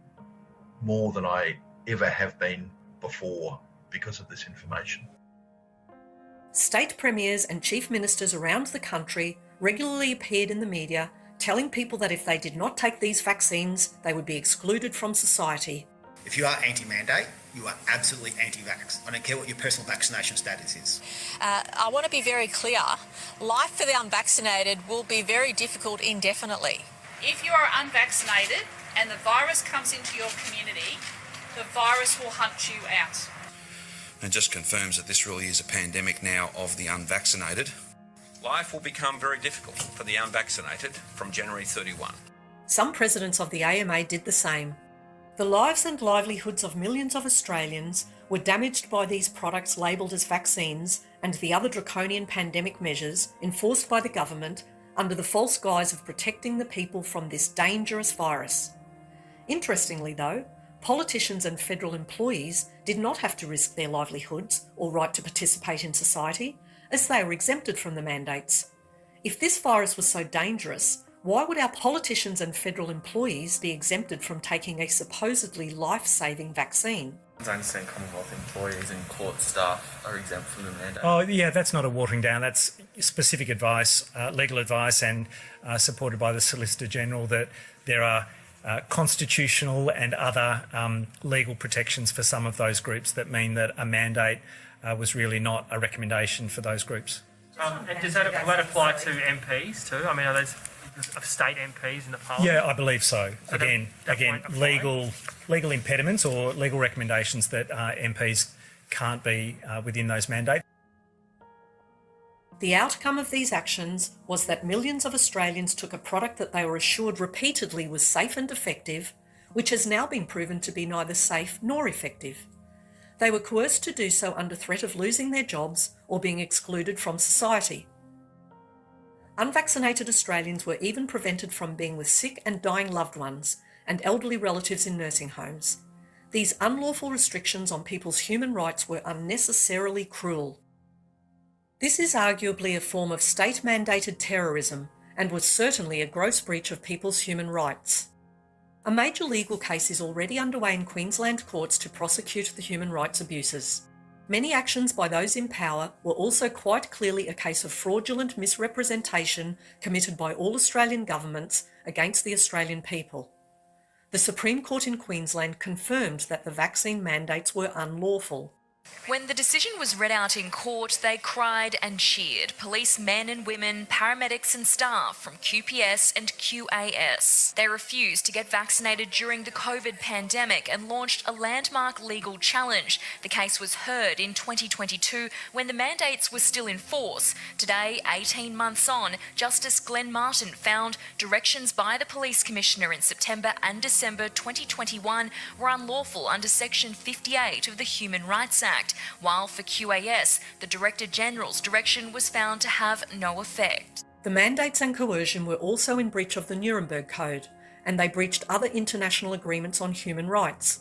S26: more than I ever have been before, because of this information.
S8: State premiers and chief ministers around the country regularly appeared in the media telling people that if they did not take these vaccines, they would be excluded from society.
S5: If you are anti-mandate, you are absolutely anti-vax. I don't care what your personal vaccination status is.
S9: I want to be very clear. Life for the unvaccinated will be very difficult indefinitely.
S12: If you are unvaccinated and the virus comes into your community, the virus will hunt you out.
S14: And just confirms that this really is a pandemic now of the unvaccinated. Life will become very difficult for the unvaccinated from January 31.
S8: Some presidents of the AMA did the same. The lives and livelihoods of millions of Australians were damaged by these products labelled as vaccines and the other draconian pandemic measures enforced by the government under the false guise of protecting the people from this dangerous virus. Interestingly though, politicians and federal employees did not have to risk their livelihoods or right to participate in society, as they were exempted from the mandates. If this virus was so dangerous, why would our politicians and federal employees be exempted from taking a supposedly life-saving vaccine?
S15: I understand Commonwealth employees and court staff are exempt from the mandate.
S17: Oh, yeah, that's not a watering down. That's specific advice, legal advice, and supported by the Solicitor General, that there are constitutional and other legal protections for some of those groups that mean that a mandate was really not a recommendation for those groups.
S21: And does that apply to MPs too? I mean, are those state MPs in the Parliament?
S17: Yeah, I believe so. Again, legal impediments or legal recommendations that MPs can't be within those mandates.
S8: The outcome of these actions was that millions of Australians took a product that they were assured repeatedly was safe and effective, which has now been proven to be neither safe nor effective. They were coerced to do so under threat of losing their jobs or being excluded from society. Unvaccinated Australians were even prevented from being with sick and dying loved ones and elderly relatives in nursing homes. These unlawful restrictions on people's human rights were unnecessarily cruel. This is arguably a form of state-mandated terrorism and was certainly a gross breach of people's human rights. A major legal case is already underway in Queensland courts to prosecute the human rights abuses. Many actions by those in power were also quite clearly a case of fraudulent misrepresentation committed by all Australian governments against the Australian people. The Supreme Court in Queensland confirmed that the vaccine mandates were unlawful.
S7: When the decision was read out in court, they cried and cheered. Police men and women, paramedics and staff from QPS and QAS. They refused to get vaccinated during the COVID pandemic and launched a landmark legal challenge. The case was heard in 2022 when the mandates were still in force. Today, 18 months on, Justice Glenn Martin found directions by the Police Commissioner in September and December 2021 were unlawful under Section 58 of the Human Rights Act. While for QAS, the Director General's direction was found to have no effect.
S8: The mandates and coercion were also in breach of the Nuremberg Code, and they breached other international agreements on human rights,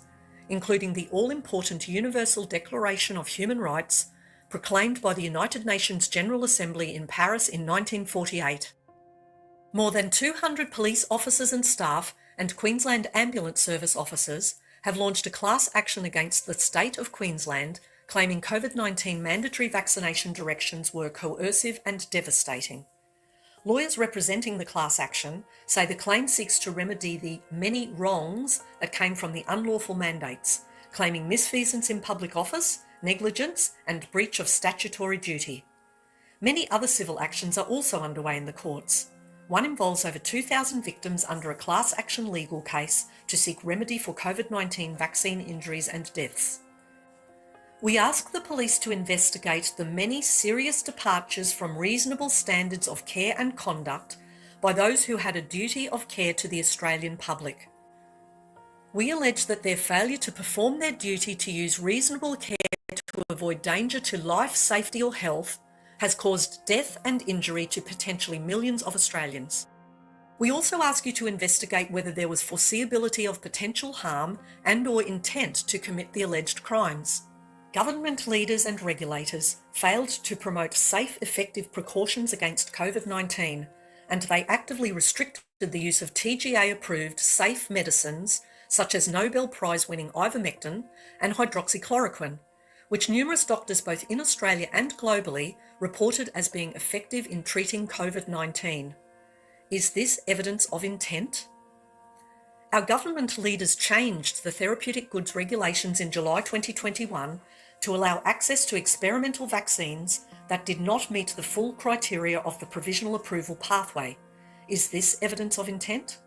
S8: including the all-important Universal Declaration of Human Rights, proclaimed by the United Nations General Assembly in Paris in 1948. More than 200 police officers and staff and Queensland Ambulance Service officers have launched a class action against the state of Queensland, claiming COVID-19 mandatory vaccination directions were coercive and devastating. Lawyers representing the class action say the claim seeks to remedy the many wrongs that came from the unlawful mandates, claiming misfeasance in public office, negligence, and breach of statutory duty. Many other civil actions are also underway in the courts. One involves over 2,000 victims under a class action legal case to seek remedy for COVID-19 vaccine injuries and deaths. We ask the police to investigate the many serious departures from reasonable standards of care and conduct by those who had a duty of care to the Australian public. We allege that their failure to perform their duty to use reasonable care to avoid danger to life, safety or health has caused death and injury to potentially millions of Australians. We also ask you to investigate whether there was foreseeability of potential harm and/or intent to commit the alleged crimes. Government leaders and regulators failed to promote safe, effective precautions against COVID-19, and they actively restricted the use of TGA-approved safe medicines such as Nobel Prize-winning ivermectin and hydroxychloroquine, which numerous doctors both in Australia and globally reported as being effective in treating COVID-19. Is this evidence of intent? Our government leaders changed the therapeutic goods regulations in July 2021 to allow access to experimental vaccines that did not meet the full criteria of the provisional approval pathway. Is this evidence of intent?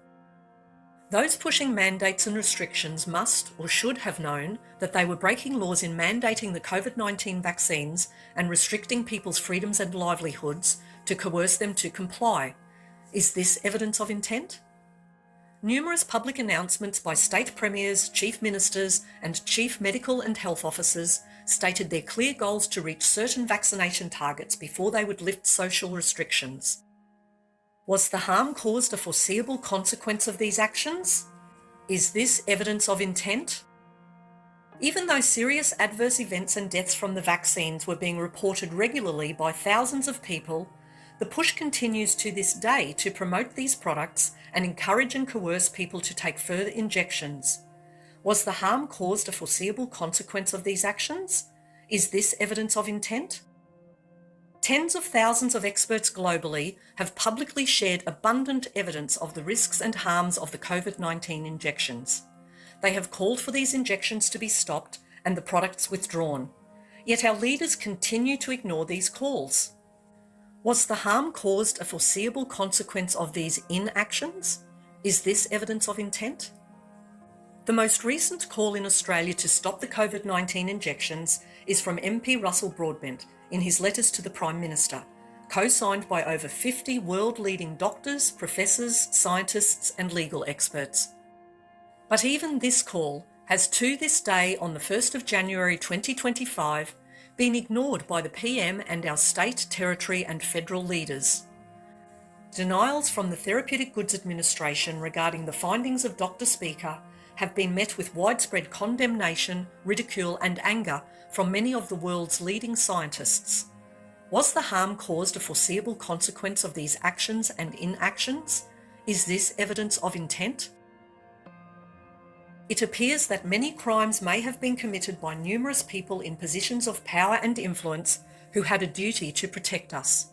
S8: Those pushing mandates and restrictions must or should have known that they were breaking laws in mandating the COVID-19 vaccines and restricting people's freedoms and livelihoods to coerce them to comply. Is this evidence of intent? Numerous public announcements by state premiers, chief ministers, and chief medical and health officers stated their clear goals to reach certain vaccination targets before they would lift social restrictions. Was the harm caused a foreseeable consequence of these actions? Is this evidence of intent? Even though serious adverse events and deaths from the vaccines were being reported regularly by thousands of people, the push continues to this day to promote these products and encourage and coerce people to take further injections. Was the harm caused a foreseeable consequence of these actions? Is this evidence of intent? Tens of thousands of experts globally have publicly shared abundant evidence of the risks and harms of the COVID-19 injections. They have called for these injections to be stopped and the products withdrawn. Yet our leaders continue to ignore these calls. Was the harm caused a foreseeable consequence of these inactions? Is this evidence of intent? The most recent call in Australia to stop the COVID-19 injections is from MP Russell Broadbent in his letters to the Prime Minister, co-signed by over 50 world-leading doctors, professors, scientists and legal experts. But even this call has to this day, on the 1st of January 2025, been ignored by the PM and our state, territory and federal leaders. Denials from the Therapeutic Goods Administration regarding the findings of Dr. Speaker have been met with widespread condemnation, ridicule and anger from many of the world's leading scientists. Was the harm caused a foreseeable consequence of these actions and inactions? Is this evidence of intent? It appears that many crimes may have been committed by numerous people in positions of power and influence who had a duty to protect us.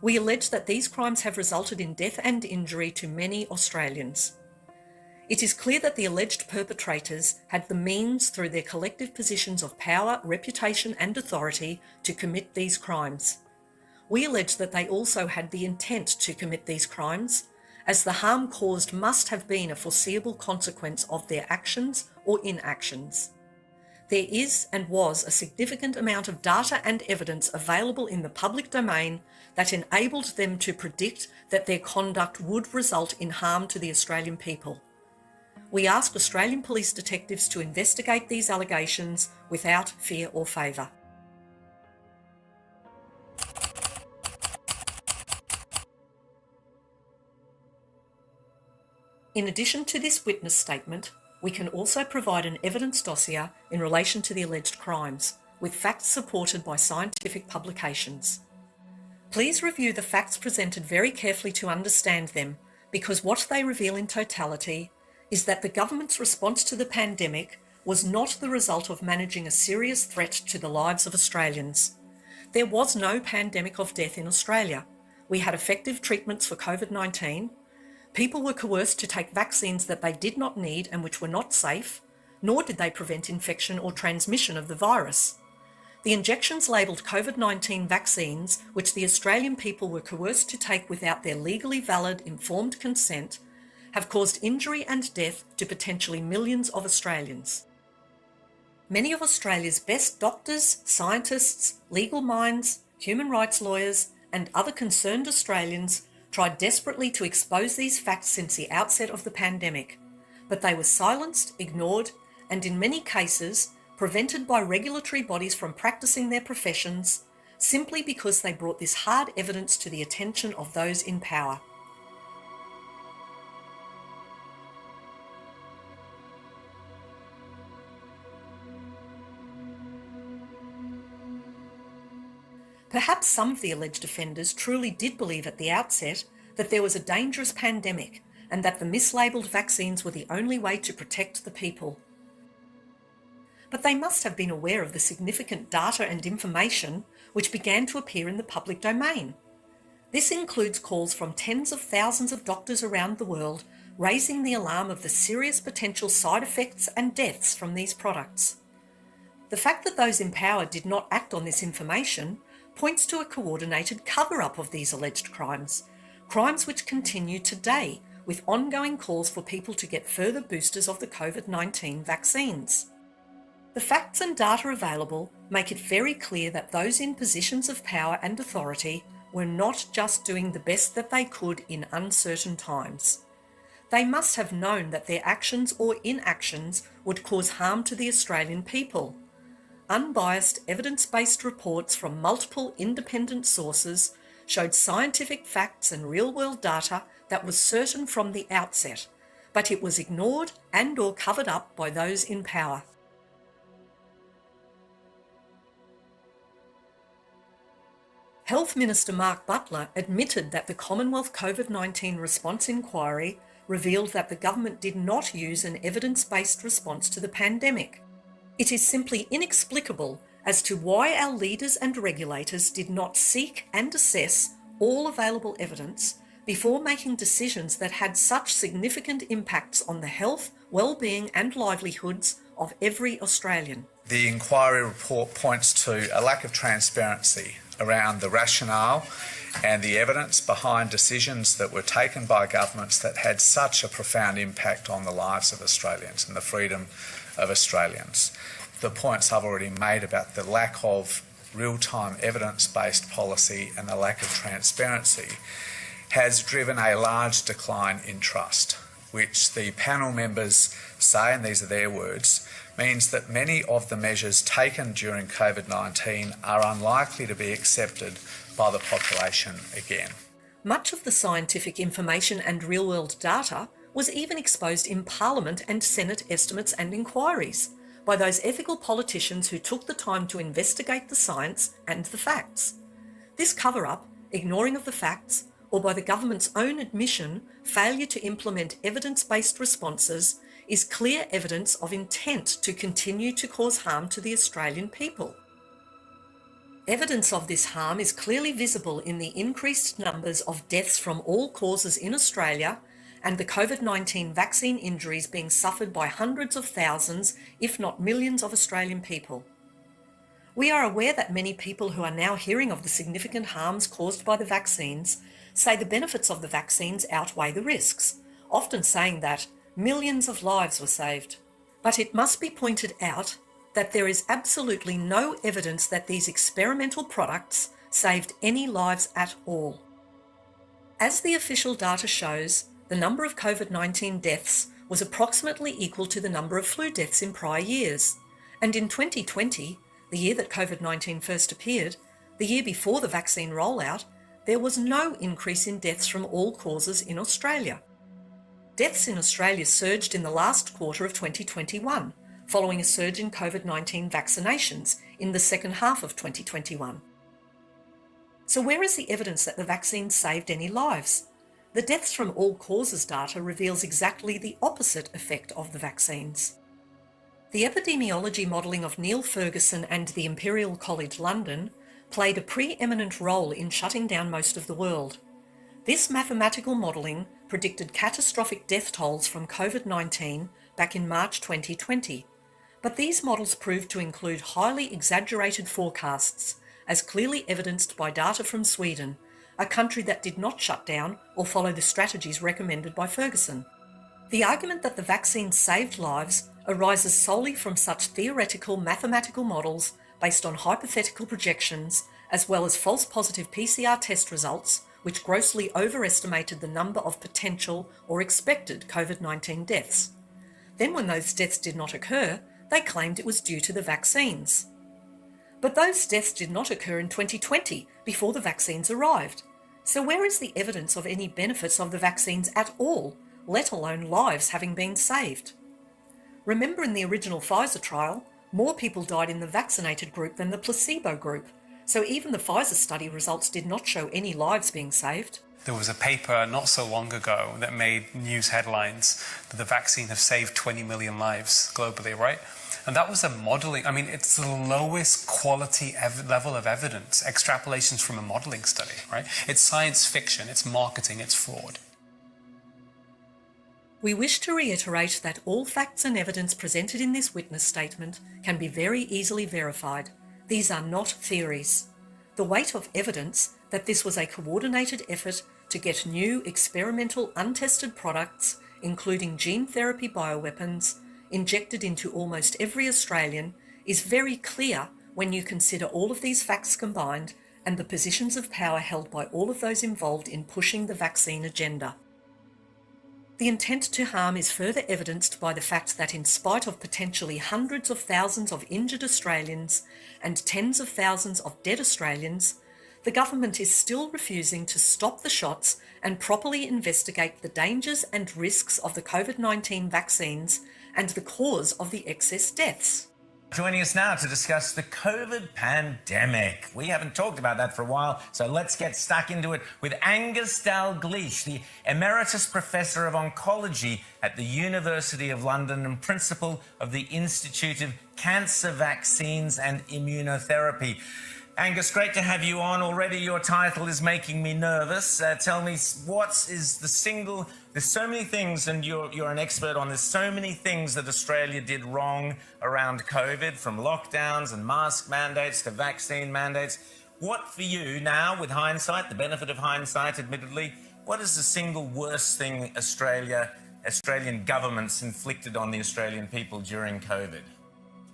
S8: We allege that these crimes have resulted in death and injury to many Australians. It is clear that the alleged perpetrators had the means through their collective positions of power, reputation and authority to commit these crimes. We allege that they also had the intent to commit these crimes, as the harm caused must have been a foreseeable consequence of their actions or inactions. There is and was a significant amount of data and evidence available in the public domain that enabled them to predict that their conduct would result in harm to the Australian people. We ask Australian police detectives to investigate these allegations without fear or favour. In addition to this witness statement, we can also provide an evidence dossier in relation to the alleged crimes, with facts supported by scientific publications. Please review the facts presented very carefully to understand them, because what they reveal in totality is that the government's response to the pandemic was not the result of managing a serious threat to the lives of Australians. There was no pandemic of death in Australia. We had effective treatments for COVID-19. People were coerced to take vaccines that they did not need and which were not safe, nor did they prevent infection or transmission of the virus. The injections labelled COVID-19 vaccines, which the Australian people were coerced to take without their legally valid informed consent, have caused injury and death to potentially millions of Australians. Many of Australia's best doctors, scientists, legal minds, human rights lawyers, and other concerned Australians tried desperately to expose these facts since the outset of the pandemic, but they were silenced, ignored, and in many cases, prevented by regulatory bodies from practicing their professions simply because they brought this hard evidence to the attention of those in power. Perhaps some of the alleged offenders truly did believe at the outset that there was a dangerous pandemic and that the mislabelled vaccines were the only way to protect the people. But they must have been aware of the significant data and information which began to appear in the public domain. This includes calls from tens of thousands of doctors around the world raising the alarm of the serious potential side effects and deaths from these products. The fact that those in power did not act on this information points to a coordinated cover-up of these alleged crimes, crimes which continue today with ongoing calls for people to get further boosters of the COVID-19 vaccines. The facts and data available make it very clear that those in positions of power and authority were not just doing the best that they could in uncertain times. They must have known that their actions or inactions would cause harm to the Australian people. Unbiased, evidence-based reports from multiple independent sources showed scientific facts and real-world data that was certain from the outset, but it was ignored and/or covered up by those in power. Health Minister Mark Butler admitted that the Commonwealth COVID-19 response inquiry revealed that the government did not use an evidence-based response to the pandemic. It is simply inexplicable as to why our leaders and regulators did not seek and assess all available evidence before making decisions that had such significant impacts on the health, well-being and livelihoods of every Australian.
S6: The inquiry report points to a lack of transparency around the rationale and the evidence behind decisions that were taken by governments that had such a profound impact on the lives of Australians and the freedom of Australians. The points I've already made about the lack of real-time evidence-based policy and the lack of transparency has driven a large decline in trust, which the panel members say, and these are their words, means that many of the measures taken during COVID-19 are unlikely to be accepted by the population again.
S8: Much of the scientific information and real-world data was even exposed in Parliament and Senate estimates and inquiries by those ethical politicians who took the time to investigate the science and the facts. This cover-up, ignoring of the facts, or by the government's own admission, failure to implement evidence-based responses is clear evidence of intent to continue to cause harm to the Australian people. Evidence of this harm is clearly visible in the increased numbers of deaths from all causes in Australia and the COVID-19 vaccine injuries being suffered by hundreds of thousands, if not millions of Australian people. We are aware that many people who are now hearing of the significant harms caused by the vaccines say the benefits of the vaccines outweigh the risks, often saying that millions of lives were saved. But it must be pointed out that there is absolutely no evidence that these experimental products saved any lives at all. As the official data shows, the number of COVID-19 deaths was approximately equal to the number of flu deaths in prior years. And in 2020, the year that COVID-19 first appeared, the year before the vaccine rollout, there was no increase in deaths from all causes in Australia. Deaths in Australia surged in the last quarter of 2021, following a surge in COVID-19 vaccinations in the second half of 2021. So where is the evidence that the vaccine saved any lives? The deaths from all causes data reveals exactly the opposite effect of the vaccines. The epidemiology modelling of Neil Ferguson and the Imperial College London played a preeminent role in shutting down most of the world. This mathematical modelling predicted catastrophic death tolls from COVID-19 back in March 2020, but these models proved to include highly exaggerated forecasts, as clearly evidenced by data from Sweden, a country that did not shut down or follow the strategies recommended by Ferguson. The argument that the vaccine saved lives arises solely from such theoretical mathematical models based on hypothetical projections, as well as false positive PCR test results, which grossly overestimated the number of potential or expected COVID-19 deaths. Then when those deaths did not occur, they claimed it was due to the vaccines. But those deaths did not occur in 2020, before the vaccines arrived. So where is the evidence of any benefits of the vaccines at all, let alone lives having been saved? Remember, in the original Pfizer trial, more people died in the vaccinated group than the placebo group, so even the Pfizer study results did not show any lives being saved.
S4: There was a paper not so long ago that made news headlines that the vaccine has saved 20 million lives globally, right? And that was a modelling. I mean, it's the lowest quality level of evidence, extrapolations from a modelling study, right? It's science fiction, it's marketing, it's fraud.
S8: We wish to reiterate that all facts and evidence presented in this witness statement can be very easily verified. These are not theories. The weight of evidence that this was a coordinated effort to get new experimental untested products, including gene therapy bioweapons, injected into almost every Australian is very clear when you consider all of these facts combined and the positions of power held by all of those involved in pushing the vaccine agenda. The intent to harm is further evidenced by the fact that in spite of potentially hundreds of thousands of injured Australians and tens of thousands of dead Australians, the government is still refusing to stop the shots and properly investigate the dangers and risks of the COVID-19 vaccines and the cause of the excess deaths.
S3: Joining us now to discuss the COVID pandemic. We haven't talked about that for a while, so let's get stuck into it with Angus Dalgleish, the Emeritus Professor of Oncology at the University of London and Principal of the Institute of Cancer Vaccines and Immunotherapy. Angus, great to have you on. Already your title is making me nervous. Tell me, there's so many things, and you're an expert on this, so many things that Australia did wrong around COVID, from lockdowns and mask mandates to vaccine mandates. What for you now, with hindsight, the benefit of hindsight, admittedly, what is the single worst thing Australian governments inflicted on the Australian people during COVID?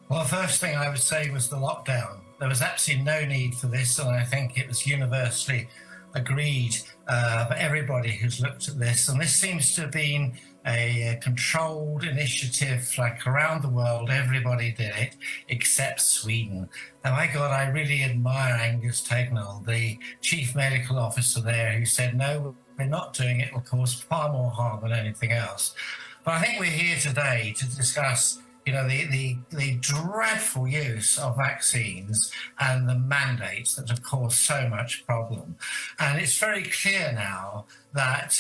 S16: Well, the first thing I would say was the lockdown. There was absolutely no need for this, and I think it was universally agreed by everybody who's looked at this. And this seems to have been a controlled initiative, like around the world. Everybody did it except Sweden. Now, my God, I really admire Angus Tagnall, the chief medical officer there, who said, no, we're not doing it. It will cause far more harm than anything else. But I think we're here today to discuss the dreadful use of vaccines and the mandates that have caused so much problem. And it's very clear now that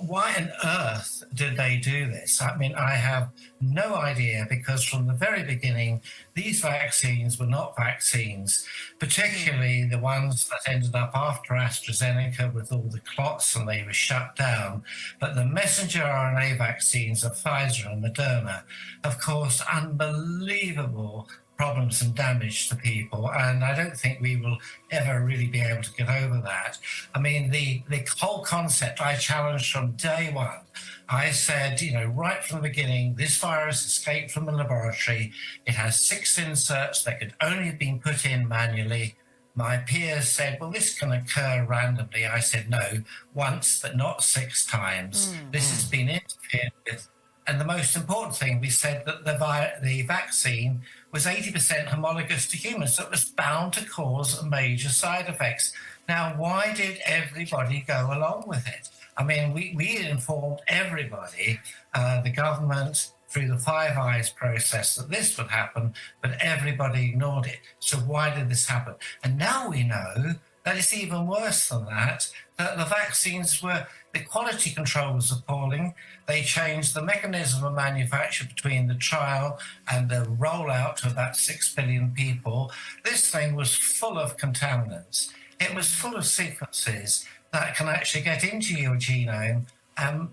S16: why on earth did they do this? I mean, I have no idea, because from the very beginning, these vaccines were not vaccines, particularly the ones that ended up after AstraZeneca with all the clots and they were shut down. But the messenger RNA vaccines of Pfizer and Moderna have caused unbelievable problems and damage to people, and I don't think we will ever really be able to get over that. I mean, the whole concept I challenged from day one. I said, right from the beginning, this virus escaped from the laboratory. It has 6 inserts that could only have been put in manually. My peers said, well, this can occur randomly. I said, no, once, but not 6 times. This has been interfered with. And the most important thing, we said that the vaccine was 80% homologous to humans, so it was bound to cause major side effects. Now, why did everybody go along with it? I mean, we informed everybody, the government, through the Five Eyes process, that this would happen, but everybody ignored it. So why did this happen? And now we know that it's even worse than that, that the vaccines were, the quality control was appalling. They changed the mechanism of manufacture between the trial and the rollout to about 6 billion people. This thing was full of contaminants. It was full of sequences that can actually get into your genome. And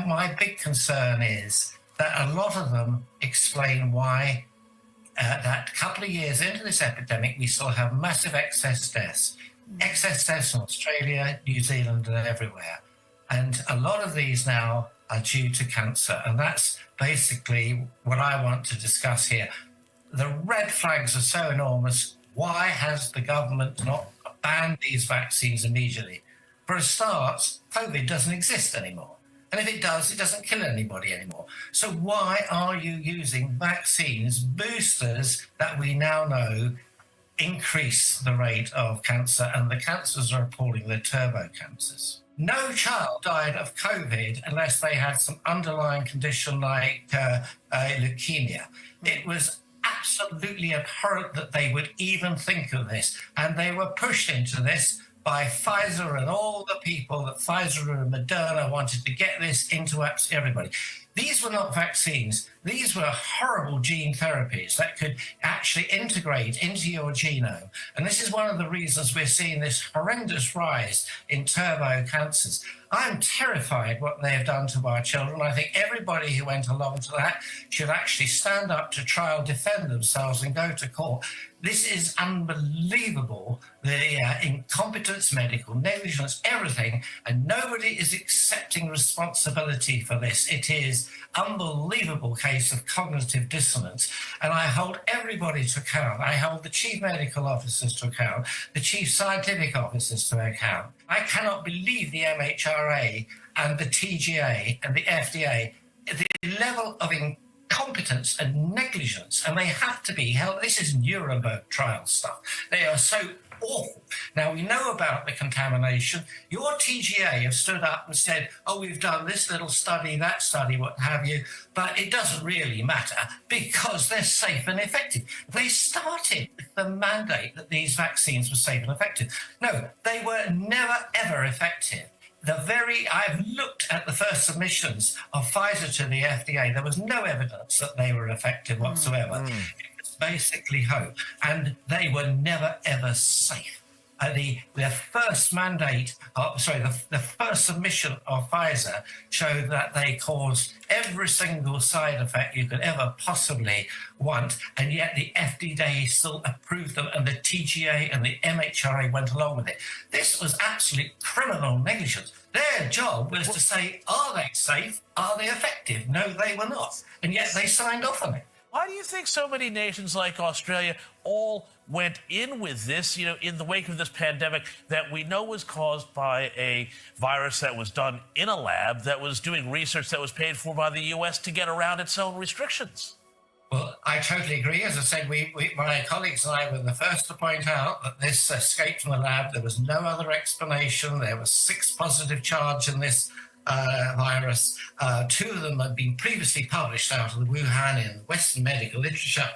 S16: my big concern is that a lot of them explain why that couple of years into this epidemic, we still have massive excess deaths. Excess deaths in Australia, New Zealand, and everywhere. And a lot of these now are due to cancer. And that's basically what I want to discuss here. The red flags are so enormous. Why has the government not banned these vaccines immediately? For a start, COVID doesn't exist anymore. And if it does, it doesn't kill anybody anymore. So why are you using vaccines, boosters that we now know increase the rate of cancer, and the cancers are appalling, they're turbo cancers. No child died of COVID unless they had some underlying condition like leukemia. It was absolutely abhorrent that they would even think of this, and they were pushed into this by Pfizer and all the people that Pfizer and Moderna wanted to get this into absolutely everybody. These were not vaccines. These were horrible gene therapies that could actually integrate into your genome. And this is one of the reasons we're seeing this horrendous rise in turbo cancers. I'm terrified what they have done to our children. I think everybody who went along to that should actually stand up to trial, defend themselves and go to court. This is unbelievable, the incompetence, medical negligence, everything, and nobody is accepting responsibility for this. It is unbelievable case of cognitive dissonance, and I hold everybody to account. I hold the chief medical officers to account, the chief scientific officers to account. I cannot believe the MHRA and the TGA and the FDA, the level of incompetence and negligence, and they have to be held. This is Nuremberg trial stuff. They are so awful. Now, we know about the contamination. Your TGA have stood up and said, oh, we've done this little study, that study, what have you, but it doesn't really matter because they're safe and effective. They started the mandate that these vaccines were safe and effective. No, they were never, ever effective. I've looked at the first submissions of Pfizer to the FDA. There was no evidence that they were effective whatsoever. It was basically hope. And they were never, ever safe. The first mandate, the first submission of Pfizer showed that they caused every single side effect you could ever possibly want, and yet the FDA still approved them, and the TGA and the MHRA went along with it. This was absolute criminal negligence. Their job was to say, are they safe? Are they effective? No, they were not. And yet they signed off on it.
S18: Why do you think so many nations like Australia all went in with this, in the wake of this pandemic that we know was caused by a virus that was done in a lab, that was doing research that was paid for by the US to get around its own restrictions?
S16: Well, I totally agree. As I said, my colleagues and I were the first to point out that this escaped from the lab. There was no other explanation. There was 6 positive charge in this virus. 2 of them had been previously published out of the Wuhan in Western medical literature.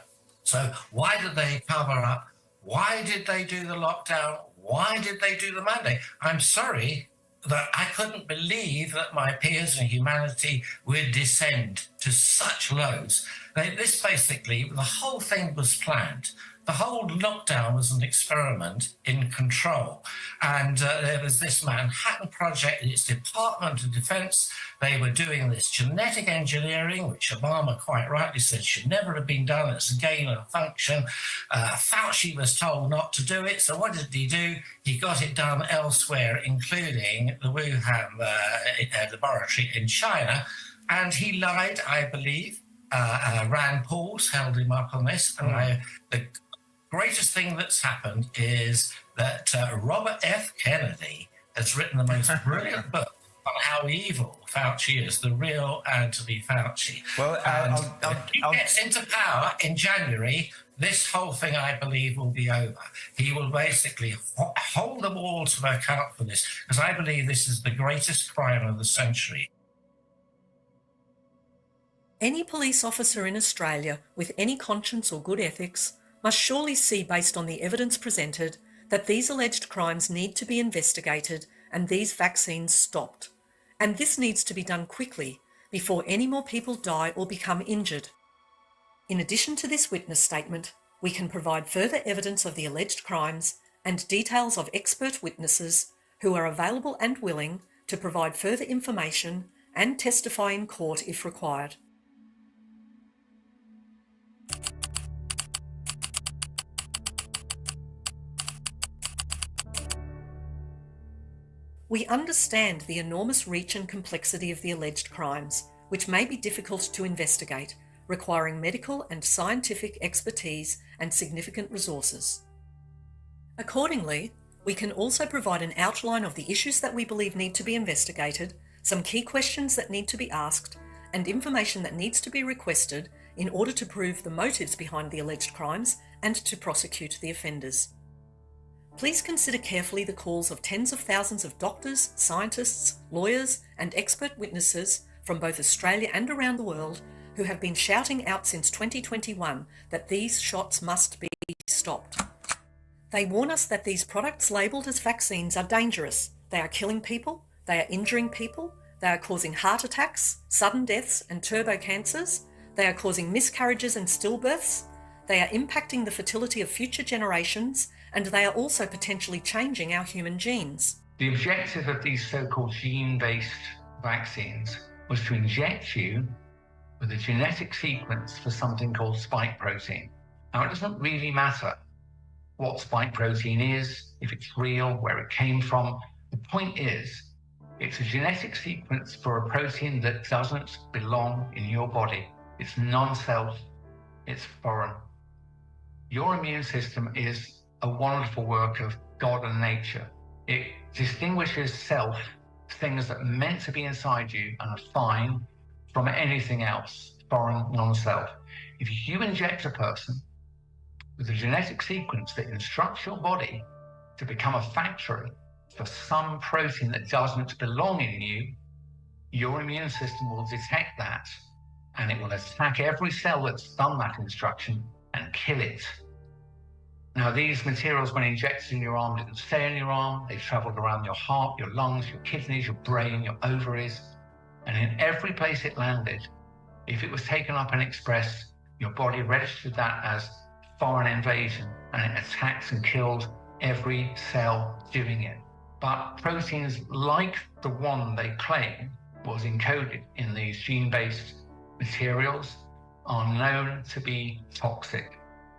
S16: So why did they cover up? Why did they do the lockdown? Why did they do the mandate? I'm sorry that I couldn't believe that my peers in humanity would descend to such lows. This basically, the whole thing was planned. The whole lockdown was an experiment in control. And there was this Manhattan Project, its Department of Defense. They were doing this genetic engineering, which Obama quite rightly said should never have been done. It's a gain of function. Fauci was told not to do it. So what did he do? He got it done elsewhere, including the Wuhan laboratory in China. And he lied, I believe. Rand Paul's held him up on this. And the greatest thing that's happened is that Robert F. Kennedy has written the most brilliant book on how evil Fauci is, the real Anthony Fauci.
S3: Well,
S16: if he gets into power in January, this whole thing, I believe, will be over. He will basically hold them all to account for this, because I believe this is the greatest crime of the century.
S8: Any police officer in Australia with any conscience or good ethics must surely see, based on the evidence presented, that these alleged crimes need to be investigated and these vaccines stopped. And this needs to be done quickly before any more people die or become injured. In addition to this witness statement, we can provide further evidence of the alleged crimes and details of expert witnesses who are available and willing to provide further information and testify in court if required. We understand the enormous reach and complexity of the alleged crimes, which may be difficult to investigate, requiring medical and scientific expertise and significant resources. Accordingly, we can also provide an outline of the issues that we believe need to be investigated, some key questions that need to be asked, and information that needs to be requested in order to prove the motives behind the alleged crimes and to prosecute the offenders. Please consider carefully the calls of tens of thousands of doctors, scientists, lawyers, and expert witnesses from both Australia and around the world who have been shouting out since 2021 that these shots must be stopped. They warn us that these products labelled as vaccines are dangerous. They are killing people, they are injuring people, they are causing heart attacks, sudden deaths and turbo cancers, they are causing miscarriages and stillbirths, they are impacting the fertility of future generations, and they are also potentially changing our human genes.
S1: The objective of these so-called gene-based vaccines was to inject you with a genetic sequence for something called spike protein. Now, it doesn't really matter what spike protein is, if it's real, where it came from. The point is, it's a genetic sequence for a protein that doesn't belong in your body. It's non-self, it's foreign. Your immune system is a wonderful work of God and nature. It distinguishes self, things that are meant to be inside you and are fine, from anything else, foreign, non-self. If you inject a person with a genetic sequence that instructs your body to become a factory for some protein that doesn't belong in you, your immune system will detect that and it will attack every cell that's done that instruction and kill it. Now, these materials, when injected in your arm, didn't stay in your arm. They traveled around your heart, your lungs, your kidneys, your brain, your ovaries. And in every place it landed, if it was taken up and expressed, your body registered that as foreign invasion, and it attacked and killed every cell doing it. But proteins like the one they claim was encoded in these gene-based materials are known to be toxic.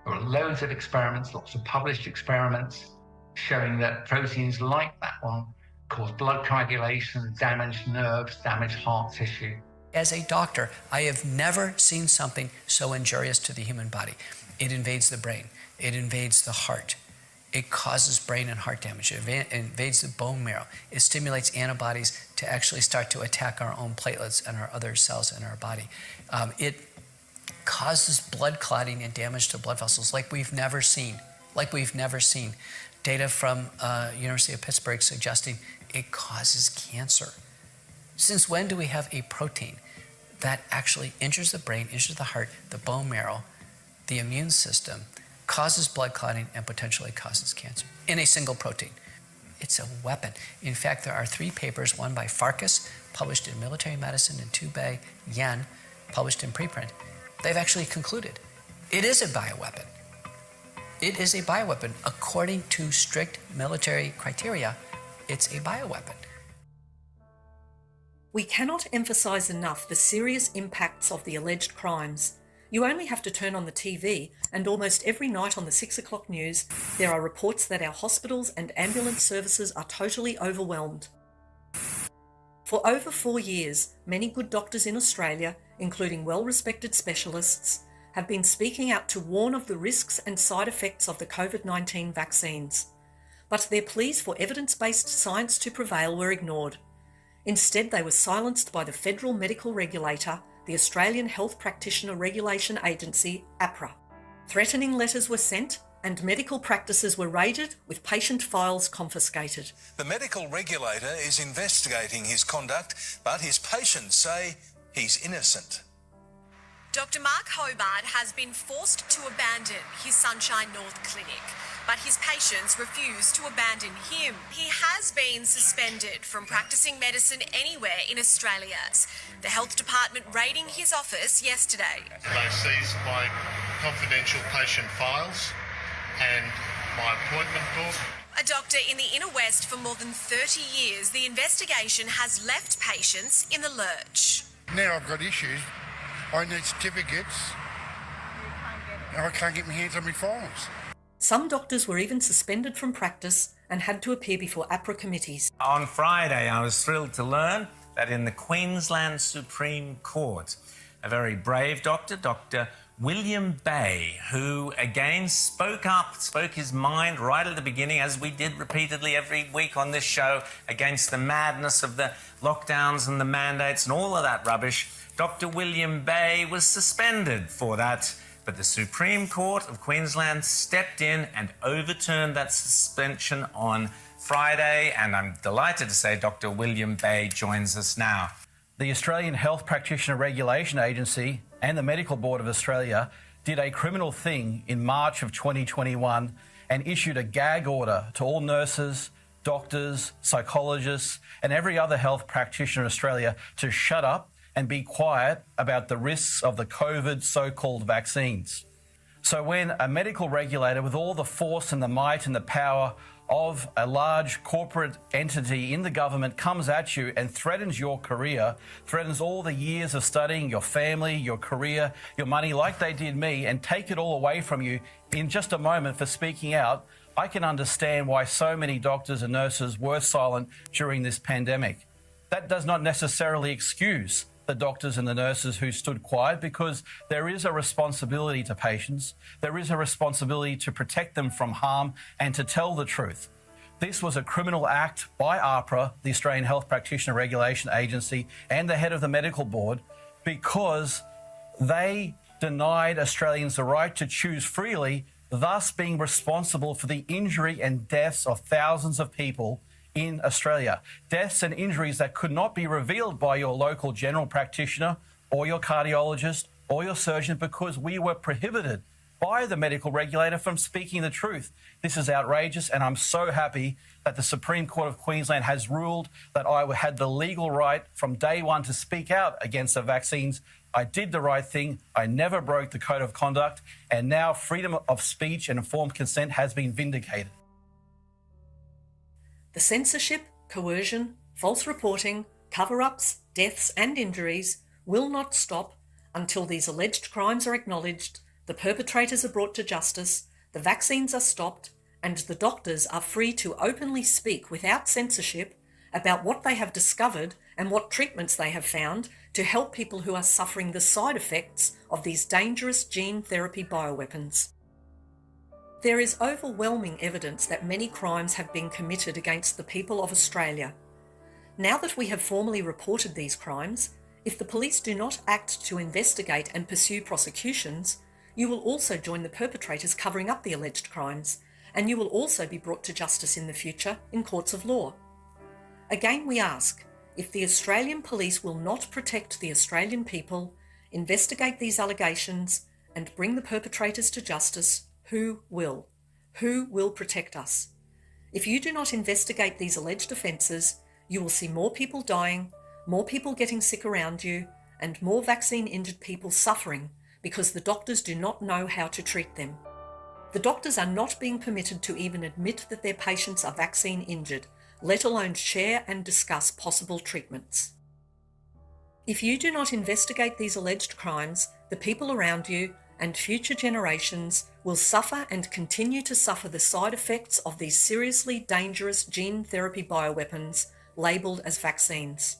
S1: There are loads of experiments, lots of published experiments showing that proteins like that one cause blood coagulation, damaged nerves, damaged heart tissue.
S19: As a doctor, I have never seen something so injurious to the human body. It invades the brain, it invades the heart, it causes brain and heart damage, it invades the bone marrow, it stimulates antibodies to actually start to attack our own platelets and our other cells in our body. It causes blood clotting and damage to blood vessels like we've never seen. Data from University of Pittsburgh suggesting it causes cancer. Since when do we have a protein that actually injures the brain, injures the heart, the bone marrow, the immune system, causes blood clotting, and potentially causes cancer in a single protein? It's a weapon. In fact, there are 3 papers, one by Farkas, published in Military Medicine, and 2 by Yen, published in preprint. They've actually concluded it is a bioweapon. It is a bioweapon. According to strict military criteria, it's a bioweapon.
S8: We cannot emphasise enough the serious impacts of the alleged crimes. You only have to turn on the TV, and almost every night on the 6 o'clock news, there are reports that our hospitals and ambulance services are totally overwhelmed. For over 4 years, many good doctors in Australia, including well-respected specialists, have been speaking out to warn of the risks and side effects of the COVID-19 vaccines. But their pleas for evidence-based science to prevail were ignored. Instead, they were silenced by the federal medical regulator, the Australian Health Practitioner Regulation Agency, APRA. Threatening letters were sent and medical practices were raided with patient files confiscated.
S20: The medical regulator is investigating his conduct, but his patients say he's innocent.
S10: Dr. Mark Hobart has been forced to abandon his Sunshine North clinic, but his patients refuse to abandon him. He has been suspended from practicing medicine anywhere in Australia. The health department raiding his office yesterday.
S11: They seized my confidential patient files and my appointment book.
S10: A doctor in the inner west for more than 30 years, the investigation has left patients in the lurch.
S13: Now I've got issues. I need certificates. I can't get my hands on my files.
S8: Some doctors were even suspended from practice and had to appear before APRA committees.
S3: On Friday, I was thrilled to learn that in the Queensland Supreme Court, a very brave doctor, Dr. William Bay, who again spoke his mind right at the beginning, as we did repeatedly every week on this show, against the madness of the lockdowns and the mandates and all of that rubbish. Dr. William Bay was suspended for that, but the Supreme Court of Queensland stepped in and overturned that suspension on Friday, and I'm delighted to say Dr. William Bay joins us now.
S22: The Australian Health Practitioner Regulation Agency and the Medical Board of Australia did a criminal thing in March of 2021 and issued a gag order to all nurses, doctors, psychologists and every other health practitioner in Australia to shut up and be quiet about the risks of the COVID so-called vaccines. So when a medical regulator with all the force and the might and the power of a large corporate entity in the government comes at you and threatens your career, threatens all the years of studying, your family, your career, your money, like they did me, and take it all away from you in just a moment for speaking out, I can understand why so many doctors and nurses were silent during this pandemic. That does not necessarily excuse the doctors and the nurses who stood quiet, because there is a responsibility to patients. There is a responsibility to protect them from harm and to tell the truth. This was a criminal act by AHPRA, the Australian Health Practitioner Regulation Agency, and the head of the Medical Board, because they denied Australians the right to choose freely, thus being responsible for the injury and deaths of thousands of people in Australia. Deaths and injuries that could not be revealed by your local general practitioner or your cardiologist or your surgeon, because we were prohibited by the medical regulator from speaking the truth. This is outrageous, and I'm so happy that the Supreme Court of Queensland has ruled that I had the legal right from day one to speak out against the vaccines. I did the right thing. I never broke the code of conduct, and now freedom of speech and informed consent has been vindicated.
S8: The censorship, coercion, false reporting, cover-ups, deaths and injuries will not stop until these alleged crimes are acknowledged, the perpetrators are brought to justice, the vaccines are stopped, and the doctors are free to openly speak without censorship about what they have discovered and what treatments they have found to help people who are suffering the side effects of these dangerous gene therapy bioweapons. There is overwhelming evidence that many crimes have been committed against the people of Australia. Now that we have formally reported these crimes, if the police do not act to investigate and pursue prosecutions, you will also join the perpetrators covering up the alleged crimes, and you will also be brought to justice in the future in courts of law. Again, we ask, if the Australian police will not protect the Australian people, investigate these allegations, and bring the perpetrators to justice, who will? Who will protect us? If you do not investigate these alleged offences, you will see more people dying, more people getting sick around you, and more vaccine-injured people suffering because the doctors do not know how to treat them. The doctors are not being permitted to even admit that their patients are vaccine-injured, let alone share and discuss possible treatments. If you do not investigate these alleged crimes, the people around you and future generations will suffer and continue to suffer the side effects of these seriously dangerous gene therapy bioweapons labelled as vaccines.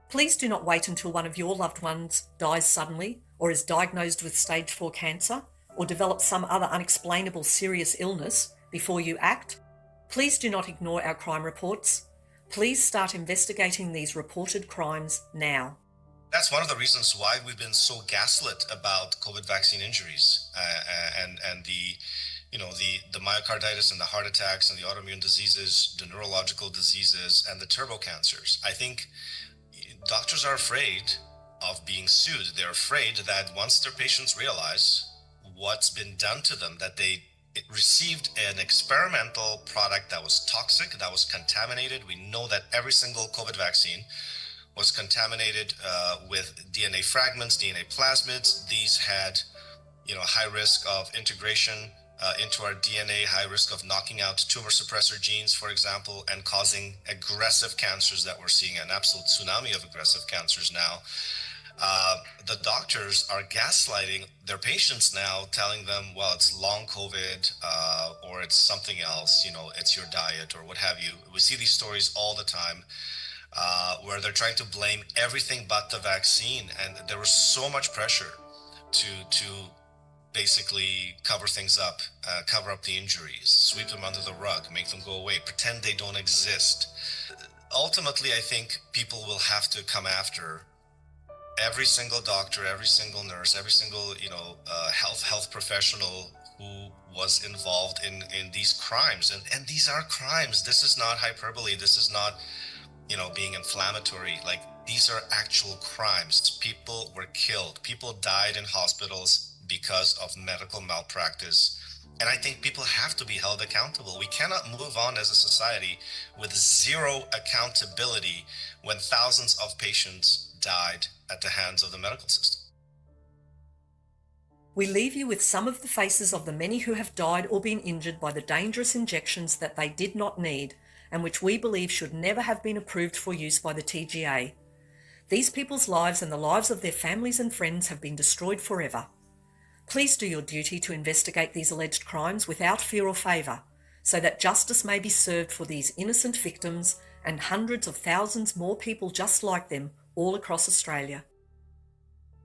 S8: Please do not wait until one of your loved ones dies suddenly or is diagnosed with stage 4 cancer or develops some other unexplainable serious illness before you act. Please do not ignore our crime reports. Please start investigating these reported crimes now.
S24: That's one of the reasons why we've been so gaslit about COVID vaccine injuries and the myocarditis and the heart attacks and the autoimmune diseases, the neurological diseases and the turbo cancers. I think doctors are afraid of being sued. They're afraid that once their patients realize what's been done to them, that they received an experimental product that was toxic, that was contaminated. We know that every single COVID vaccine was contaminated with DNA fragments, DNA plasmids. These had, high risk of integration into our DNA, high risk of knocking out tumor suppressor genes, for example, and causing aggressive cancers that we're seeing, an absolute tsunami of aggressive cancers now. The doctors are gaslighting their patients now, telling them, well, it's long COVID or it's something else, it's your diet or what have you. We see these stories all the time where they're trying to blame everything but the vaccine. And there was so much pressure to basically cover things up, cover up the injuries, sweep them under the rug, make them go away, pretend they don't exist. Ultimately, I think people will have to come after every single doctor, every single nurse, every single, health professional who was involved in these crimes. And these are crimes. This is not hyperbole. This is not, being inflammatory. Like, these are actual crimes. People were killed. People died in hospitals because of medical malpractice. And I think people have to be held accountable. We cannot move on as a society with zero accountability when thousands of patients died at the hands of the medical system.
S8: We leave you with some of the faces of the many who have died or been injured by the dangerous injections that they did not need and which we believe should never have been approved for use by the TGA. These people's lives and the lives of their families and friends have been destroyed forever. Please do your duty to investigate these alleged crimes without fear or favour, so that justice may be served for these innocent victims and hundreds of thousands more people just like them all across Australia.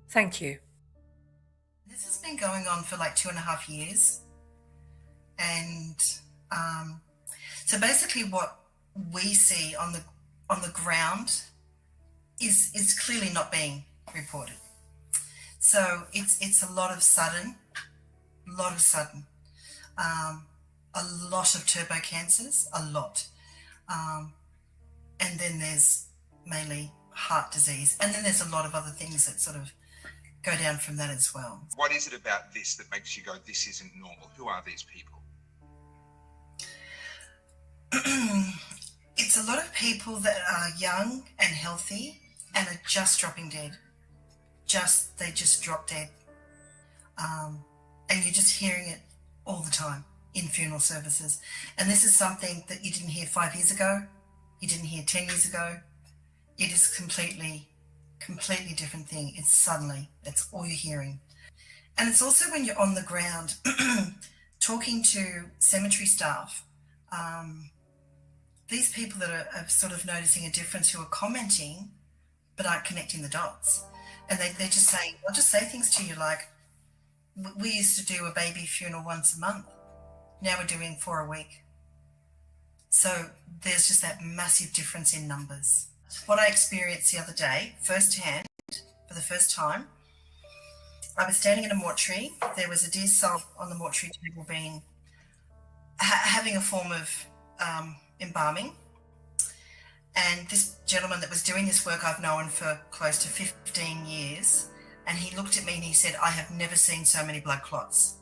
S8: Thank you.
S2: This has been going on for like 2.5 years. And so basically what we see on the ground is clearly not being reported. So it's a lot of sudden, a lot of turbo cancers, a lot. And then there's mainly heart disease. And then there's a lot of other things that sort of go down from that as well.
S5: What is it about this that makes you go, this isn't normal? Who are these people?
S2: It's a lot of people that are young and healthy and are just dropping dead. They just drop dead. And you're just hearing it all the time in funeral services. And this is something that you didn't hear 5 years ago. You didn't hear 10 years ago. It is completely different thing. It's all you're hearing. And it's also when you're on the ground talking to cemetery staff, these people that are sort of noticing a difference who are commenting but aren't connecting the dots. And they're just saying, I'll just say things to you like, we used to do a baby funeral once a month. Now we're doing 4 a week. So there's just that massive difference in numbers. What I experienced the other day, firsthand, for the first time, I was standing in a mortuary. There was a dear soul on the mortuary table having a form of embalming. And this gentleman that was doing this work I've known for close to 15 years. And he looked at me and he said, I have never seen so many blood clots.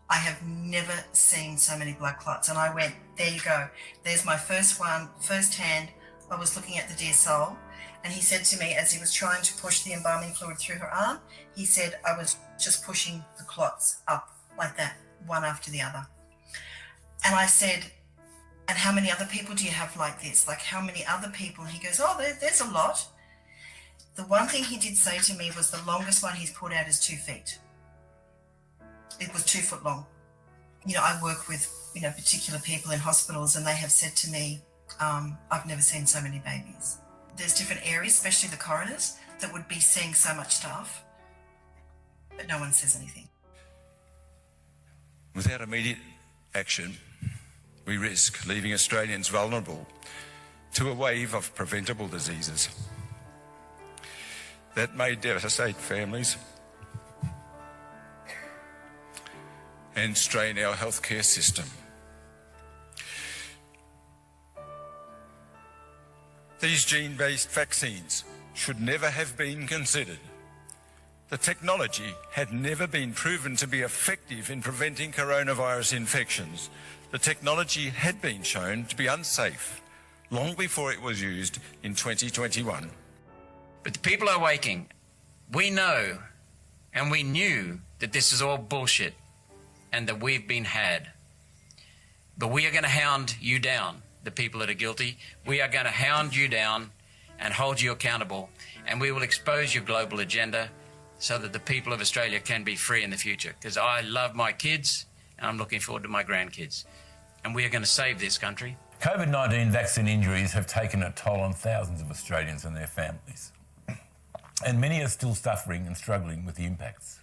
S2: I have never seen so many blood clots. And I went, there you go. There's my first one, firsthand. I was looking at the dear soul. And he said to me, as he was trying to push the embalming fluid through her arm, he said, I was just pushing the clots up like that, one after the other. And I said, and how many other people do you have like this? Like, how many other people? And he goes, oh, there's a lot. The one thing he did say to me was the longest one he's pulled out is 2 feet. It was 2 foot long. I work with, particular people in hospitals, and they have said to me, I've never seen so many babies. There's different areas, especially the coroners, that would be seeing so much stuff, but no one says anything.
S14: Without immediate action, we risk leaving Australians vulnerable to a wave of preventable diseases that may devastate families and strain our healthcare system. These gene-based vaccines should never have been considered
S9: The technology had never been proven to be effective in preventing coronavirus infections. The technology had been shown to be unsafe long before it was used in 2021.
S12: But the people are waking. We know and we knew that this is all bullshit and that we've been had. But we are going to hound you down, the people that are guilty. We are going to hound you down and hold you accountable, and we will expose your global agenda so that the people of Australia can be free in the future. Because I love my kids and I'm looking forward to my grandkids. And we are going to save this country.
S15: COVID-19 vaccine injuries have taken a toll on thousands of Australians and their families. And many are still suffering and struggling with the impacts.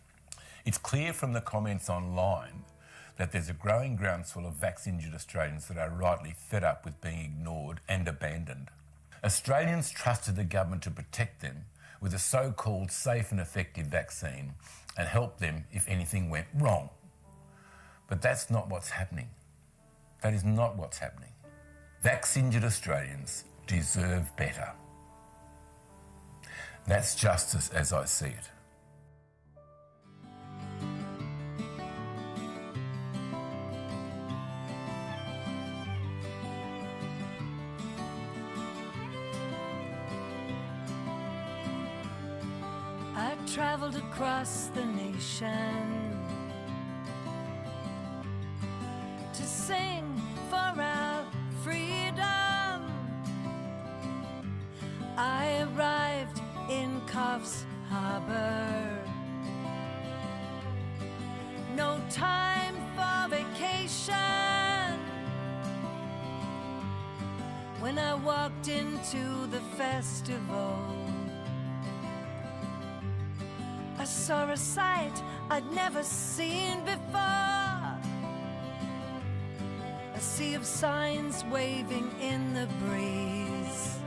S15: It's clear from the comments online that there's a growing groundswell of vaccine-injured Australians that are rightly fed up with being ignored and abandoned. Australians trusted the government to protect them with a so-called safe and effective vaccine and help them if anything went wrong. But that's not what's happening. That is not what's happening. Vaccine-injured Australians deserve better. That's justice as I see it.
S23: I traveled across the nation to sing for our freedom. I arrived in Coffs Harbour. No time for vacation. When I walked into the festival, I saw a sight I'd never seen before. A sea of signs waving in the breeze.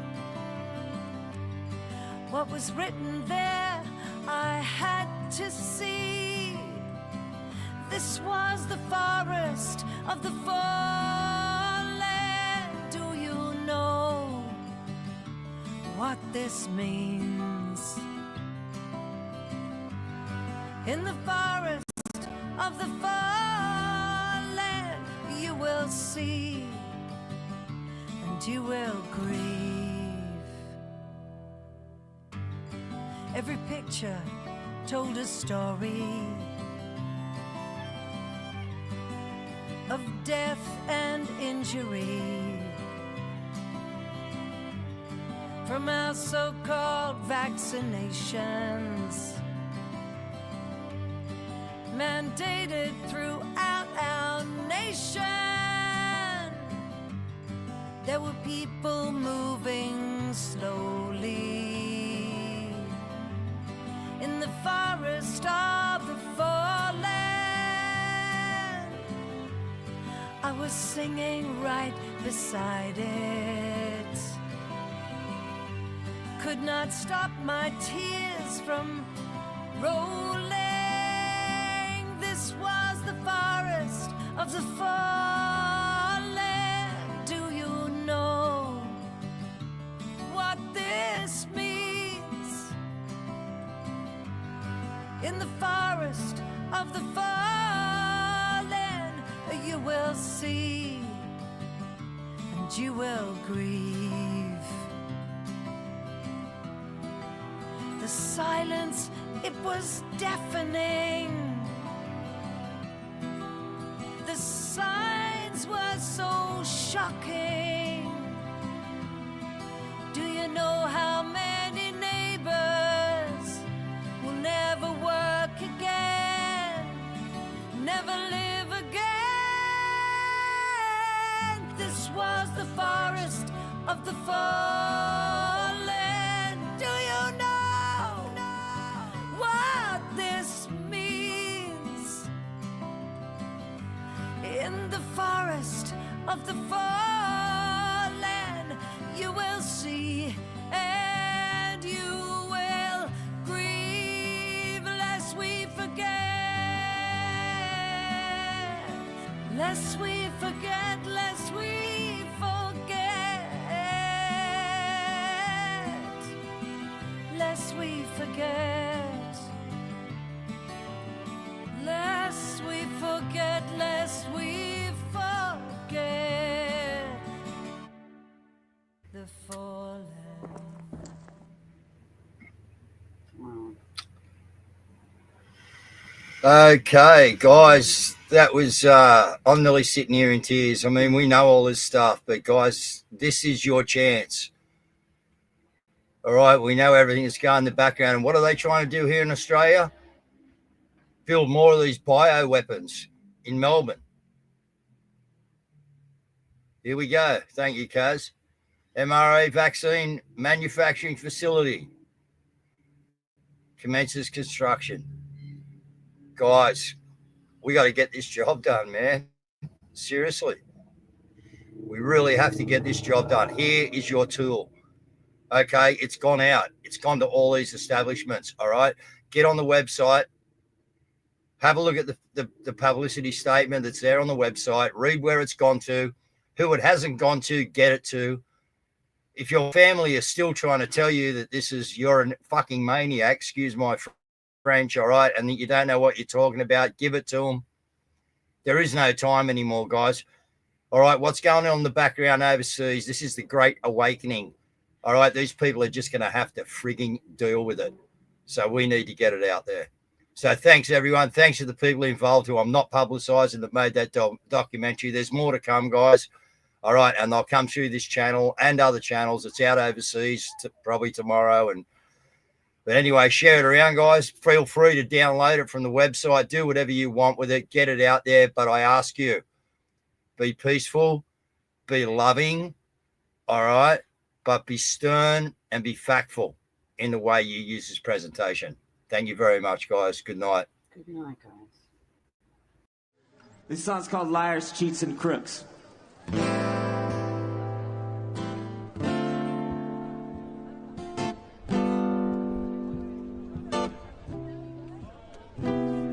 S23: What was written there, I had to see. This was the forest of the fallen. Do you know what this means? In the forest of the fallen, you will see and you will grieve. Every picture told a story of death and injury from our so-called vaccinations, mandated throughout our nation. There were people moving slowly in the forest of the fallen. I was singing right beside it. Could not stop my tears from rolling. This was the forest of the fallen. Do you know what this means? In the forest of the fallen, you will see and you will grieve. The silence, it was deafening. The signs were so shocking. Do you know how many neighbors will never work again, never live again? This was the forest of the fallen. Do you know what this means? In the forest of the fallen, you will see and you will grieve, lest we forget, lest we forget, lest we forget, lest we forget.
S6: Okay, guys, that was, I'm nearly sitting here in tears. I mean, we know all this stuff, but guys, this is your chance. All right, we know everything that's going in the background. And what are they trying to do here in Australia? Build more of these bioweapons in Melbourne. Here we go. Thank you, Cazz. mRNA vaccine manufacturing facility commences construction. Guys, we got to get this job done, man. Seriously. We really have to get this job done. Here is your tool. Okay, it's gone out. It's gone to all these establishments, all right? Get on the website. Have a look at the publicity statement that's there on the website. Read where it's gone to, who it hasn't gone to, get it to. If your family is still trying to tell you that you're a fucking maniac, excuse my French, all right, and that you don't know what you're talking about, give it to them. There is no time anymore, guys. All right, what's going on in the background overseas? This is the Great Awakening. All right, these people are just going to have to frigging deal with it. So we need to get it out there. So thanks, everyone. Thanks to the people involved who I'm not publicising that made that documentary. There's more to come, guys. All right, and they'll come through this channel and other channels. It's out overseas probably tomorrow. But anyway, share it around, guys. Feel free to download it from the website. Do whatever you want with it. Get it out there. But I ask you, be peaceful, be loving, all right? But be stern and be factful in the way you use this presentation. Thank you very much, guys. Good night.
S7: Good night, guys. This song's called Liars, Cheats, and Crooks.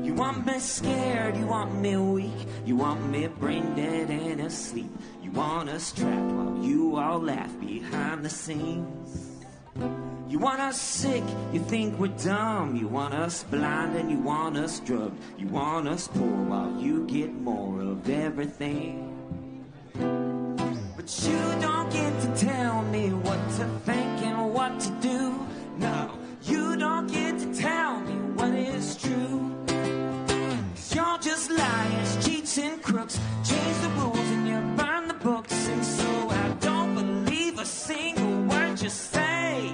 S7: You want me scared, you want me weak, you want me brain dead and asleep. You want us trapped while you all laugh behind the scenes. You want us sick, you think we're dumb. You want us blind and you want us drugged. You want us poor while you get more of everything. But you don't get to tell me what to think and what to do. No, you don't get to tell me what is true. 'Cause you're just liars, cheats, and crooks. Change the rules and you burn the books. And so I don't believe a single word you say.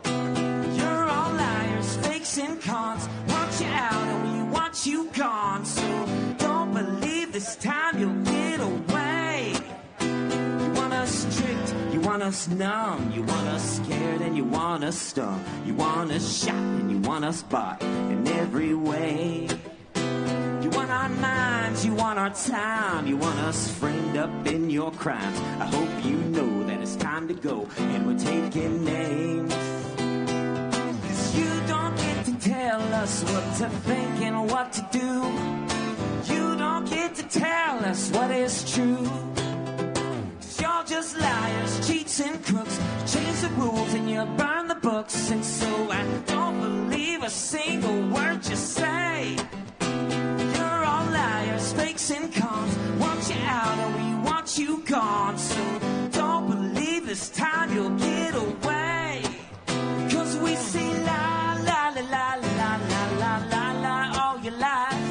S7: You're all liars, fakes, and cons. Want you out and we want you gone. So don't believe this time you'll get away. You want us tricked, you want us numb. You want us scared and you want us stung. You want us shot and you want us bought in every way. You want our minds, you want our time. You want us framed up in your crimes. I hope you know that it's time to go and we're taking names. 'Cause you don't get to tell us what to think and what to do. You don't get to tell us what is true. 'Cause you're just liars, cheats, and crooks. You change the rules and you burn the books. And so I don't believe a single word you say. You're all liars, fakes, and cons. Want you out and we want you gone. So don't believe this time you'll get away. 'Cause we say la la la la la la la la la all your life.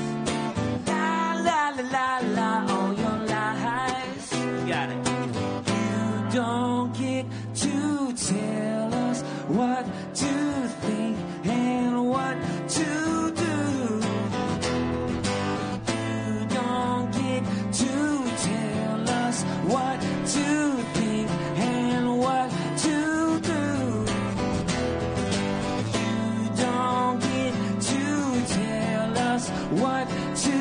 S7: La la la la la all your lies. Got it. You don't get to tell us what to think and what to do. What to think and what to do. You don't get to tell us what to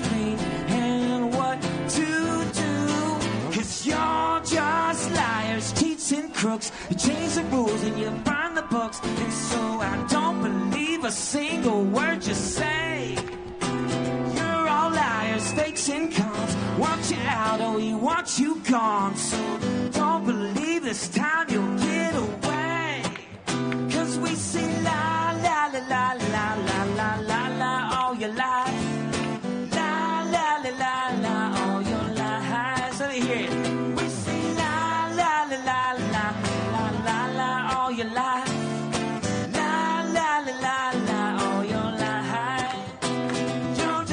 S7: think and what to do. 'Cause you're just liars, cheats, and crooks. You change the rules and you burn the books. And so I don't believe a single word you say. You're all liars, fakes, and cons. Want you out or we want you gone. So don't believe this time you'll get away. 'Cause we say la la la la la la la la la all your life. La la la la la all your lives. Let me hear it. We say la la la la la la la la all your life. La la la la la all your life. You're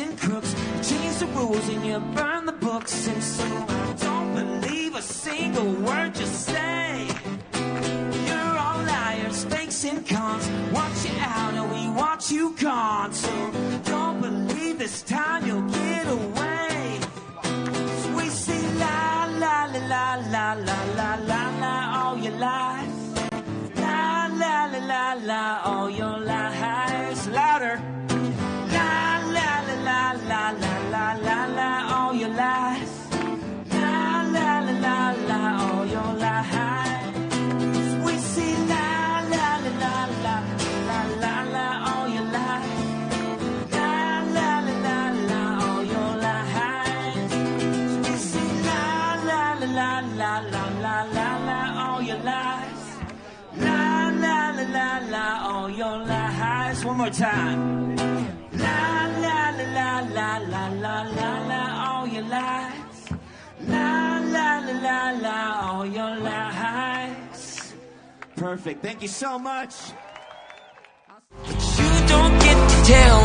S7: and crooks. You change the rules and you burn the books. And so I don't believe a single word you say. You're all liars, fakes and cons. Want you out and we want you gone. So don't believe this time you'll get away. So we say la la la la la la la la la all your life. La la la la la all your lives. Louder. La la la la la la la la all your life. La la la la la all your life. We say la la la la la la la la all your life. La la la la la all your life. We say la la la la la la la la la all your life. La la la la la all your lives. One more time. La la la la la la la la la all your lives. La la la la la all your lives. Perfect. Thank you so much. You don't get to tell